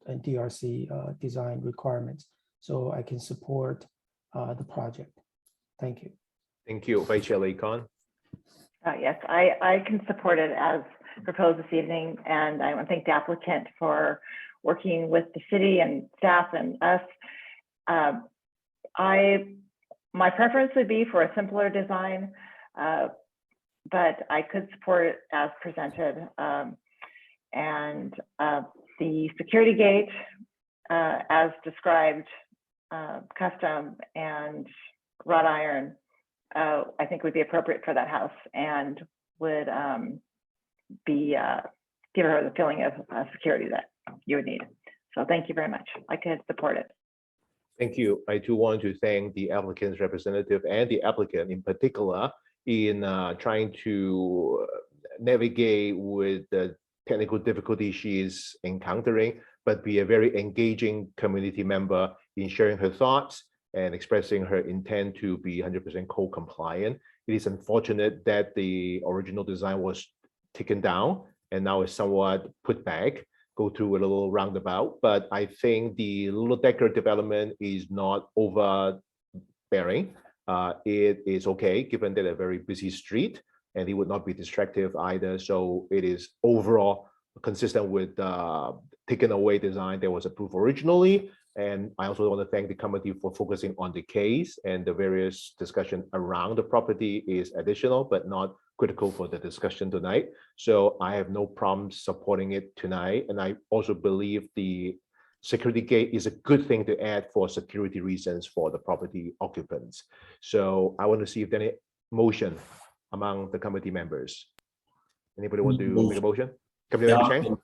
DRC design requirements. So I can support the project. Thank you. Thank you. Vice Chair Lee-Con. Yes, I can support it as proposed this evening, and I want to thank the applicant for working with the city and staff and us. My preference would be for a simpler design, but I could support it as presented. And the security gate, as described, custom and wrought iron, I think would be appropriate for that house and would give her the feeling of security that you would need. So thank you very much. I could support it. Thank you. I do want to thank the applicant's representative and the applicant in particular in trying to navigate with the technical difficulties she is encountering, but be a very engaging community member in sharing her thoughts and expressing her intent to be 100% code compliant. It is unfortunate that the original design was taken down and now is somewhat put back, go through a little roundabout, but I think the Little Decker development is not overbearing. It is okay, given that a very busy street, and it would not be distractive either. So it is overall consistent with taken away design that was approved originally. And I also want to thank the committee for focusing on the case, and the various discussion around the property is additional, but not critical for the discussion tonight. So I have no problem supporting it tonight. And I also believe the security gate is a good thing to add for security reasons for the property occupants. So I want to see if there any motion among the committee members. Anybody want to make a motion? Committee Member Chang?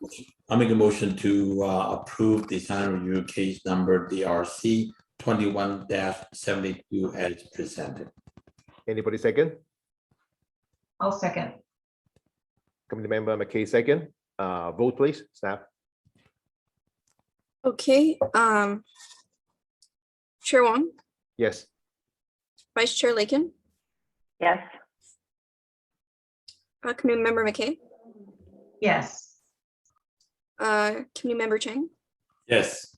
I'll make a motion to approve design review case number DRC 21-72 as presented. Anybody second? I'll second. Committee Member McKay second. Vote please, staff. Okay, Chair Wong, Yes. Vice Chair Lakin, Yes. Committee Member McKay, Yes. Committee Member Chang, Yes.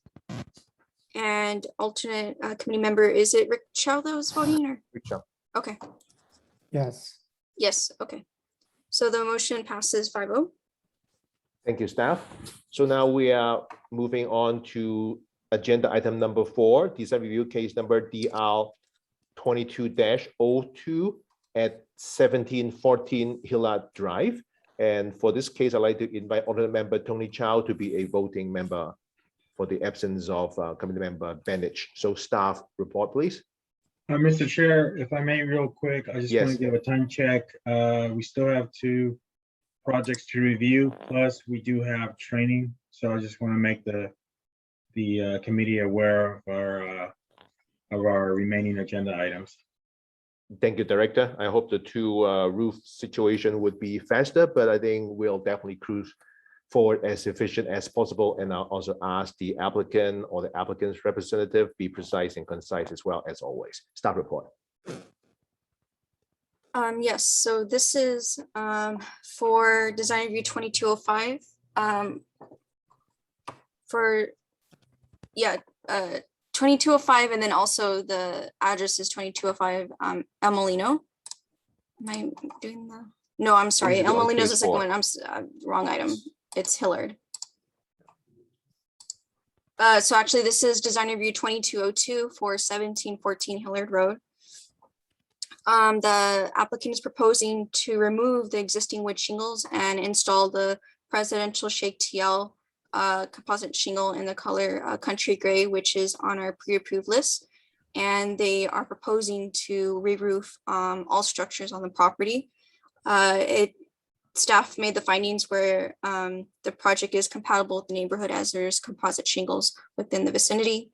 and alternate committee member, is it Rick Chow that was voting or? Good job. Okay, Yes. yes, okay. So the motion passes 5-0. Thank you, staff. So now we are moving on to agenda item number 4, design review case number DR 22-02 at 1714 Hillard Drive. And for this case, I'd like to invite alternate member Tony Chow to be a voting member for the absence of committee member Bennett. So staff report, please. Mr. Chair, if I may real quick, I just want Yes. to give a time check. We still have 2 projects to review, plus we do have training. So I just want to make the committee aware of our remaining agenda items. Thank you, Director. I hope the 2 roof situation would be faster, but I think we'll definitely cruise forward as efficient as possible. And I'll also ask the applicant or the applicant's representative be precise and concise as well as always. Staff report. Yes, so this is for design review 2205. For 2205, and then also the address is 2205 El Molino. Am I doing the? No, I'm sorry. El Molino is the second one. Wrong item. It's Hillard. So actually, this is design review 2202 for 1714 Hillard Road. The applicant is proposing to remove the existing wood shingles and install the presidential shake TL composite shingle in the color country gray, which is on our pre-approved list. And they are proposing to re-roof all structures on the property. Staff made the findings where the project is compatible with the neighborhood as there's composite shingles within the vicinity.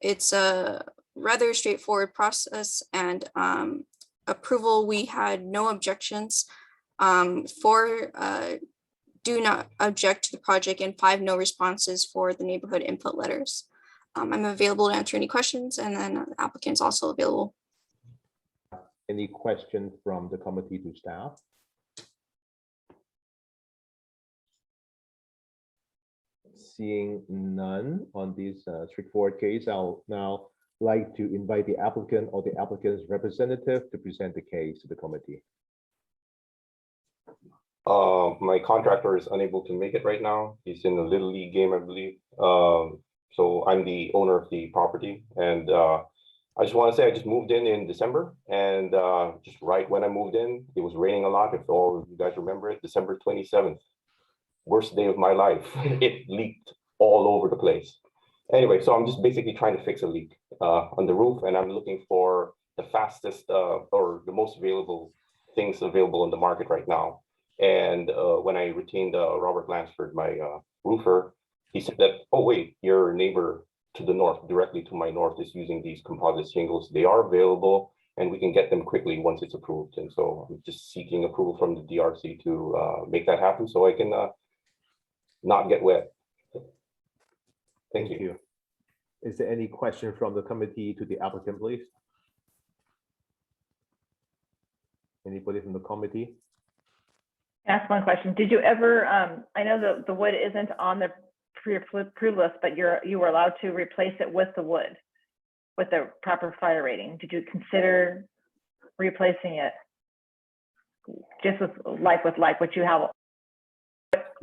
It's a rather straightforward process, and approval, we had no objections. 4 do not object to the project, and 5 no responses for the neighborhood input letters. I'm available to answer any questions, and then the applicant's also available. Any questions from the committee to staff? Seeing none on this straightforward case, I'll now like to invite the applicant or the applicant's representative to present the case to the committee. My contractor is unable to make it right now. He's in the Little League game, I believe. So I'm the owner of the property, and I just want to say I just moved in December, and just right when I moved in, it was raining a lot. If all of you guys remember it, December 27th, worst day of my life. It leaked all over the place. Anyway, so I'm just basically trying to fix a leak on the roof, and I'm looking for the fastest or the most available things available in the market right now. And when I retained Robert Lansford, my roofer, he said that, oh wait, your neighbor to the north, directly to my north, is using these composite shingles. They are available, and we can get them quickly once it's approved. And so I'm just seeking approval from the DRC to make that happen so I can not get wet. Thank you. Is there any question from the committee to the applicant, please? Anybody from the committee? Ask one question. Did you ever, I know the wood isn't on the pre-approved list, but you were allowed to replace it with the wood with the proper fire rating. Did you consider replacing it just with like what you have,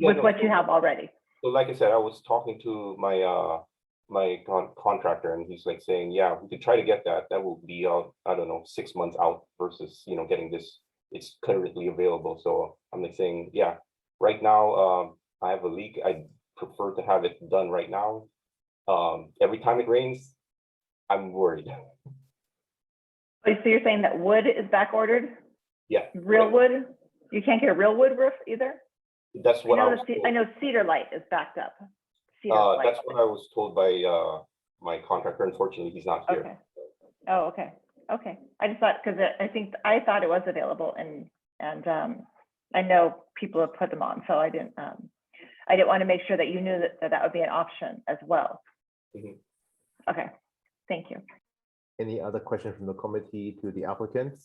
with what you have already? So like I said, I was talking to my contractor, and he's like saying, yeah, we could try to get that. That will be I don't know, 6 months out versus, you know, getting this. It's currently available. So I'm like saying, yeah, right now I have a leak. I prefer to have it done right now. Every time it rains, I'm worried. So you're saying that wood is back ordered? Yeah. Real wood? You can't get a real wood roof either? That's what I know Cedar Light is backed up. Cedar Light. That's what I was told by my contractor. Unfortunately, he's not here. Okay. Oh, okay. Okay. I just thought, because I thought it was available, and I know people have put them on, so I didn't want to make sure that you knew that would be an option as well. Mhm. Okay. Thank you. Any other questions from the committee to the applicant?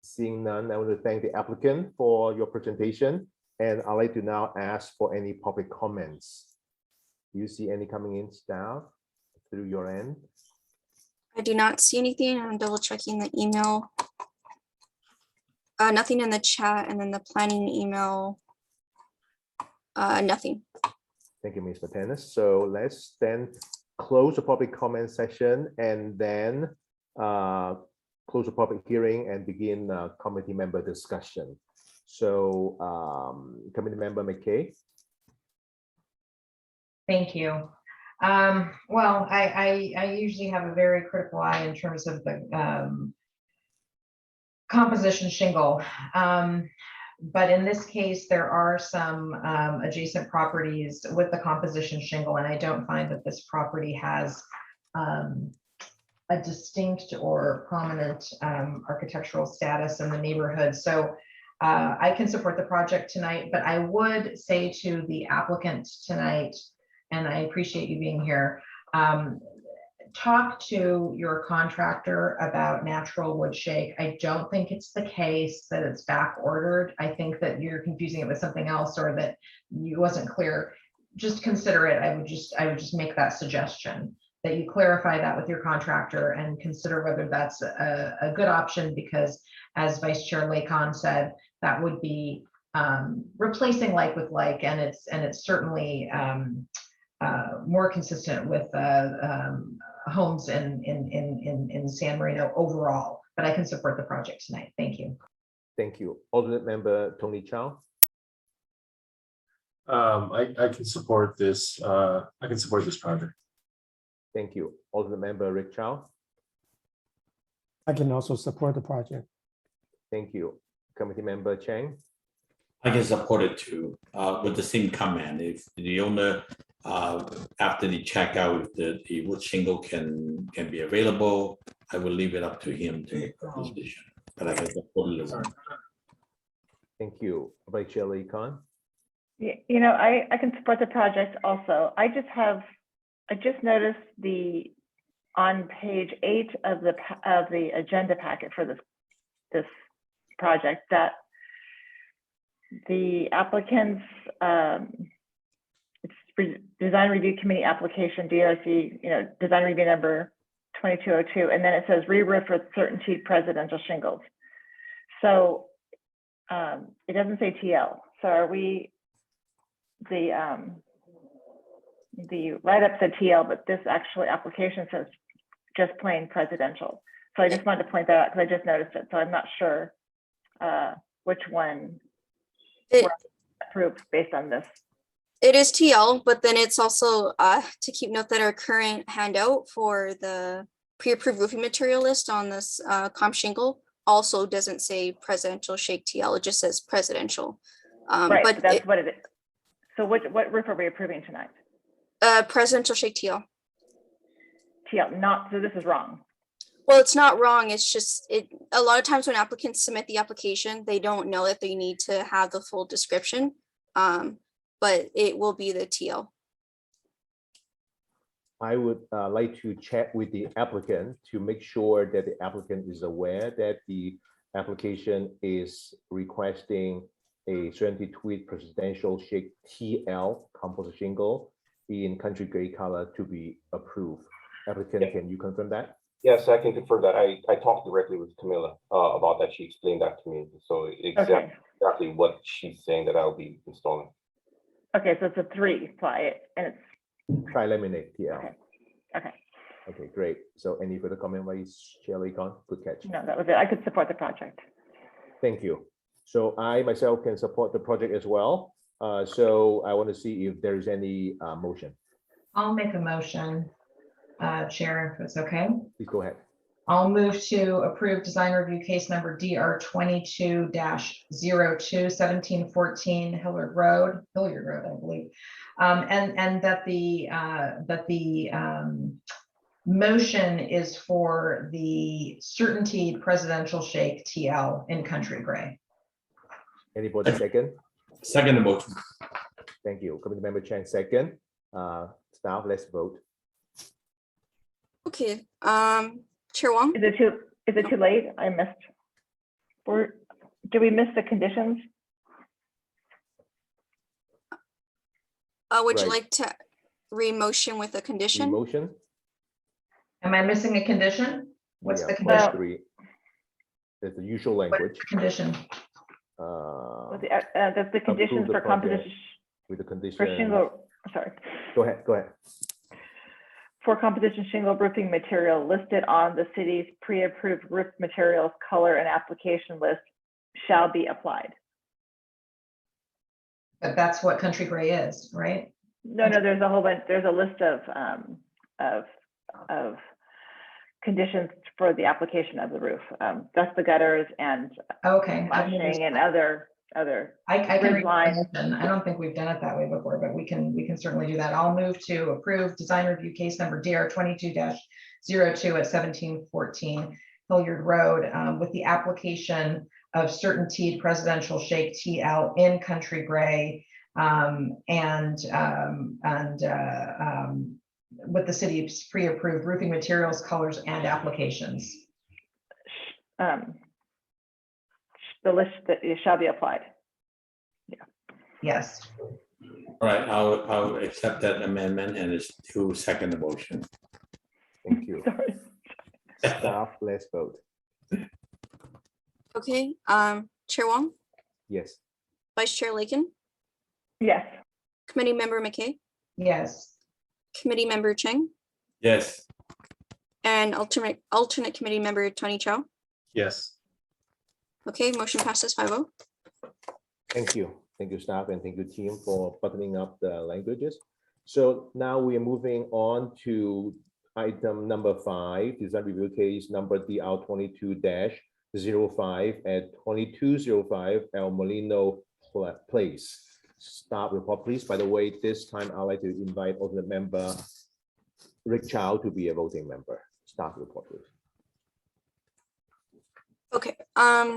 Seeing none, I want to thank the applicant for your presentation, and I'd like to now ask for any public comments. Do you see any coming in, staff, through your end? I do not see anything. I'm double checking the email. Nothing in the chat, and then the planning email. Nothing. Thank you, Ms. Martinez. So let's then close the public comment session and then close the public hearing and begin committee member discussion. So committee member McKay. Thank you. Well, I usually have a very critical eye in terms of the composition shingle. But in this case, there are some adjacent properties with the composition shingle, and I don't find that this property has a distinct or prominent architectural status in the neighborhood. So I can support the project tonight, but I would say to the applicant tonight, and I appreciate you being here, talk to your contractor about natural wood shake. I don't think it's the case that it's back ordered. I think that you're confusing it with something else, or that you wasn't clear. Just consider it. I would just make that suggestion, that you clarify that with your contractor and consider whether that's a good option, because as Vice Chair Lakon said, that would be replacing like with like, and it's certainly more consistent with homes in San Marino overall. But I can support the project tonight. Thank you. Thank you. Alternate member Tony Chow. I can support this. I can support this project. Thank you. Alternate member Rick Chow. I can also support the project. Thank you. Committee member Chang. I can support it too, with the same comment. If the owner, after the checkout, the wood shingle can be available, I will leave it up to him to make the decision. But I can support it. Thank you. Vice Chair Lakon. You know, I can support the project also. I just noticed on page 8 of the agenda packet for this project that the applicant's design review committee application, DRC, design review number 2202, and then it says re-roof with certainty presidential shingles. So it doesn't say TL. So are we, the write-up said TL, but this actually application says just plain presidential. So I just wanted to point that out because I just noticed it. So I'm not sure which one were approved based on this. It is TL, but then it's also to keep note that our current handout for the pre-approved roofing material list on this comp shingle also doesn't say presidential shake TL. It just says presidential. Right, but that's what it is. So what roof are we approving tonight? Presidential shake TL. TL, not, so this is wrong. Well, it's not wrong. It's just a lot of times when applicants submit the application, they don't know that they need to have the full description. But it will be the TL. I would like to chat with the applicant to make sure that the applicant is aware that the application is requesting a 72-week presidential shake TL composite shingle in country gray color to be approved. Applicant, can you confirm that? Yes, I can confirm that. I talked directly with Camilla about that. She explained that to me. So exactly what she's saying that I'll be installing. Okay, so it's a 3-ply and it's Tri-laminate TL. okay. Okay, Okay, great. So any further comment, Vice Chair Lee-Kon? Good catch. no, that was it. I could support the project. Thank you. So I myself can support the project as well. So I want to see if there is any motion. I'll make a motion, Chair, if it's okay. Please go ahead. I'll move to approve design review case number DR 22-02 1714 Hilliard Road, I believe. And that the motion is for the Certainty Presidential Shake TL in Country Gray. Anybody second? Second motion. Thank you. Committee Member Chang second. Staff, let's vote. Okay, Chair Wong? Is it too late? I missed. Did we miss the conditions? Would you Right. like to re-motion with a condition? Motion? Am I missing a condition? What's Yeah, the clause condition? 3. There's the usual What's language. the condition? That's the conditions the for project composition, With the for condition. shingle, sorry. Go ahead, go ahead. For composition shingle roofing material listed on the city's pre-approved roof materials color and application list shall be applied. But that's what Country Gray is, right? No, there's a whole bunch, there's a list of conditions for the application of the roof. Dust the gutters and Okay. flashing and other I can ridge read the lines. motion. I don't think we've done it that way before, but we can certainly do that. I'll move to approve design review case number DR 22-02 at 1714 Hilliard Road with the application of Certainty Presidential Shake TL in Country Gray with the city's pre-approved roofing materials, colors, and applications. The list that it shall be applied. Yes. All right, I'll accept that amendment and it's to second the motion. Thank you. Sorry. Staff, let's vote. Okay, Chair Wong, Yes. Vice Chair Lakin, Yes. Committee Member McKay, Yes. Committee Member Chang, Yes. and alternate Committee Member Tony Chow. Yes. Okay, motion passes 5-0. Thank you. Thank you, staff, and thank you, team, for buttoning up the languages. So now we are moving on to item number 5, design review case number DR 22-05 at 2205 El Molino Place. Staff report, please. By the way, this time I'd like to invite alternate member Rick Chow to be a voting member. Staff report, please. Okay,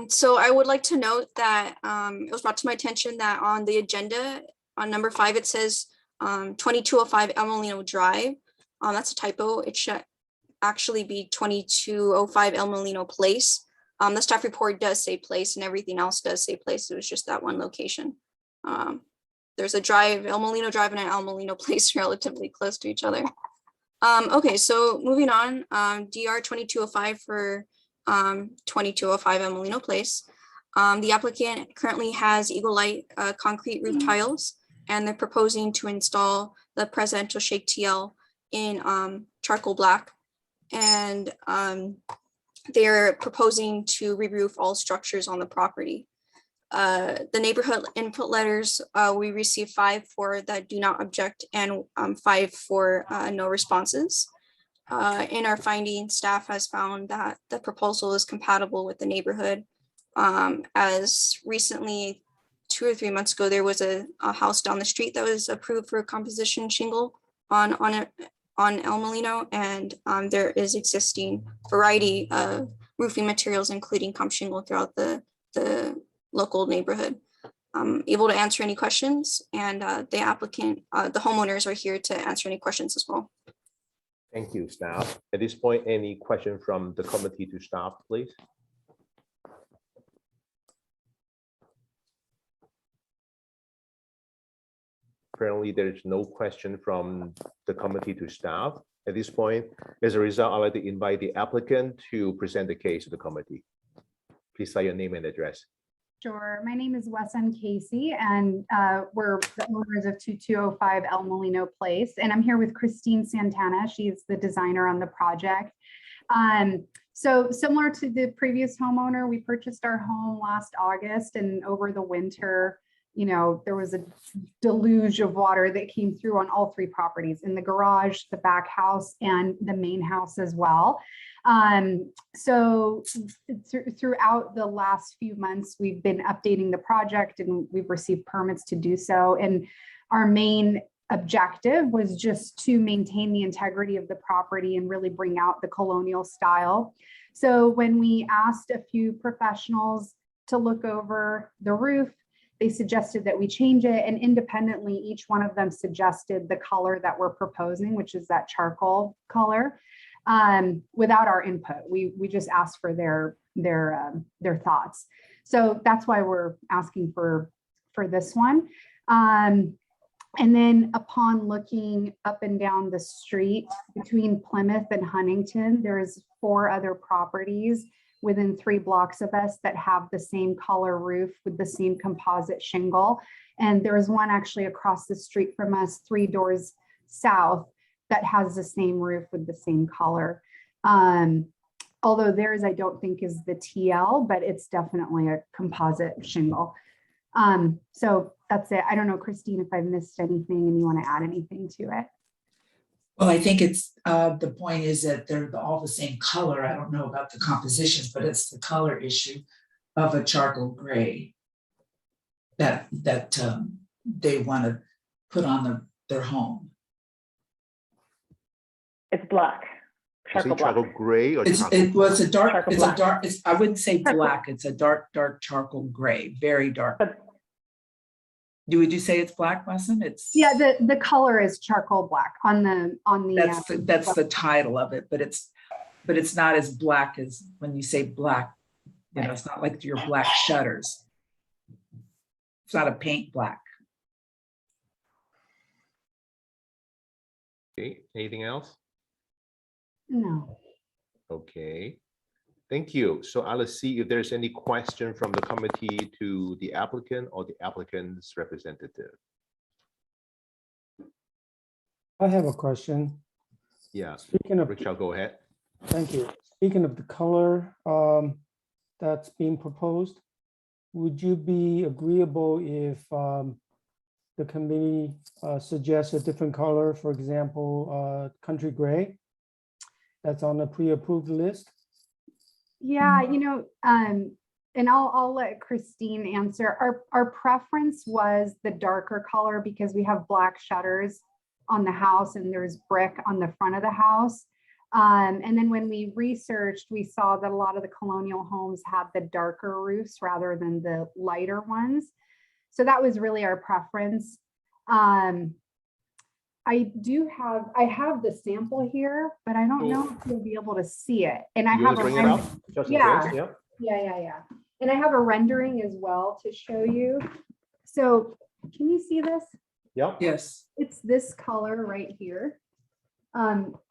so I would like to note that it was brought to my attention that on the agenda, on number 5, it says 2205 El Molino Drive. That's a typo. It should actually be 2205 El Molino Place. The staff report does say place and everything else does say place. It was just that one location. There's a drive, El Molino Drive and an El Molino Place relatively close to each other. Okay, so moving on, DR 2205 for 2205 El Molino Place. The applicant currently has Eagle Light concrete roof tiles, and they're proposing to install the Presidential Shake TL in charcoal black. And they're proposing to re-roof all structures on the property. The neighborhood input letters, we received 5 for that do not object and 5 for no responses. In our findings, staff has found that the proposal is compatible with the neighborhood. As recently, 2 or 3 months ago, there was a house down the street that was approved for a composition shingle on El Molino, and there is existing variety of roofing materials, including comp shingle throughout the local neighborhood. I'm able to answer any questions, and the applicant, the homeowners are here to answer any questions as well. Thank you, staff. At this point, any question from the committee to staff, please? Apparently, there is no question from the committee to staff at this point. As a result, I'd like to invite the applicant to present the case to the committee. Please say your name and address. Sure. My name is Wesson Casey, and we're the owners of 2205 El Molino Place. And I'm here with Christine Santana. She's the designer on the project. So similar to the previous homeowner, we purchased our home last August, and over the winter, you know, there was a deluge of water that came through on all three properties, in the garage, the back house, and the main house as well. So throughout the last few months, we've been updating the project, and we've received permits to do so. And our main objective was just to maintain the integrity of the property and really bring out the colonial style. So when we asked a few professionals to look over the roof, they suggested that we change it, and independently, each one of them suggested the color that we're proposing, which is that charcoal color, without our input. We just asked for their thoughts. So that's why we're asking for this one. And then upon looking up and down the street between Plymouth and Huntington, there's 4 other properties within 3 blocks of us that have the same color roof with the same composite shingle. And there is one actually across the street from us, 3 doors south, that has the same roof with the same color. Although theirs, I don't think is the TL, but it's definitely a composite shingle. So that's it. I don't know, Christine, if I've missed anything and you want to add anything to it. Well, I think it's, the point is that they're all the same color. I don't know about the compositions, but it's the color issue of a charcoal gray that they want to put on their home. It's black. Charcoal gray or It's a dark, I wouldn't say Charcoal. black, it's a dark charcoal gray, very dark. Would you say it's black, Wesson? It's, Yeah, the color is charcoal black on the that's the title of it, but it's not as black as when you say black, you know, it's not like your black shutters. It's not a paint black. Okay, anything else? No. Okay, thank you. So I'll see if there's any question from the committee to the applicant or the applicant's representative. I have a question. Yeah, Speaking of, Richard, go ahead. thank you. Speaking of the color that's being proposed, would you be agreeable if the committee suggests a different color, for example, country gray? That's on the pre-approved list? Yeah, you know, and I'll let Christine answer. Our preference was the darker color because we have black shutters on the house and there's brick on the front of the house. And then when we researched, we saw that a lot of the colonial homes had the darker roofs rather than the lighter ones. So that was really our preference. I have the sample here, but I don't know if you'll be able to see it. And I You have wanna a bring it up? Just in yeah. case, yeah. Yeah. And I have a rendering as well to show you. So can you see this? Yep. Yes. It's this color right here.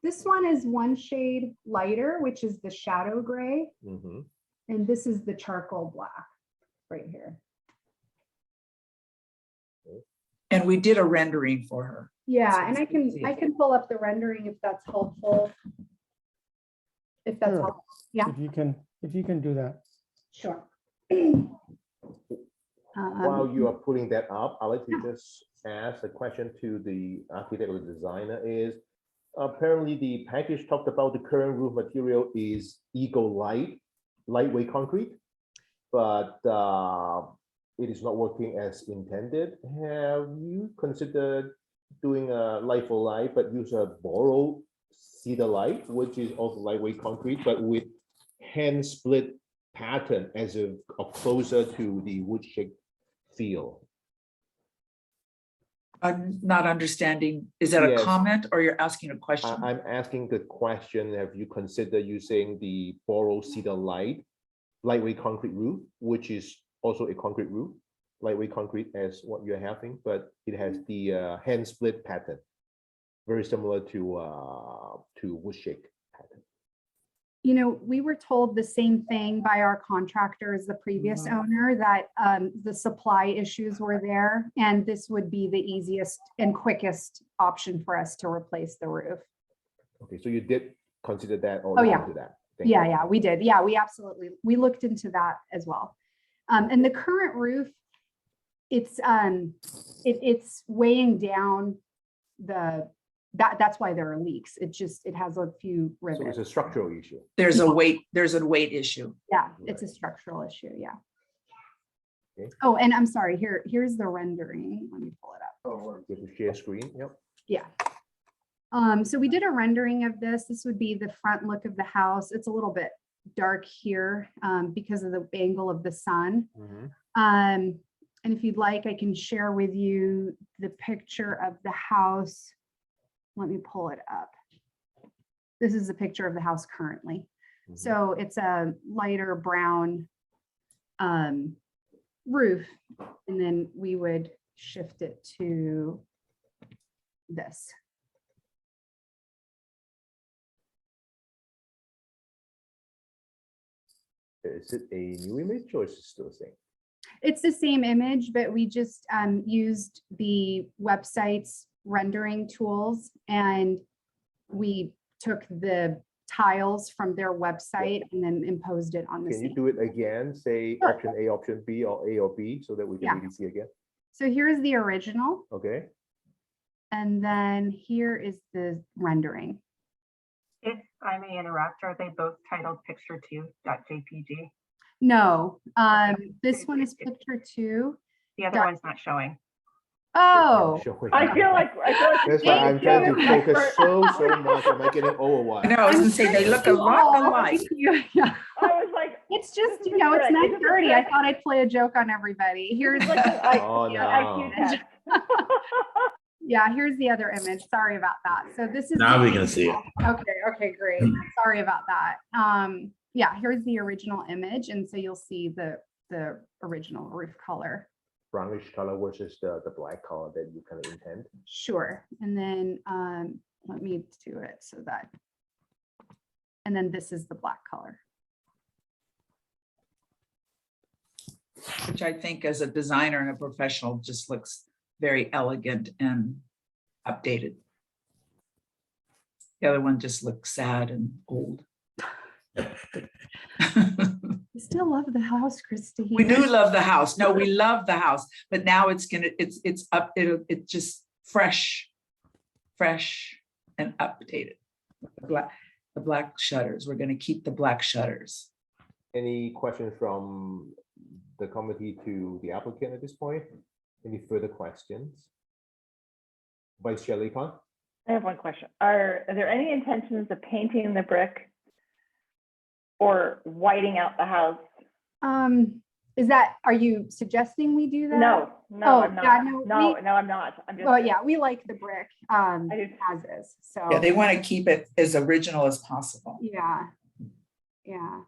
This one is one shade lighter, which is the shadow gray. Mhm. And this is the charcoal black right here. And we did a rendering for her. Yeah, and I see it. can pull up the rendering if that's helpful. If that's Sure. helpful. Yeah, If you can do that. sure. While you are putting that up, I'd like to just ask a question to the architect or designer is, apparently the package talked about the current roof material is Eagle Light, lightweight concrete, but it is not working as intended. Have you considered doing a light for light, but use a borrowed cedar light, which is also lightweight concrete, but with hand split pattern as a closer to the wood shake feel? I'm not understanding, is that a Yes. comment or you're asking a question? I'm asking the question, have you considered using the borrowed cedar light, lightweight concrete roof, which is also a concrete roof? lightweight concrete as what you're having, but it has the hand split pattern, very similar to wood shake pattern. You know, we were told the same thing by our contractor as the previous owner, that the supply issues were there, and this would be the easiest and quickest option for us to replace the roof. Okay, so you did consider that or Oh, look yeah. into that? Thank Yeah, you. yeah, we did. Yeah, we absolutely, we looked into that as well. And the current roof, it's weighing down that's why there are leaks. It has a few So it's rivets. a structural issue. There's a weight issue. Yeah, it's a structural issue, yeah. Okay. Oh, and I'm sorry, here's the rendering. Let me pull it up. Oh, you have to share screen, yep. Yeah. So we did a rendering of this. This would be the front look of the house. It's a little bit dark here because of the angle of the sun. And if you'd like, I can share with you the picture of the house. Let me pull it up. This is a picture of the house currently. So it's a lighter brown roof, and then we would shift it to this. Is it a new image or is it still the same? It's the same image, but we just used the website's rendering tools, and we took the tiles from their website and then imposed it on the Can you scene. do it again? Say Sure. option A, option B, or A or B, so that we can Yeah. really see again? So here's the original, Okay, and then here is the rendering. If I may interrupt, are they both titled picture2.jpg? No, this one is picture 2. The other one's not showing. Oh, showing. I feel like. That's why I'm trying to Thank you. focus so much. Am I getting old or what? I know, I was gonna say, they look a lot alike. Yeah. I was like, It's just, you know, it's 9:30. I thought I'd play a joke on everybody. Here's Oh, no. yeah, here's the other image. Sorry about that. So this is Now the- we can see it. Okay, great. Sorry about that. Yeah, here's the original image, and so you'll see the original roof color. Brownish color versus the black color that you kind of intend. Sure. And then let me do it so that, and then this is the black color. Which I think as a designer and a professional just looks very elegant and updated. The other one just looks sad and old. We still love the house, Christine. We do love the house. No, we love the house, but now it's up, it's just fresh and updated. The black shutters, we're gonna keep the black shutters. Any questions from the committee to the applicant at this point? Any further questions? Vice Chair Lee Khan? I have one question. Are there any intentions of painting the brick or whiting out the house? Are you suggesting we do that? No, Oh, I'm not. yeah, No, I'm not. I'm just. Well, yeah, we like the brick as is, so. Yeah, they want to keep it as original as possible. Yeah. Yeah,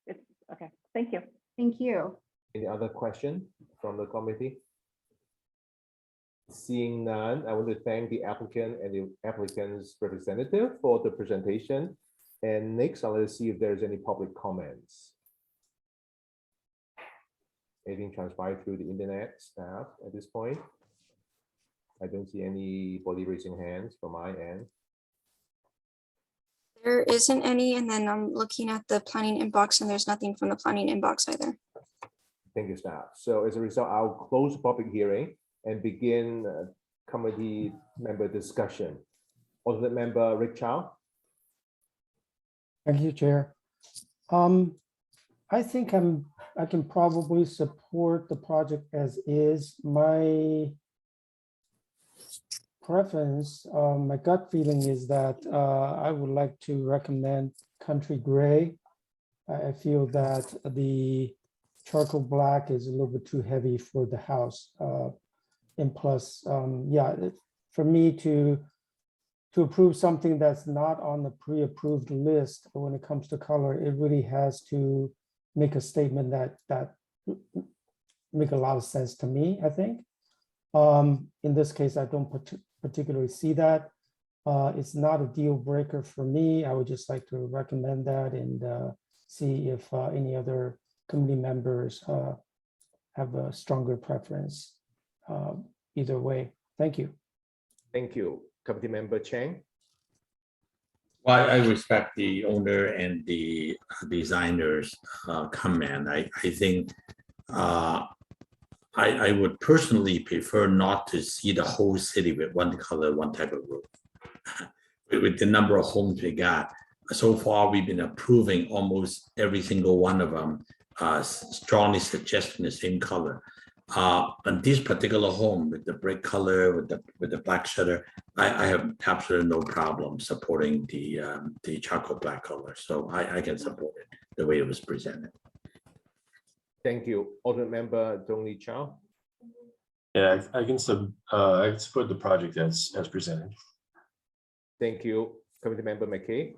it's okay. Thank you. Thank you. Any other question from the committee? Seeing none, I want to thank the applicant and the applicant's representative for the presentation. And next, I'll let's see if there's any public comments. Anything transpired through the internet staff at this point? I don't see anybody raising hands from my end. There isn't any, and then I'm looking at the planning inbox and there's nothing from the planning inbox either. Thank you, staff. So as a result, I'll close the public hearing and begin committee member discussion. Alternate member Rick Chow. Thank you, Chair. I think I can probably support the project as is. My preference, my gut feeling is that I would like to recommend Country Gray. I feel that the charcoal black is a little bit too heavy for the house. And plus, yeah, for me to approve something that's not on the pre-approved list when it comes to color, it really has to make a statement that make a lot of sense to me, I think. In this case, I don't particularly see that. It's not a deal breaker for me. I would just like to recommend that and see if any other committee members have a stronger preference either way. Thank you. Thank you. Committee Member Chang. Well, I respect the owner and the designer's comment. I think I would personally prefer not to see the whole city with one color, one type of roof. With the number of homes we got, so far we've been approving almost every single one of them, strongly suggesting the same color. On this particular home with the brick color, with the black shutter, I have absolutely no problem supporting the charcoal black color. So I can support it the way it was presented. Thank you. Alternate Member Dong-Lee Chow. Yeah, I can support the project as presented. Thank you. Committee Member McKay.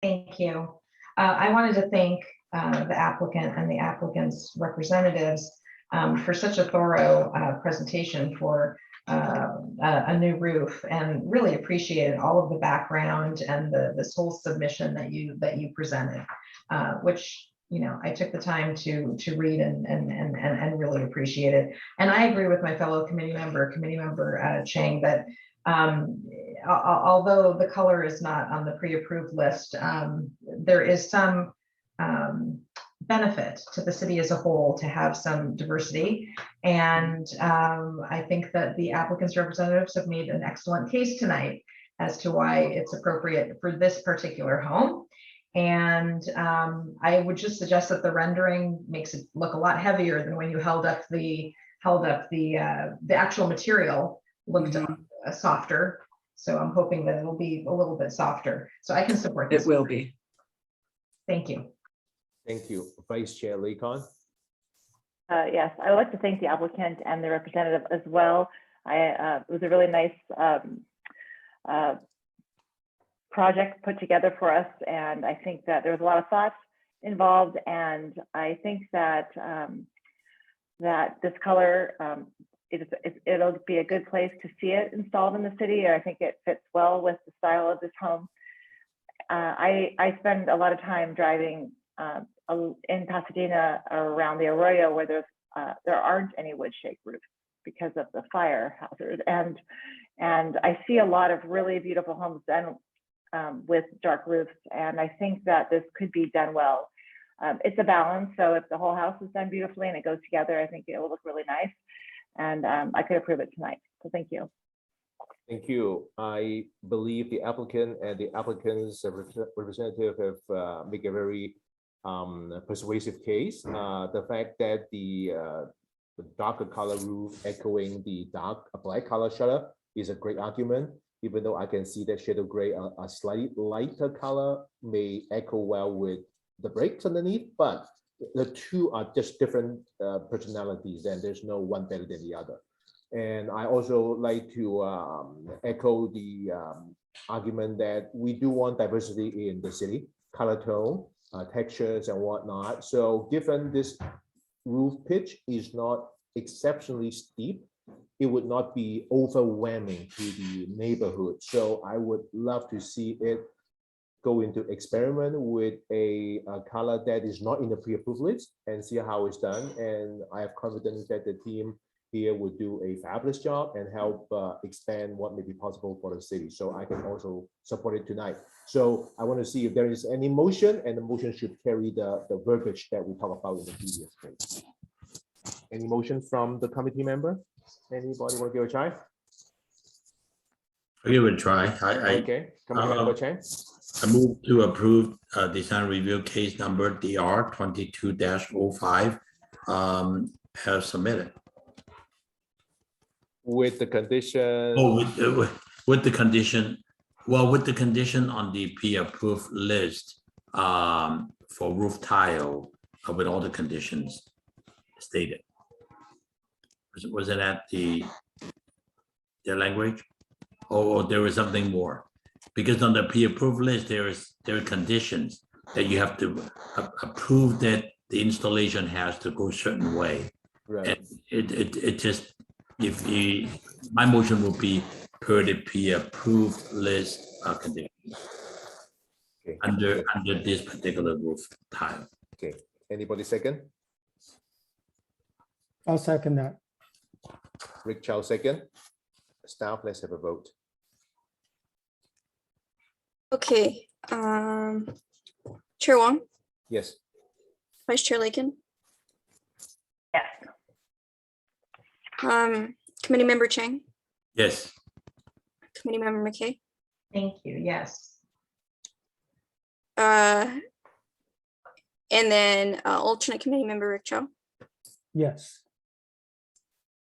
Thank you. I wanted to thank the applicant and the applicant's representatives for such a thorough presentation for a new roof, and really appreciated all of the background and this whole submission that you presented, which, you know, I took the time to read and really appreciate it. And I agree with my fellow committee member Chang, that although the color is not on the pre-approved list, there is some benefit to the city as a whole to have some diversity. And I think that the applicant's representatives have made an excellent case tonight as to why it's appropriate for this particular home. And I would just suggest that the rendering makes it look a lot heavier than when you held up the actual material looked softer. So I'm hoping that it'll be a little bit softer. So I can support this. It will be. Thank you. Thank you. Vice Chair Lee Kon. Yes, I would like to thank the applicant and the representative as well. It was a really nice project put together for us, and I think that there was a lot of thought involved, and I think that that this color, it'll be a good place to see it installed in the city. I think it fits well with the style of this home. I spend a lot of time driving in Pasadena around the Arroyo, where there aren't any wood shake roofs because of the fire hazard, and I see a lot of really beautiful homes done with dark roofs, and I think that this could be done well. It's a balance, so if the whole house is done beautifully and it goes together, I think it will look really nice, and I could approve it tonight. So thank you. Thank you. I believe the applicant and the applicant's representative have made a very persuasive case. The fact that the darker color roof echoing the black color shutter is a great argument, even though I can see that shade of gray, a slightly lighter color may echo well with the bricks underneath, but the two are just different personalities, and there's no one better than the other. And I also like to echo the argument that we do want diversity in the city, color tone, textures and whatnot. So given this roof pitch is not exceptionally steep, it would not be overwhelming to the neighborhood. So I would love to see it go into experiment with a color that is not in the pre-approved list and see how it's done. And I have confidence that the team here would do a fabulous job and help expand what may be possible for the city. So I can also support it tonight. So I want to see if there is any motion, and the motion should carry the verbiage that we talked about in the previous case. Any motion from the committee member? Anybody want to give a try? I'll give it a try. Okay, committee member Chang. I move to approve design review case number DR 22-05 as submitted. With the condition. Oh, with the condition. Well, with the condition on the pre-approved list for roof tile with all the conditions stated. Was it at the language? Or there was something more? Because on the pre-approved list, there are conditions that you have to approve that the installation has to go a certain way. Right. It just, if you, my motion would be per the pre-approved list of conditions Okay. under this particular roof type. Okay. Anybody second? I'll second that. Rick Chow second. Staff, let's have a vote. Okay, Chair Wong, Yes. Vice Chair Lakin, Yes. Committee Member Chang, Yes. Committee Member McKay, Thank you. Yes. and then alternate Committee Member Rick Chow. Yes.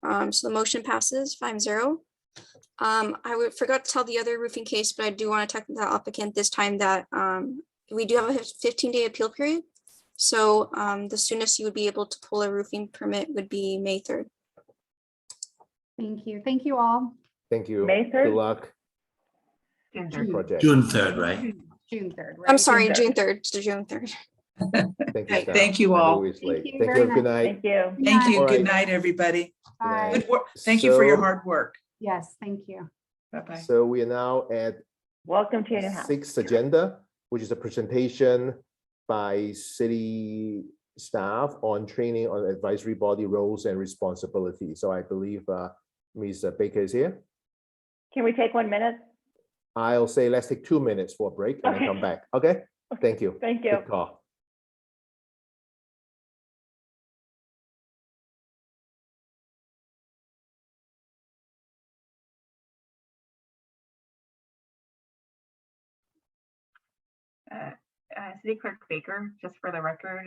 So the motion passes 5-0. Forgot to tell the other roofing case, but I do want to tell the applicant this time that we do have a 15-day appeal period. So the soonest you would be able to pull a roofing permit would be May 3rd. Thank you. Thank you all. Thank you. May Good 3rd? luck. June Good project. June 3rd, right? June 3rd. I'm right? sorry, June June 3rd, to June 3rd. Thank you. Right, staff. thank you I know all. it's Thank late. you Thank very you. much. Good night. Thank you. Thank you. All Good right. night, everybody. Bye. Good Good work. Thank you for your So- hard work. Yes, thank you. Bye-bye. So we are now at Welcome to your new house. sixth agenda, which is a presentation by city staff on training on advisory body roles and responsibilities. So I believe Ms. Baker is here. Can we take 1 minute? I'll say let's take 2 minutes for a break and then Okay. come back. Okay? Thank you. Thank you. Good call. City Clerk Baker, just for the record,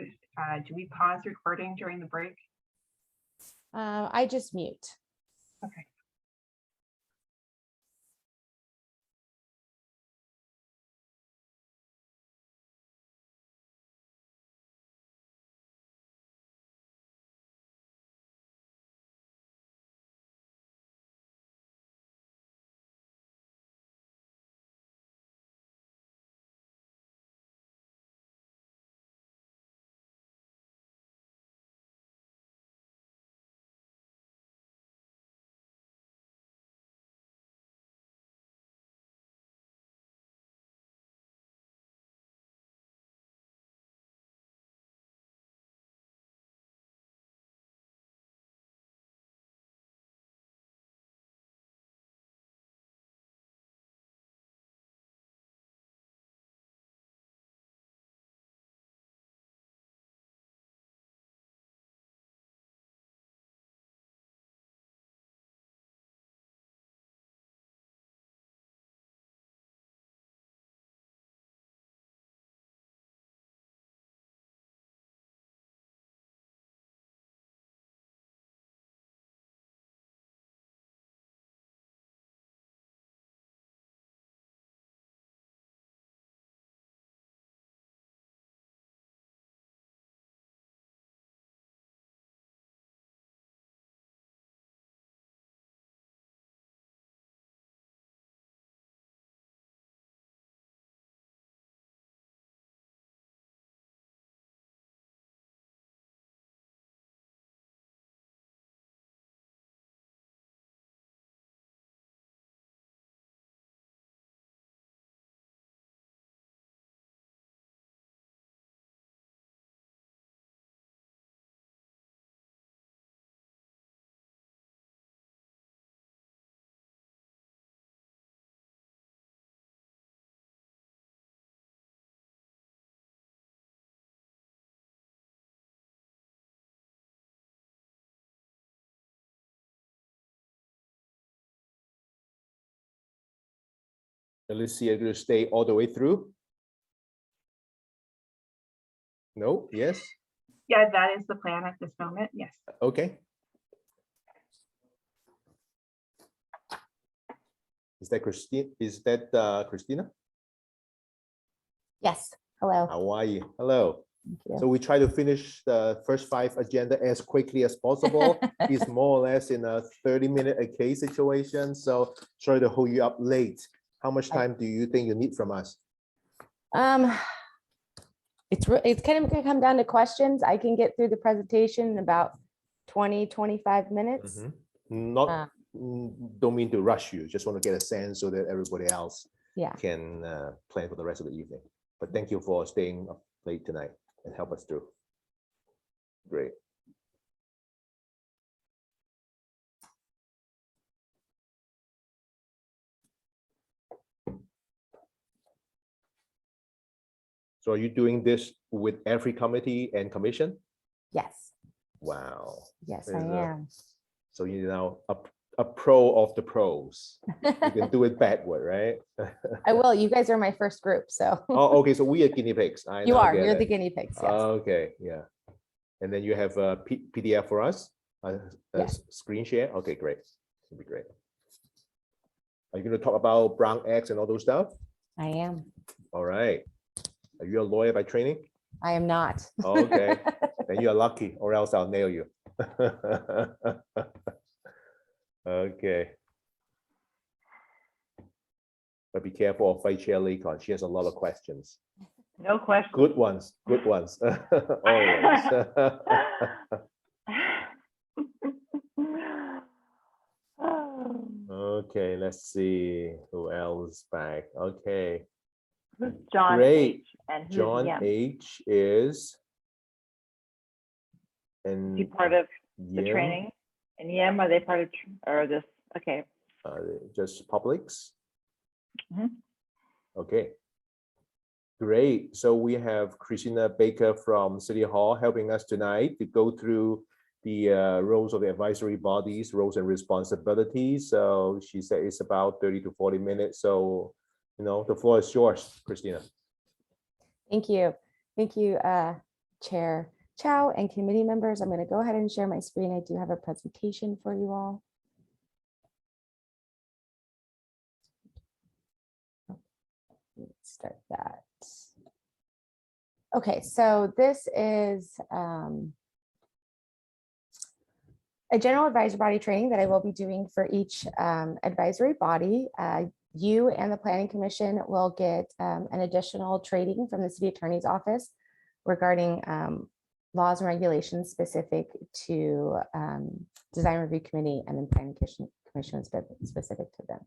do we pause recording during the break? I just mute. Okay. Alicia, you're going to stay all the way through? No? Yes? Yeah, that is the plan at this moment. Yes. Okay. Is that Christine? Is that Christina? Yes. Hello. How are you? Hello. you. So we try to finish the first 5 agenda as quickly as possible. It's more or less in a 30-minute a case situation. So sorry to hold you up late. How much time do you think you need from us? It's kind of gonna come down to questions. I can get through the presentation in about 20, 25 minutes. Not, Uh, don't mean to rush you, just want to get a sense so that everybody else Yeah. can plan for the rest of the evening. But thank you for staying up late tonight and help us through. Great. So are you doing this with every committee and commission? Yes. Wow. Yes, I There's am. So you're now a pro of the pros. You can do it backward, right? I will. You guys are my first group, so. Oh, okay. So we are guinea pigs. I You now are. get You're it. the guinea pigs. Yes. Okay, yeah. And then you have a PDF for us, a Yes. screen share. Okay, great. It'll be great. Are you going to talk about brown eggs and all those stuff? I am. All right. Are you a lawyer by training? I am not. Okay, then you are lucky, or else I'll nail you. Okay. But be careful of Vice Chair Lakon. She has a lot of questions. No question. Good ones, good ones. Always. Okay, let's see who else back. Okay. Who's John Great. H. and who's John Yem? H is. Is And he part of the Yem, training? And Yem, are they part of, or this? Okay. just Publix. Mhm. Okay. Great. So we have Christina Baker from City Hall helping us tonight to go through the roles of the advisory bodies, roles and responsibilities. So she said it's about 30 to 40 minutes. So, the floor is yours, Christina. Thank you. Thank you, Chair Chow and committee members. I'm going to go ahead and share my screen. I do have a presentation for you all. Let's start that. Okay, so this is a general advisory body training that I will be doing for each advisory body. You and the Planning Commission will get an additional training from the City Attorney's Office regarding laws and regulations specific to Design Review Committee and then Planning Commission specific to them.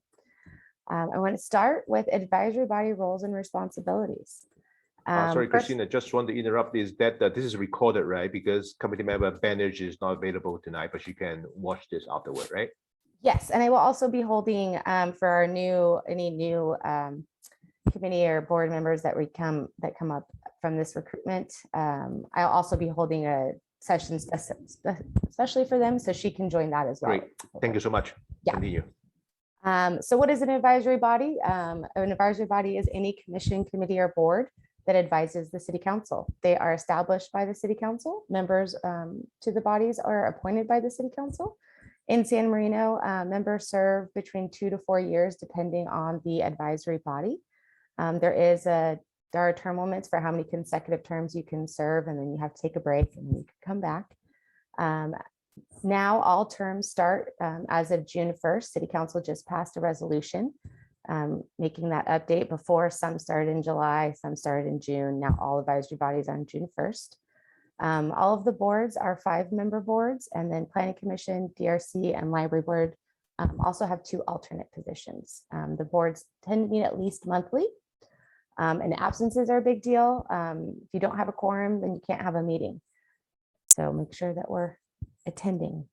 I want to start with advisory body roles and responsibilities. Sorry, First- Christina, just want to interrupt is that this is recorded, right? Because committee member Banerjee is not available tonight, but she can watch this afterward, right? Yes, and I will also be holding for our any new committee or board members that come up from this recruitment. I'll also be holding a session especially for them, so she can join that as well. Great. Thank you so much. Yeah. Continue. So what is an advisory body? An advisory body is any commission, committee, or board that advises the city council. They are established by the city council. Members to the bodies are appointed by the city council. In San Marino, members serve between 2 to 4 years, depending on the advisory body. There are term limits for how many consecutive terms you can serve, and then you have to take a break and you can come back. Now all terms start as of June 1st. City Council just passed a resolution making that update. Before, some started in July, some started in June. Now all advisory bodies on June 1st. All of the boards are 5-member boards, and then Planning Commission, DRC, and Library Board also have 2 alternate positions. The boards tend to meet at least monthly, and absences are a big deal. If you don't have a quorum, then you can't have a meeting. So make sure that we're attending.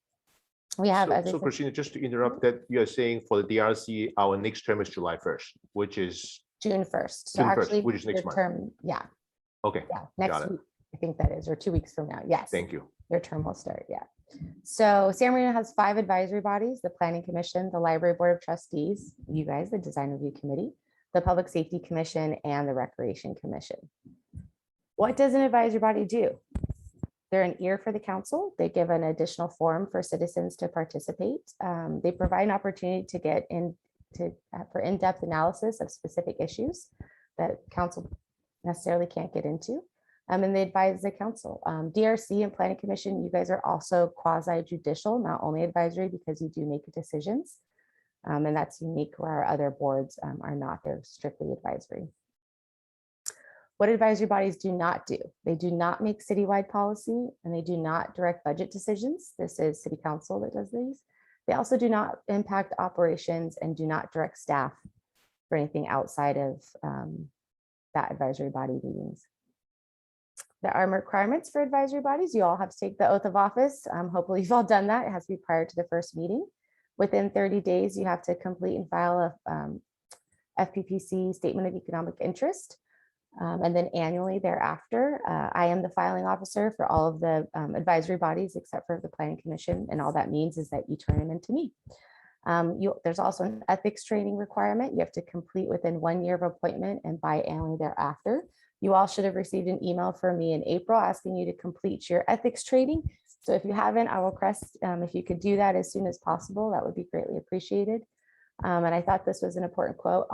We have, as I So said, Christina, just to interrupt that, you are saying for the DRC, our next term is July 1st, which is, June 1st. So June 1st, actually, which is next your month. term, yeah, okay, yeah, next got it. week, I think that is, or 2 weeks from now. Yes. Thank you. Your term will start, yeah. So San Marino has 5 advisory bodies: the Planning Commission, the Library Board of Trustees, you guys, the Design Review Committee, the Public Safety Commission, and the Recreation Commission. What does an advisory body do? They're an ear for the council. They give an additional forum for citizens to participate. They provide an opportunity to get for in-depth analysis of specific issues that council necessarily can't get into. And they advise the council. DRC and Planning Commission, you guys are also quasi-judicial, not only advisory, because you do make decisions. And that's unique where our other boards are not, they're strictly advisory. What advisory bodies do not do? They do not make citywide policy and they do not direct budget decisions. This is City Council that does these. They also do not impact operations and do not direct staff for anything outside of that advisory body meetings. There are requirements for advisory bodies. You all have to take the oath of office. Hopefully you've all done that. It has to be prior to the first meeting. Within 30 days, you have to complete and file a FPPC statement of economic interest. And then annually thereafter, I am the filing officer for all of the advisory bodies except for the Planning Commission. And all that means is that you turn them into me. There's also an ethics training requirement. You have to complete within 1 year of appointment and biannually thereafter. You all should have received an email from me in April asking you to complete your ethics training. So if you haven't, I will request if you could do that as soon as possible, that would be greatly appreciated. And I thought this was an important quote.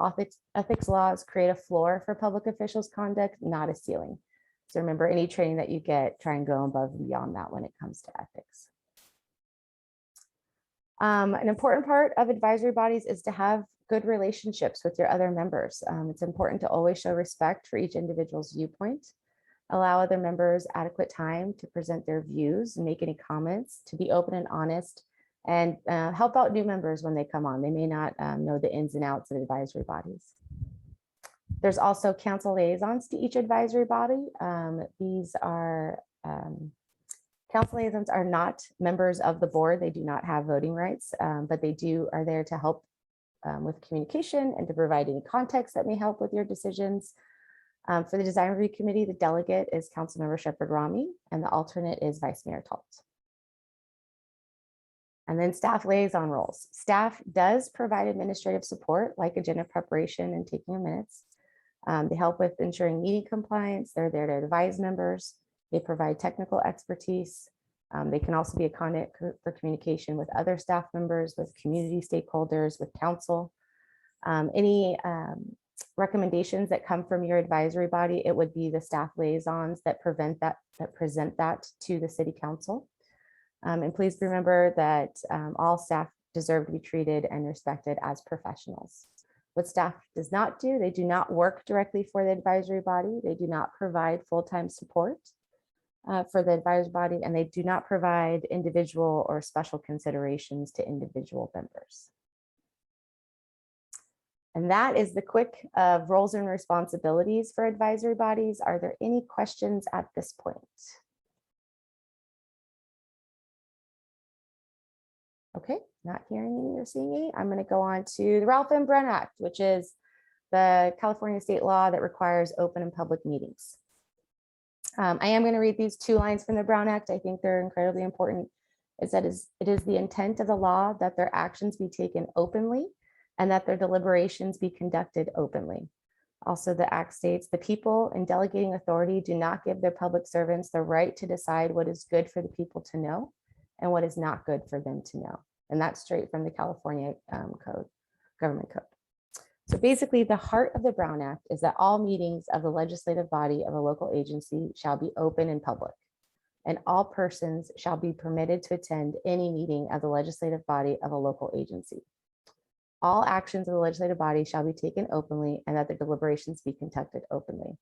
Ethics laws create a floor for public officials' conduct, not a ceiling. So remember, any training that you get, try and go above and beyond that when it comes to ethics. An important part of advisory bodies is to have good relationships with your other members. It's important to always show respect for each individual's viewpoint, allow other members adequate time to present their views and make any comments, to be open and honest, and help out new members when they come on. They may not know the ins and outs of advisory bodies. There's also council liaisons to each advisory body. These are council liaisons are not members of the board. They do not have voting rights, but they are there to help with communication and to provide any context that may help with your decisions. For the design review committee, the delegate is Councilmember Shepherd Rami and the alternate is Vice Mayor Talt. And then staff liaison roles. Staff does provide administrative support like agenda preparation and taking of minutes. They help with ensuring meeting compliance. They're there to advise members. They provide technical expertise. They can also be a conduit for communication with other staff members, with community stakeholders, with council. Any recommendations that come from your advisory body, it would be the staff liaisons that present that to the city council. And please remember that all staff deserve to be treated and respected as professionals. What staff does not do, they do not work directly for the advisory body. They do not provide full-time support for the advisory body, and they do not provide individual or special considerations to individual members. And that is the quick roles and responsibilities for advisory bodies. Are there any questions at this point? Okay, not hearing any or seeing any. I'm going to go on to the Ralph M. Brown Act, which is the California state law that requires open and public meetings. I am going to read these 2 lines from the Brown Act. I think they're incredibly important. It is the intent of the law that their actions be taken openly and that their deliberations be conducted openly. Also, the act states the people in delegating authority do not give their public servants the right to decide what is good for the people to know and what is not good for them to know. And that's straight from the California government code. So basically the heart of the Brown Act is that all meetings of the legislative body of a local agency shall be open and public, and all persons shall be permitted to attend any meeting of the legislative body of a local agency. All actions of the legislative body shall be taken openly and that the deliberations be conducted openly.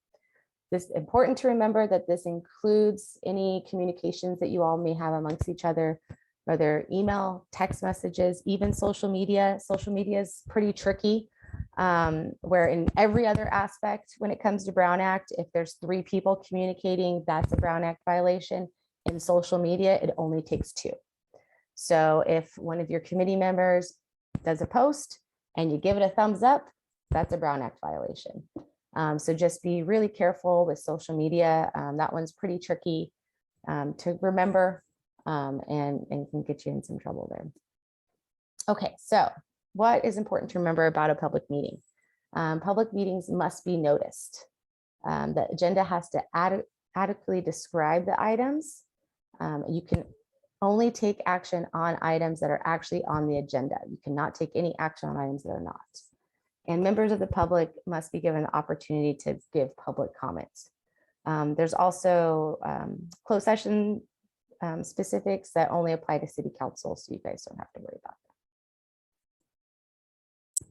It's important to remember that this includes any communications that you all may have amongst each other, whether email, text messages, even social media. Social media is pretty tricky, where in every other aspect, when it comes to Brown Act, if there's 3 people communicating, that's a Brown Act violation. In social media, it only takes 2. So if one of your committee members does a post and you give it a thumbs up, that's a Brown Act violation. So just be really careful with social media. That one's pretty tricky to remember and can get you in some trouble there. Okay, so what is important to remember about a public meeting? Public meetings must be noticed. The agenda has to adequately describe the items. You can only take action on items that are actually on the agenda. You cannot take any action on items that are not. And members of the public must be given the opportunity to give public comments. There's also closed session specifics that only apply to city council, so you guys don't have to worry about that.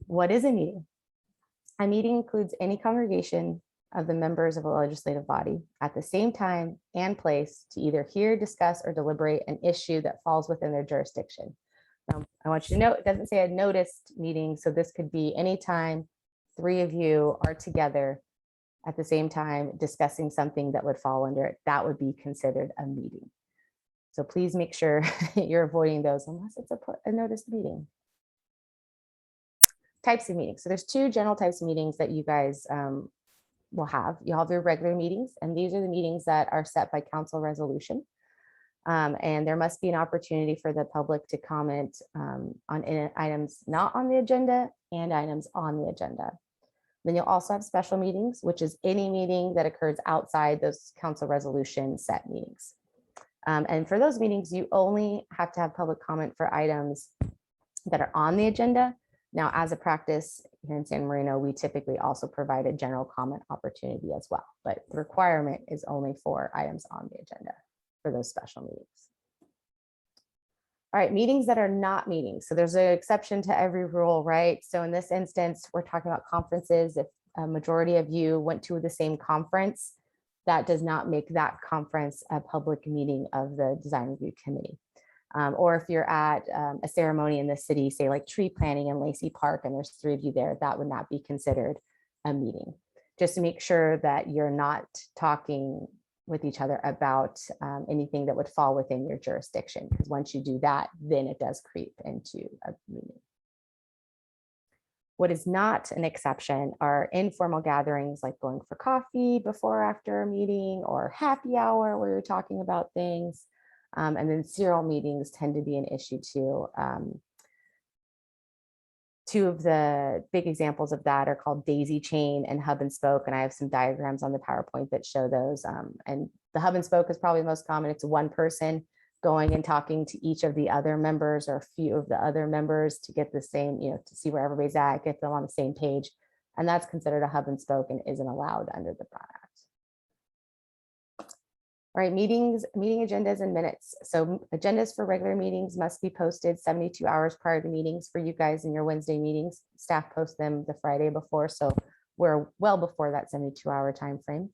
What is a meeting? A meeting includes any congregation of the members of a legislative body at the same time and place to either hear, discuss, or deliberate an issue that falls within their jurisdiction. Now, I want you to note, it doesn't say a noticed meeting, so this could be anytime 3 of you are together at the same time discussing something that would fall under it. That would be considered a meeting. So please make sure you're avoiding those unless it's a noticed meeting. Types of meetings. So there's 2 general types of meetings that you guys will have. You'll have your regular meetings, and these are the meetings that are set by council resolution. And there must be an opportunity for the public to comment on items not on the agenda and items on the agenda. Then you'll also have special meetings, which is any meeting that occurs outside those council resolution set meetings. And for those meetings, you only have to have public comment for items that are on the agenda. Now, as a practice here in San Marino, we typically also provide a general comment opportunity as well, but the requirement is only for items on the agenda for those special meetings. All right, meetings that are not meetings. So there's an exception to every rule, right? So in this instance, we're talking about conferences. If a majority of you went to the same conference, that does not make that conference a public meeting of the design review committee. Or if you're at a ceremony in the city, say like tree planting in Lacey Park, and there's 3 of you there, that would not be considered a meeting. Just to make sure that you're not talking with each other about anything that would fall within your jurisdiction, because once you do that, then it does creep into a meeting. What is not an exception are informal gatherings like going for coffee before or after a meeting, or happy hour where you're talking about things. And then serial meetings tend to be an issue too. 2 of the big examples of that are called daisy chain and hub and spoke. And I have some diagrams on the PowerPoint that show those. And the hub and spoke is probably the most common. It's one person going and talking to each of the other members or a few of the other members to get the same, to see where everybody's at, get them on the same page. And that's considered a hub and spoke and isn't allowed under the Brown Act. All right, meeting agendas and minutes. So agendas for regular meetings must be posted 72 hours prior to meetings for you guys in your Wednesday meetings. Staff post them the Friday before, so we're well before that 72-hour time frame.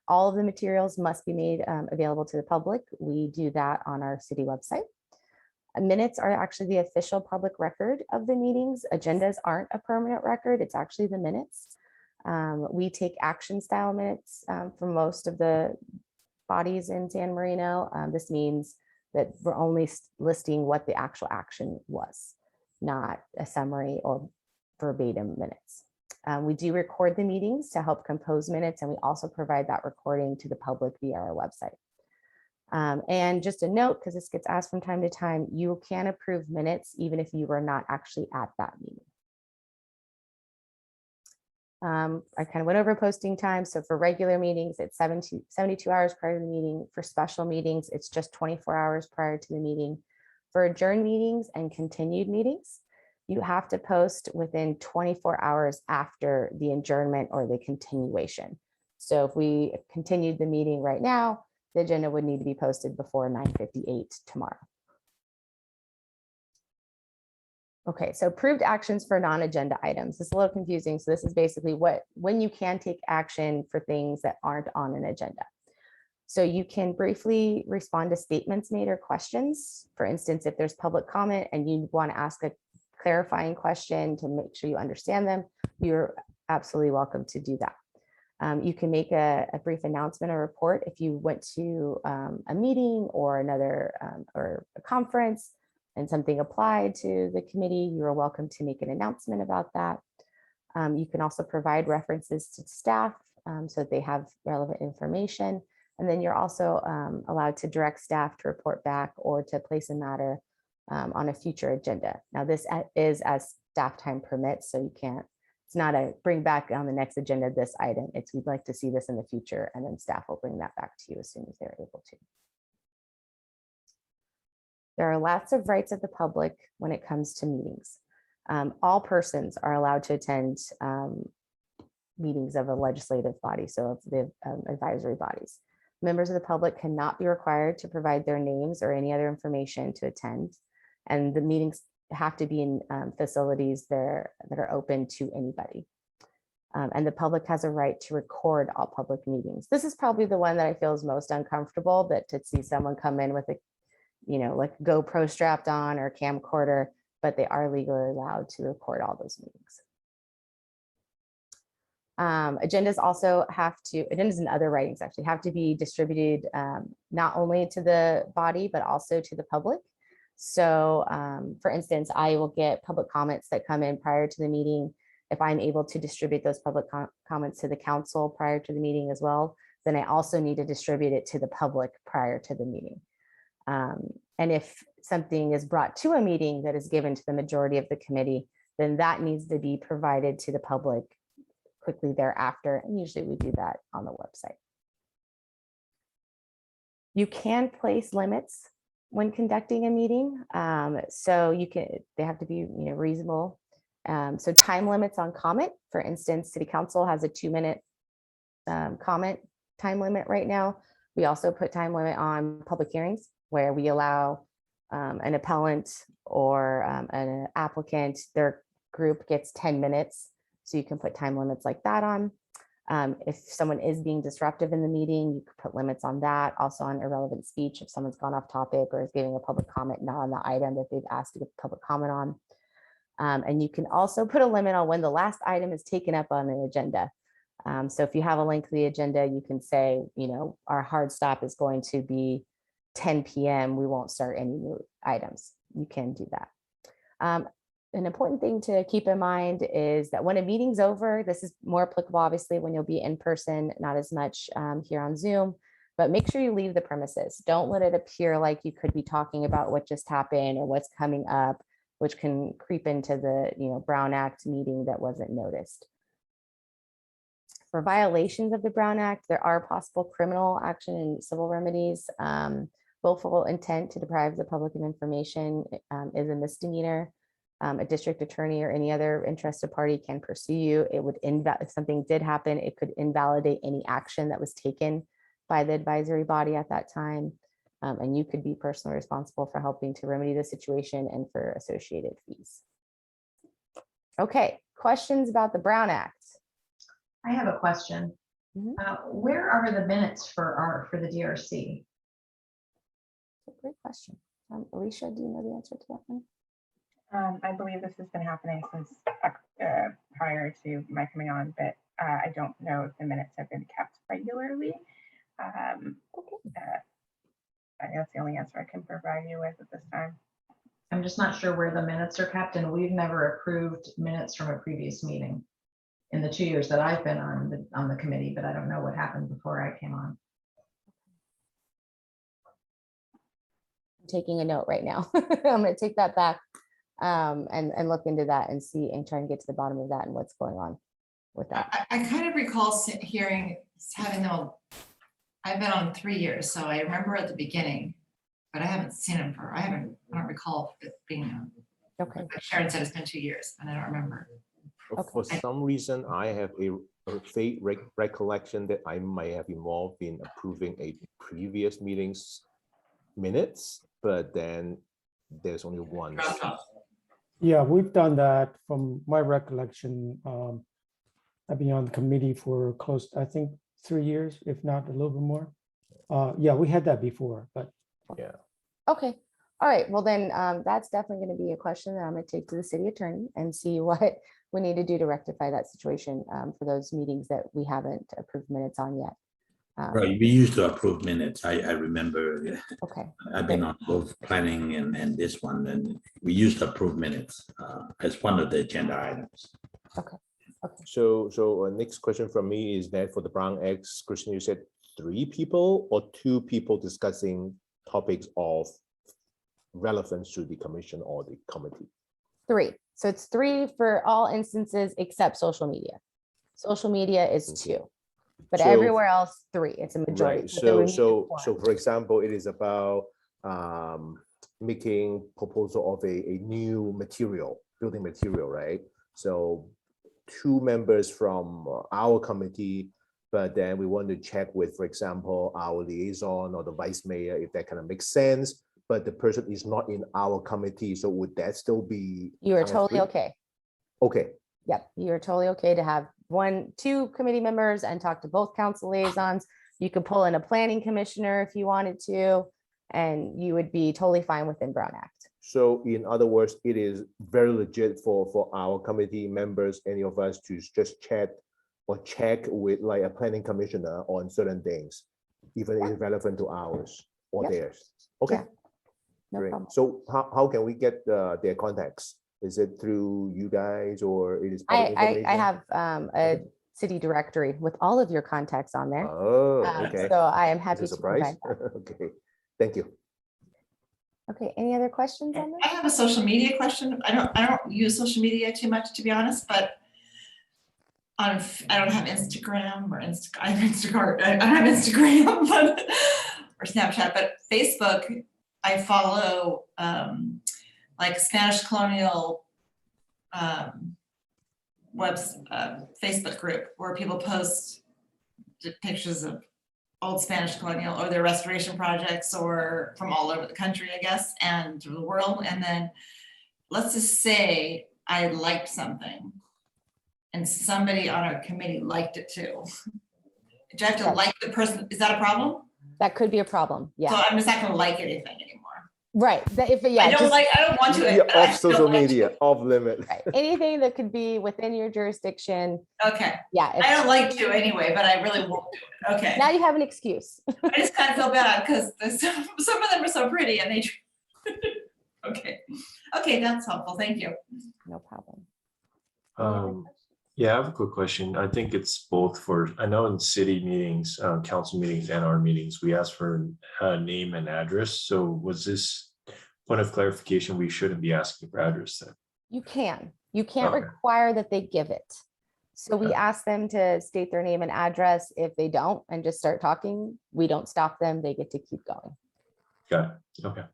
All of the materials must be made available to the public. We do that on our city website. Minutes are actually the official public record of the meetings. Agendas aren't a permanent record, it's actually the minutes. We take action style minutes for most of the bodies in San Marino. This means that we're only listing what the actual action was, not a summary or verbatim minutes. We do record the meetings to help compose minutes, and we also provide that recording to the public via our website. And just a note, because this gets asked from time to time, you can approve minutes even if you were not actually at that meeting. I kind of went over posting time. So for regular meetings, it's 72 hours prior to the meeting. For special meetings, it's just 24 hours prior to the meeting. For adjourned meetings and continued meetings, you have to post within 24 hours after the adjournment or the continuation. So if we continued the meeting right now, the agenda would need to be posted before 9:58 tomorrow. Okay, so approved actions for non-agenda items. It's a little confusing. So this is basically when you can take action for things that aren't on an agenda. So you can briefly respond to statements made or questions. For instance, if there's public comment and you want to ask a clarifying question to make sure you understand them, you're absolutely welcome to do that. You can make a brief announcement or report if you went to a meeting or another or a conference and something applied to the committee, you are welcome to make an announcement about that. You can also provide references to staff so that they have relevant information. And then you're also allowed to direct staff to report back or to place a matter on a future agenda. Now this is as staff time permits, so you can't, it's not a bring back on the next agenda this item. It's we'd like to see this in the future, and then staff will bring that back to you as soon as they're able to. There are lots of rights of the public when it comes to meetings. All persons are allowed to attend meetings of a legislative body, so of the advisory bodies. Members of the public cannot be required to provide their names or any other information to attend, and the meetings have to be in facilities that are open to anybody. And the public has a right to record all public meetings. This is probably the one that I feel is most uncomfortable, but to see someone come in with a, like GoPro strapped on or camcorder, but they are legally allowed to record all those meetings. Agendas also agendas and other writings actually have to be distributed not only to the body, but also to the public. So for instance, I will get public comments that come in prior to the meeting. If I'm able to distribute those public comments to the council prior to the meeting as well, then I also need to distribute it to the public prior to the meeting. And if something is brought to a meeting that is given to the majority of the committee, then that needs to be provided to the public quickly thereafter. And usually we do that on the website. You can place limits when conducting a meeting. So they have to be reasonable. So time limits on comment, for instance, City Council has a 2-minute comment time limit right now. We also put time limit on public hearings where we allow an appellant or an applicant, their group gets 10 minutes. So you can put time limits like that on. If someone is being disruptive in the meeting, you could put limits on that. Also on irrelevant speech, if someone's gone off topic or is giving a public comment not on the item that they've asked to give public comment on. And you can also put a limit on when the last item is taken up on an agenda. So if you have a lengthy agenda, you can say, our hard stop is going to be 10 p.m. We won't start any new items. You can do that. An important thing to keep in mind is that when a meeting's over, this is more applicable, obviously, when you'll be in person, not as much here on Zoom, but make sure you leave the premises. Don't let it appear like you could be talking about what just happened or what's coming up, which can creep into the Brown Act meeting that wasn't noticed. For violations of the Brown Act, there are possible criminal action and civil remedies. Willful intent to deprive the public of information is a misdemeanor. A district attorney or any other interested party can pursue you. It would if something did happen, it could invalidate any action that was taken by the advisory body at that time. And you could be personally responsible for helping to remedy the situation and for associated fees. Okay, questions about the Brown Act? I have a question. Where are the minutes for the DRC? Great question. Alicia, do you know the answer to that one? I believe this has been happening since prior to my coming on, but I don't know if the minutes have been kept regularly. That's the only answer I can provide you with at this time. I'm just not sure where the minutes are kept, and we've never approved minutes from a previous meeting in the 2 years that I've been on the committee, but I don't know what happened before I came on. I'm taking a note right now. I'm going to take that back and look into that and see and try and get to the bottom of that and what's going on with that. I kind of recall having them. I've been on 3 years, so I remember at the beginning, but I haven't seen them I don't recall it being. Okay. Sharon said it's been 2 years, and I don't remember. For some reason, I have a vague recollection that I might have involved in approving a previous meeting's minutes, but then there's only one. Yeah, we've done that from my recollection. I've been on the committee for close, I think, 3 years, if not a little bit more. Yeah, we had that before, but yeah. Okay. All right. Well, then that's definitely going to be a question that I'm going to take to the city attorney and see what we need to do to rectify that situation for those meetings that we haven't approved minutes on yet. Right, we used to approve minutes. I remember. Okay. I've been on both planning and this one, and we used to approve minutes as one of the agenda items. Okay. Okay. So next question from me is that for the Brown Act, Christian, you said 3 people or 2 people discussing topics of relevance to the commission or the committee? 3. So it's 3 for all instances except social media. Social media is 2, but So- everywhere else 3. It's a majority. Right. But there would need a So quorum. for example, it is about making proposal of a new material, building material, right? So 2 members from our committee, but then we want to check with, for example, our liaison or the vice mayor, if that kind of makes sense, but the person is not in our committee. So would that still be? You are kind of totally free? okay. Okay, Yep, you're totally okay to have two committee members and talk to both council liaisons. You could pull in a planning commissioner if you wanted to, and you would be totally fine within Brown Act. So in other words, it is very legit for our committee members, any of us to just chat or check with like a planning commissioner on certain things, even if relevant to ours or Yep. theirs. Okay. Yeah. No Great. problem. So how can we get their contacts? Is it through you guys or it is public I information? have a city directory with all of your contacts on there. Oh, okay. So I am It's happy a to surprise. provide that. Okay, thank you. Okay, any other questions on I this? have a social media question. I don't use social media too much, to be honest, but I don't have Instagram or I have Instacart. I don't have Instagram, but or Snapchat, but Facebook, I follow like Spanish Colonial Facebook group where people post pictures of old Spanish colonial or their restoration projects or from all over the country, I guess, and the world. And then let's just say I liked something and somebody on our committee liked it too. Do I have to Yes. like the person? Is that a problem? That could be a problem, So yeah. I'm just not gonna like anything anymore. Right, yeah. I don't just- like, I don't want to. You're but I off still social like to. media, off limit. Right, anything that could be within your jurisdiction, Okay, yeah. I don't like to anyway, but I really won't do it. Okay. Now you have an excuse. I just kind of feel bad because some of them are so pretty and they. Okay, okay, that's helpful. Thank you. No problem. Yeah, I have a quick question. I think it's both for, I know in city meetings, council meetings and our meetings, we ask for name and address. So was this point of clarification, we shouldn't be asking for address then? You can't Okay. require that they give it. So we ask them to state their name and address. If they don't and just start talking, we don't stop them. They get to keep going. Got it. Okay.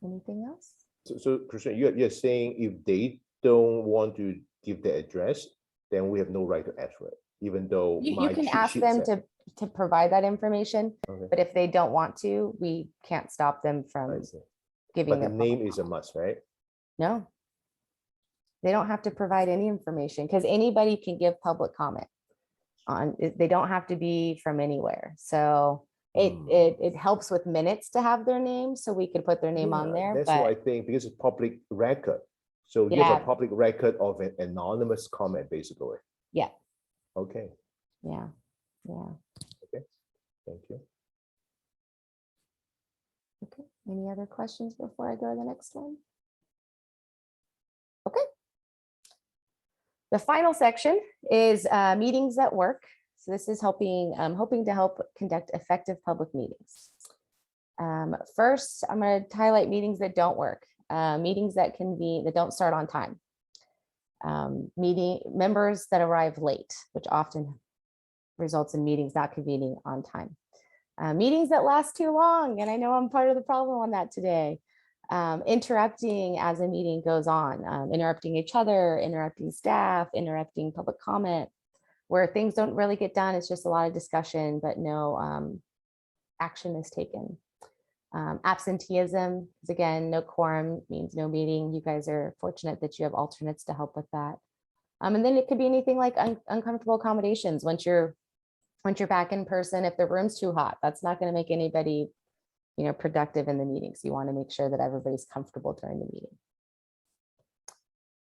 Anything else? So Christian, you're saying if they don't want to give the address, then we have no right to ask for it, even though You my can cheat ask sheet them said- to provide that information, Okay. but if they don't want to, we can't stop them from I see. giving But the their name public is a must, right? No. They don't have to provide any information because anybody can give public comment on, they don't have to be from anywhere. So it helps with minutes to have their name, so we could put their name on Yeah, there, That's why I but think because it's public record. So you have Yeah. a public record of an anonymous comment, basically. yeah, Okay, yeah. thank you. Okay, any other questions before I go to the next one? Okay. The final section is meetings at work. So this is hoping to help conduct effective public meetings. First, I'm going to highlight meetings that don't work, meetings that don't start on time. Meeting members that arrive late, which often results in meetings not convening on time. Meetings that last too long, and I know I'm part of the problem on that today. Interrupting as a meeting goes on, interrupting each other, interrupting staff, interrupting public comment, where things don't really get done. It's just a lot of discussion, but no action is taken. Absenteeism is, again, no quorum means no meeting. You guys are fortunate that you have alternates to help with that. And then it could be anything like uncomfortable accommodations. Once you're back in person, if the room's too hot, that's not going to make anybody, productive in the meetings. You want to make sure that everybody's comfortable during the meeting.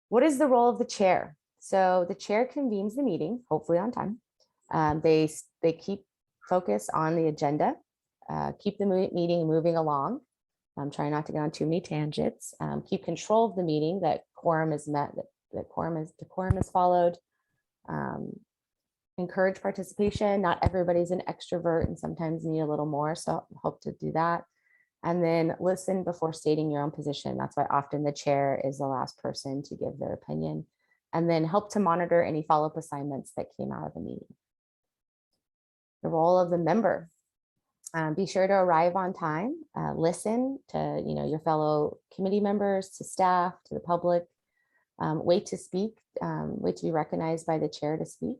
What is the role of the chair? So the chair convenes the meeting, hopefully on time. They keep focus on the agenda, keep the meeting moving along. Try not to go on too many tangents. Keep control of the meeting, that quorum is met, that quorum is followed. Encourage participation. Not everybody's an extrovert and sometimes need a little more, so hope to do that. And then listen before stating your own position. That's why often the chair is the last person to give their opinion. And then help to monitor any follow-up assignments that came out of the meeting. The role of the member. Be sure to arrive on time, listen to your fellow committee members, to staff, to the public. Wait to speak, wait to be recognized by the chair to speak.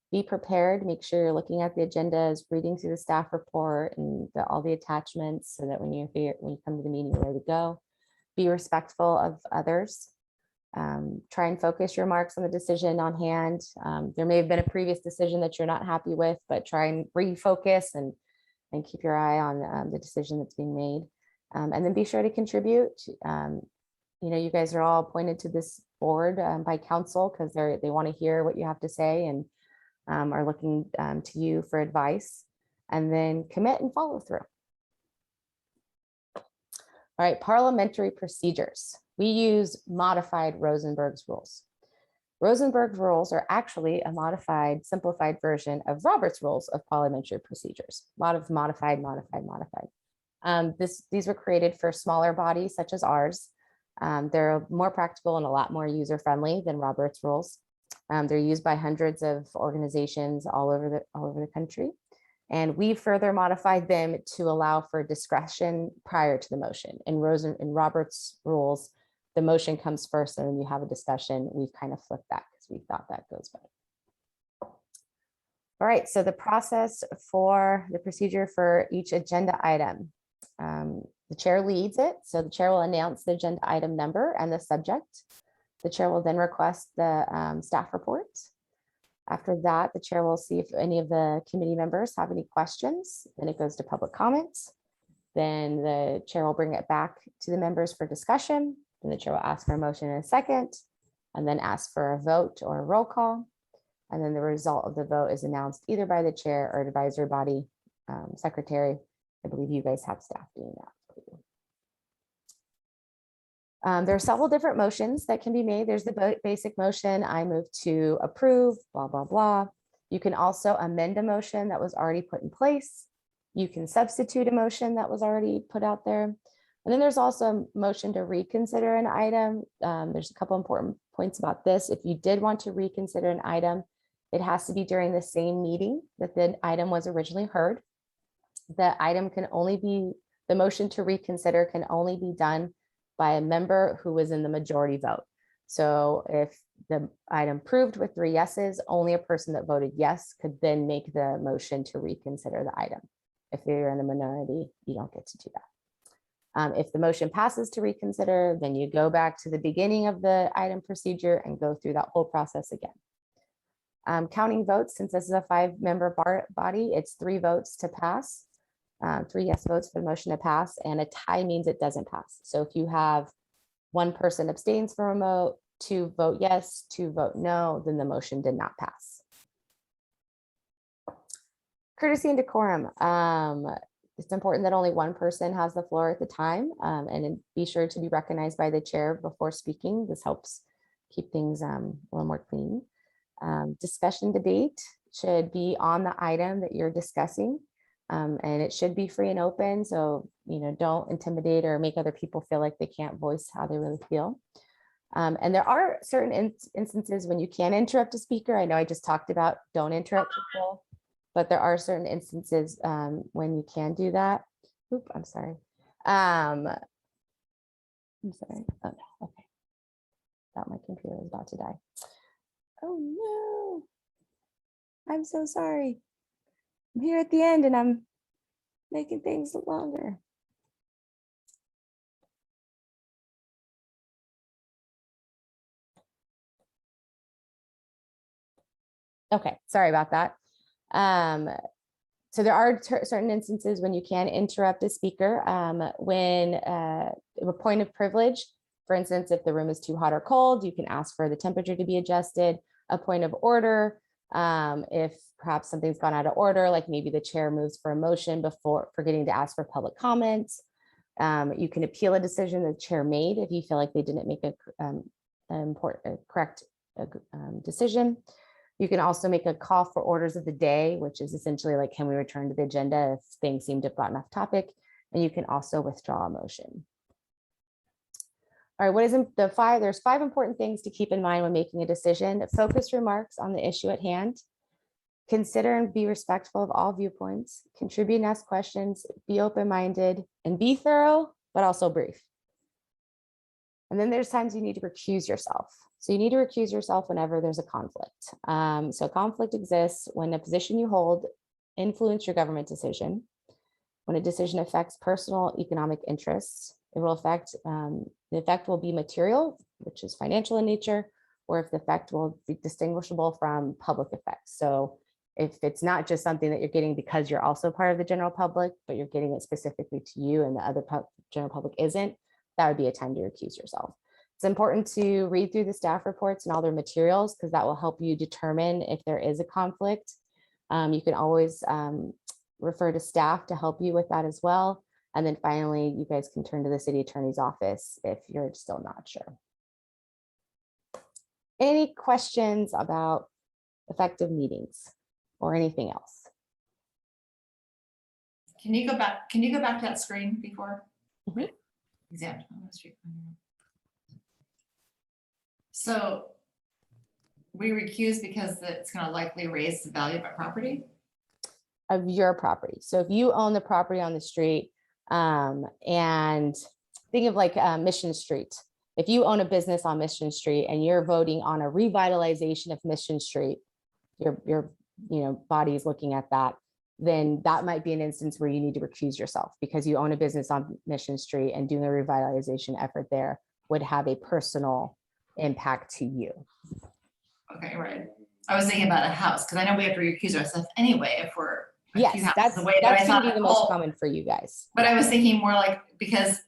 Be prepared, make sure you're looking at the agendas, reading through the staff report and all the attachments so that when you come to the meeting, you're ready to go. Be respectful of others. Try and focus your marks on the decision on hand. There may have been a previous decision that you're not happy with, but try and refocus and keep your eye on the decision that's being made. And then be sure to contribute. You guys are all appointed to this board by council because they want to hear what you have to say and are looking to you for advice, and then commit and follow through. All right, parliamentary procedures. We use modified Rosenberg's rules. Rosenberg's rules are actually a modified, simplified version of Robert's rules of parliamentary procedures. A lot of modified. These were created for smaller bodies such as ours. They're more practical and a lot more user-friendly than Robert's rules. They're used by hundreds of organizations all over the country. And we further modified them to allow for discretion prior to the motion. In Robert's rules, the motion comes first and then you have a discussion. We've kind of flipped that because we thought that goes better. All right, so the process for the procedure for each agenda item. The chair leads it. So the chair will announce the agenda item number and the subject. The chair will then request the staff report. After that, the chair will see if any of the committee members have any questions. Then it goes to public comments. Then the chair will bring it back to the members for discussion. Then the chair will ask for a motion in a second, and then ask for a vote or a roll call. And then the result of the vote is announced either by the chair or advisory body secretary. I believe you guys have staff doing that. There are several different motions that can be made. There's the basic motion. I move to approve, blah, blah, blah. You can also amend a motion that was already put in place. You can substitute a motion that was already put out there. And then there's also a motion to reconsider an item. There's a couple important points about this. If you did want to reconsider an item, it has to be during the same meeting that the item was originally heard. The motion to reconsider can only be done by a member who was in the majority vote. So if the item proved with 3 yeses, only a person that voted yes could then make the motion to reconsider the item. If you're in the minority, you don't get to do that. If the motion passes to reconsider, then you go back to the beginning of the item procedure and go through that whole process again. Counting votes, since this is a 5-member body, it's 3 votes to pass. 3 yes votes for the motion to pass, and a tie means it doesn't pass. So if you have 1 person abstains from a vote, 2 vote yes, 2 vote no, then the motion did not pass. Courtesy and decorum. It's important that only 1 person has the floor at the time, and be sure to be recognized by the chair before speaking. This helps keep things a little more clean. Discussion debate should be on the item that you're discussing. And it should be free and open. So, don't intimidate or make other people feel like they can't voice how they really feel. And there are certain instances when you can interrupt a speaker. I know I just talked about don't interrupt people, but there are certain instances when you can do that. Oop, I'm sorry. I'm sorry. Oh, no. Okay. Thought my computer was about to die. Oh no. I'm so sorry. I'm here at the end and I'm making things longer. Okay, sorry about that. So there are certain instances when you can interrupt a speaker when a point of privilege. For instance, if the room is too hot or cold, you can ask for the temperature to be adjusted. A point of order. If perhaps something's gone out of order, like maybe the chair moves for a motion before forgetting to ask for public comments. You can appeal a decision the chair made if you feel like they didn't make a correct decision. You can also make a call for orders of the day, which is essentially like, can we return to the agenda if things seem to have gotten off topic? And you can also withdraw a motion. All right, what is the 5? There's 5 important things to keep in mind when making a decision. Focus remarks on the issue at hand. Consider and be respectful of all viewpoints. Contribute and ask questions. Be open-minded and be thorough, but also brief. And then there's times you need to recuse yourself. So you need to recuse yourself whenever there's a conflict. So conflict exists when a position you hold influences your government decision, when a decision affects personal economic interests. It will affect, the effect will be material which is financial in nature, or if the effect will be distinguishable from public effects. So if it's not just something that you're getting because you're also part of the general public, but you're getting it specifically to you and the other general public isn't, that would be a time to recuse yourself. It's important to read through the staff reports and all their materials because that will help you determine if there is a conflict. You can always refer to staff to help you with that as well. And then finally, you guys can turn to the city attorney's office if you're still not sure. Any questions about effective meetings or anything else? Can you go back to that screen before? Mhm. Example. So we recuse because it's going to likely raise the value of our property? Of your property. So if you own the property on the street, and think of like Mission Street. If you own a business on Mission Street and you're voting on a revitalization of Mission Street, your body is looking at that, then that might be an instance where you need to recuse yourself because you own a business on Mission Street and doing a revitalization effort there would have a personal impact to you. Okay, right. I was thinking about a house because I know we have to recuse ourselves anyway if we're. Yes, that's the way that I going thought. to be the most common for you guys. But I was thinking more like, because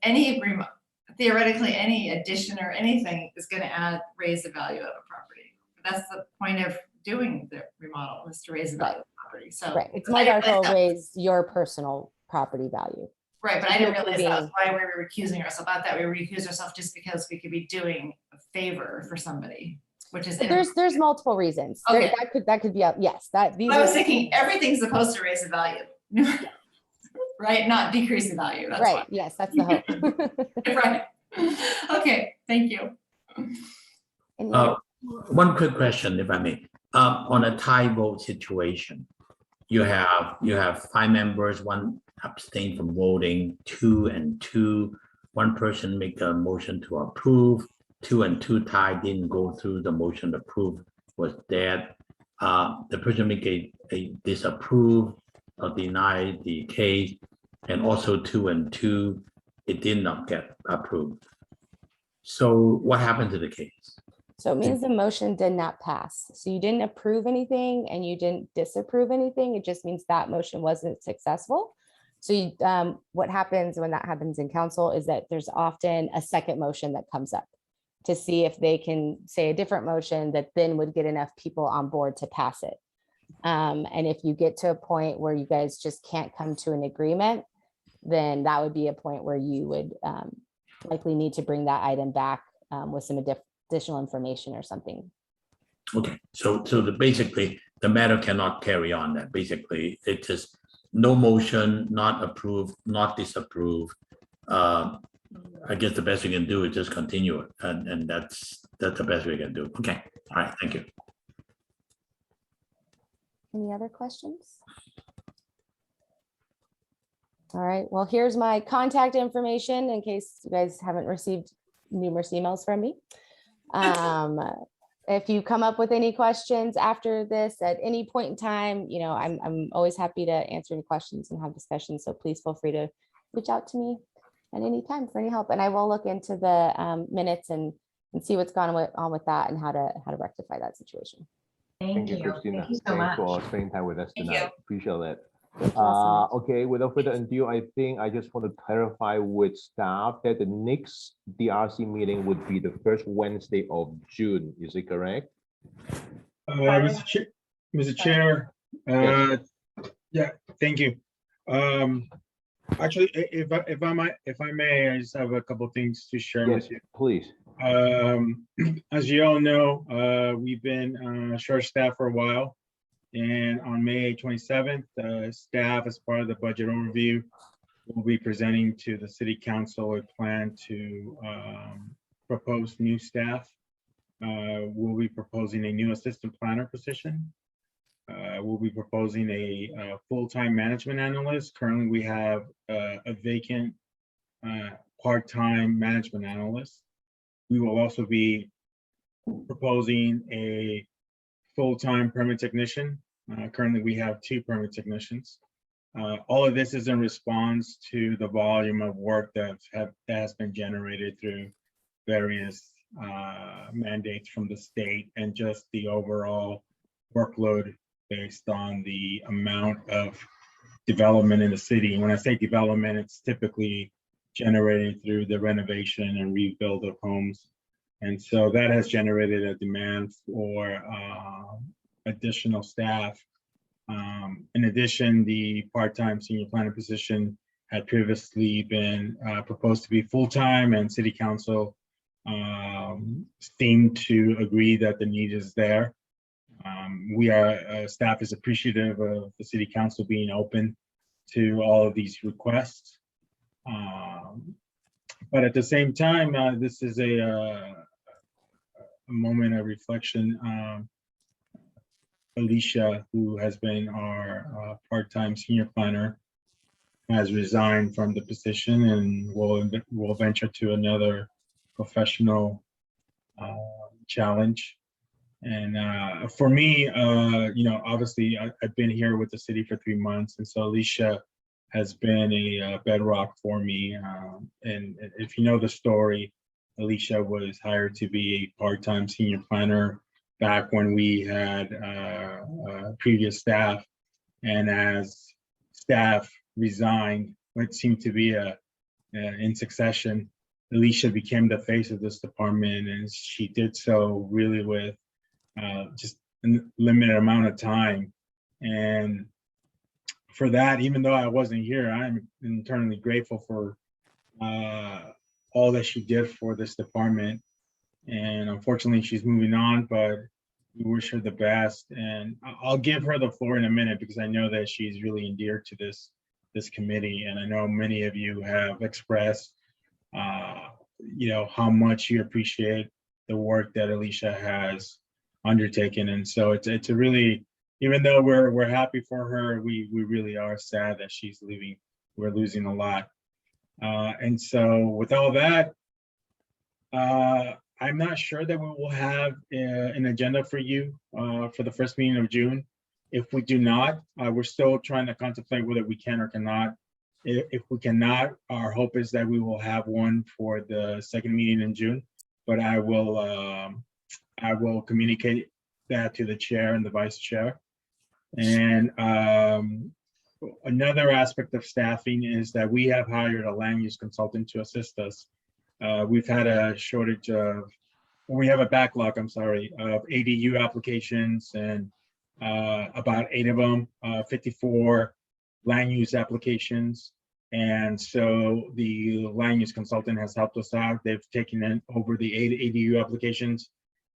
theoretically, any addition or anything is going to raise the value of a property. That's the point of doing the remodel, is to raise the value of the property. So right, it's more that will raise your personal property value. Right, but I didn't realize that was why we were recusing ourselves. I thought that we recused ourselves just because we could be doing a favor for somebody, which is there's multiple reasons. Okay. That could be yes. I was thinking everything's supposed to raise the value, right? Not decrease the value. That's right. Why. Yes, that's the hope. Right. Okay. Thank you. One quick question, if I may. On a tie vote situation, you have 5 members, 1 abstain from voting, 2 and 2. 1 person make a motion to approve, 2 and 2 tie didn't go through. The motion to approve was dead. The person make a disapprove or deny the case, and also 2 and 2, it did not get approved. So what happened to the case? So it means the motion did not pass. So you didn't approve anything and you didn't disapprove anything. It just means that motion wasn't successful. So what happens when that happens in council is that there's often a second motion that comes up to see if they can say a different motion that then would get enough people on board to pass it. And if you get to a point where you guys just can't come to an agreement, then that would be a point where you would likely need to bring that item back with some additional information or something. Okay, so basically the matter cannot carry on. That basically it just no motion, not approved, not disapproved. I guess the best we can do is just continue it, and that's the best we can do. Okay, all right, thank you. Any other questions? All right, well, here's my contact information in case you guys haven't received numerous emails from me. If you come up with any questions after this at any point in time, I'm always happy to answer any questions and have discussions. So please feel free to reach out to me at any time for any help. And I will look into the minutes and see what's gone on with that and how to rectify that situation. Thank you, Christina. Thank you so Thanks much. for spending time with us Thank tonight. you. Appreciate that. Awesome. Okay, without further ado, I think I just want to clarify with staff that the next DRC meeting would be the first Wednesday of June. Is it correct? Mr. Chair, yeah, thank you. Actually, if I may, I just have a couple of things to share with you. Please. As you all know, we've been short-staffed for a while. And on May 27th, staff, as part of the budget overview, will be presenting to the City Council a plan to propose new staff. We'll be proposing a new assistant planner position. We'll be proposing a full-time management analyst. Currently, we have a vacant part-time management analyst. We will also be proposing a full-time permit technician. Currently, we have 2 permit technicians. All of this is in response to the volume of work that has been generated through various mandates from the state and just the overall workload based on the amount of development in the city. And when I say development, it's typically generated through the renovation and rebuild of homes. And so that has generated a demand for additional staff. In addition, the part-time senior planner position had previously been proposed to be full-time, and City Council seemed to agree that the need is there. Staff is appreciative of the City Council being open to all of these requests. But at the same time, this is a moment of reflection. Alicia, who has been our part-time senior planner, has resigned from the position and will venture to another professional challenge. And for me, obviously I've been here with the city for 3 months, and so Alicia has been a bedrock for me. And if you know the story, Alicia was hired to be a part-time senior planner back when we had previous staff. And as staff resigned, what seemed to be in succession, Alicia became the face of this department, and she did so really with just a limited amount of time. And for that, even though I wasn't here, I'm internally grateful for all that she did for this department. And unfortunately, she's moving on, but we wish her the best. And I'll give her the floor in a minute because I know that she's really endeared to this committee. And I know many of you have expressed, how much you appreciate the work that Alicia has undertaken. And so it's a really, even though we're happy for her, we really are sad that she's leaving. We're losing a lot. And so with all that, I'm not sure that we will have an agenda for you for the first meeting of June. If we do not, we're still trying to contemplate whether we can or cannot. If we cannot, our hope is that we will have one for the second meeting in June, but I will communicate that to the chair and the vice chair. And another aspect of staffing is that we have hired a land use consultant to assist us. We've had a shortage of, we have a backlog, of ADU applications, and about 8 of them, 54 land use applications. And so the land use consultant has helped us out. They've taken over the 8 ADU applications.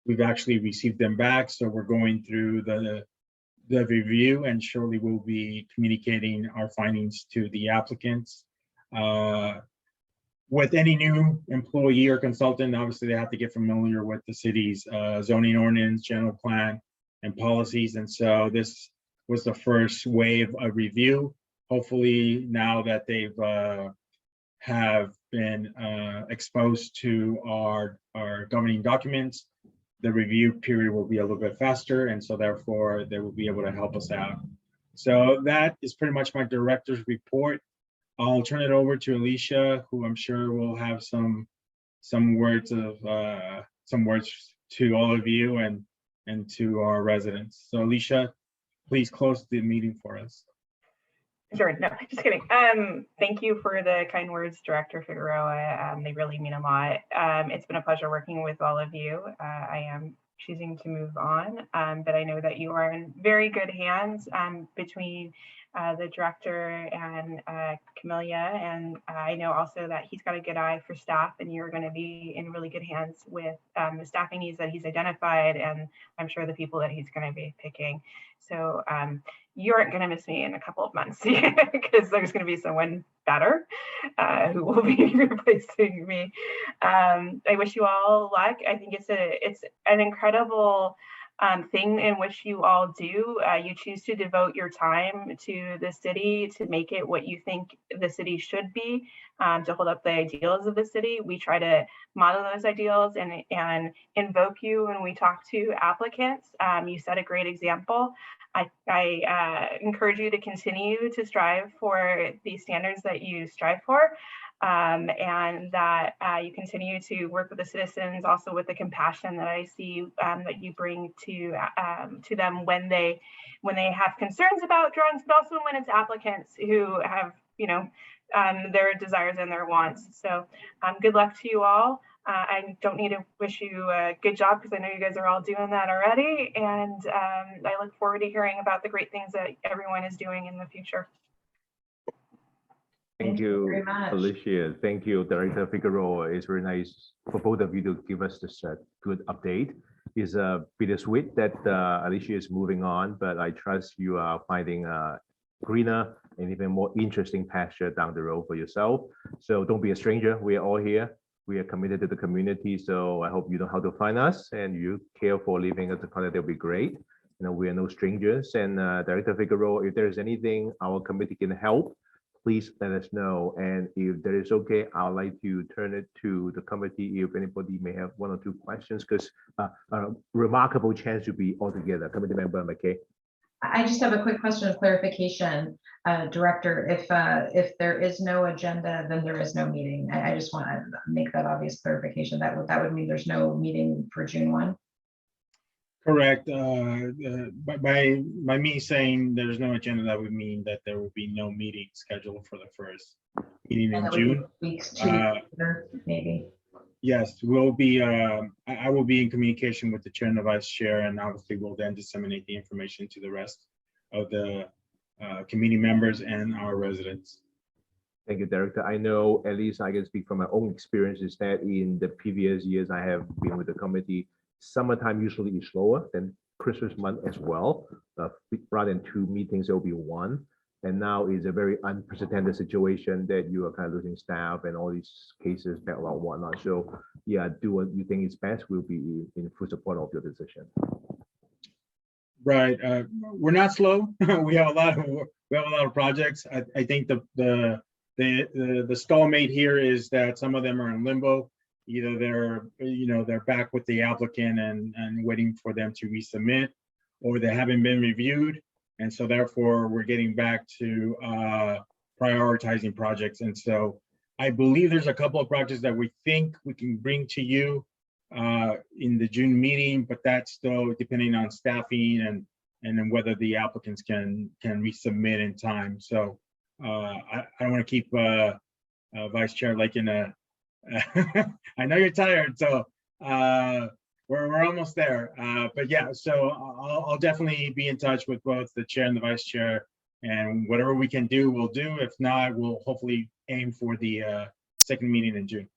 We've actually received them back. So we're going through the review, and shortly we'll be communicating our findings to the applicants. With any new employee or consultant, obviously they have to get familiar with the city's zoning ordinance, general plan, and policies. And so this was the first wave of review. Hopefully now that they've have been exposed to our governing documents, the review period will be a little bit faster, and so therefore they will be able to help us out. So that is pretty much my director's report. I'll turn it over to Alicia, who I'm sure will have some words to all of you and to our residents. So Alicia, please close the meeting for us. Sure, no, just kidding. Thank you for the kind words, Director Figueroa. They really mean a lot. It's been a pleasure working with all of you. I am choosing to move on, but I know that you are in very good hands between the director and Camelia, and I know also that he's got a good eye for staff, and you're going to be in really good hands with the staffing needs that he's identified, and I'm sure the people that he's going to be picking. So you aren't going to miss me in a couple of months because there's going to be someone better who will be replacing me. I wish you all luck. I think it's an incredible thing in which you all do. You choose to devote your time to the city, to make it what you think the city should be, to hold up the ideals of the city. We try to model those ideals and invoke you when we talk to applicants. You set a great example. I encourage you to continue to strive for the standards that you strive for. and that you continue to work with the citizens, also with the compassion that I see that you bring to them when they have concerns about drawings, but also when it's applicants who have, their desires and their wants. So good luck to you all. I don't need to wish you a good job because I know you guys are all doing that already. And I look forward to hearing about the great things that everyone is doing in the future. Thank you you, very much. Alicia. Thank you, Director Figueroa. It's very nice for both of you to give us this good update. It's bittersweet that Alicia is moving on, but I trust you are finding greener and even more interesting pasture down the road for yourself. So don't be a stranger. We are all here. We are committed to the community. So I hope you know how to find us and you care for living at the corner. That'll be great. We are no strangers. And Director Figueroa, if there is anything our committee can help, please let us know. And if that is okay, I'd like to turn it to the committee if anybody may have one or two questions, because a remarkable chance to be all together. Committee Member McKay. I just have a quick question of clarification, Director. If there is no agenda, then there is no meeting. I just want to make that obvious clarification. That would mean there's no meeting for June 1. Correct. By me saying there's no agenda, that would mean that there will be no meeting scheduled for the first meeting in June. Weeks 2 later, maybe. Yes, we'll be. I will be in communication with the chair and the vice chair, and obviously we'll then disseminate the information to the rest of the committee members and our residents. Thank you, Director. I know, at least I can speak from my own experiences, that in the previous years I have been with the committee, summertime usually is slower than Christmas month as well. Rather than 2 meetings, there will be 1. And now is a very unprecedented situation that you are kind of losing staff and all these cases, backlog, whatnot. So yeah, do what you think is best. We'll be in full support of your decision. Right. We're not slow. we have a lot of projects. I think the stalemate here is that some of them are in limbo. Either they're back with the applicant and waiting for them to resubmit, or they haven't been reviewed. And so therefore we're getting back to prioritizing projects. And so I believe there's a couple of projects that we think we can bring to you in the June meeting, but that's still depending on staffing and then whether the applicants can resubmit in time. So I don't want to keep Vice Chair like in a, I know you're tired, so we're almost there. But yeah, so I'll definitely be in touch with both the chair and the vice chair, and whatever we can do, we'll do. If not, we'll hopefully aim for the second meeting in June.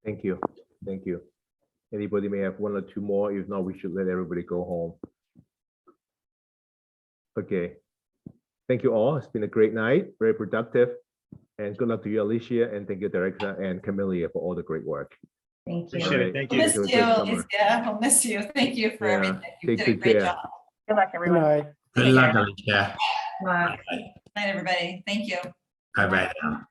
Thank you. Thank you. Anybody may have 1 or 2 more. If not, we should let everybody go home. Okay. Thank you all. It's been a great night, very productive. And good luck to you, Alicia, and thank you, Director and Camellia, for all the great work. Thank you. Appreciate it. Thank you. Miss you, Alicia. I'll miss you. Thank you for everything. You Take did a good great care. job. Good luck, Good everyone. night. Good luck, Alicia. Bye. Night, everybody. Thank you. Bye bye now.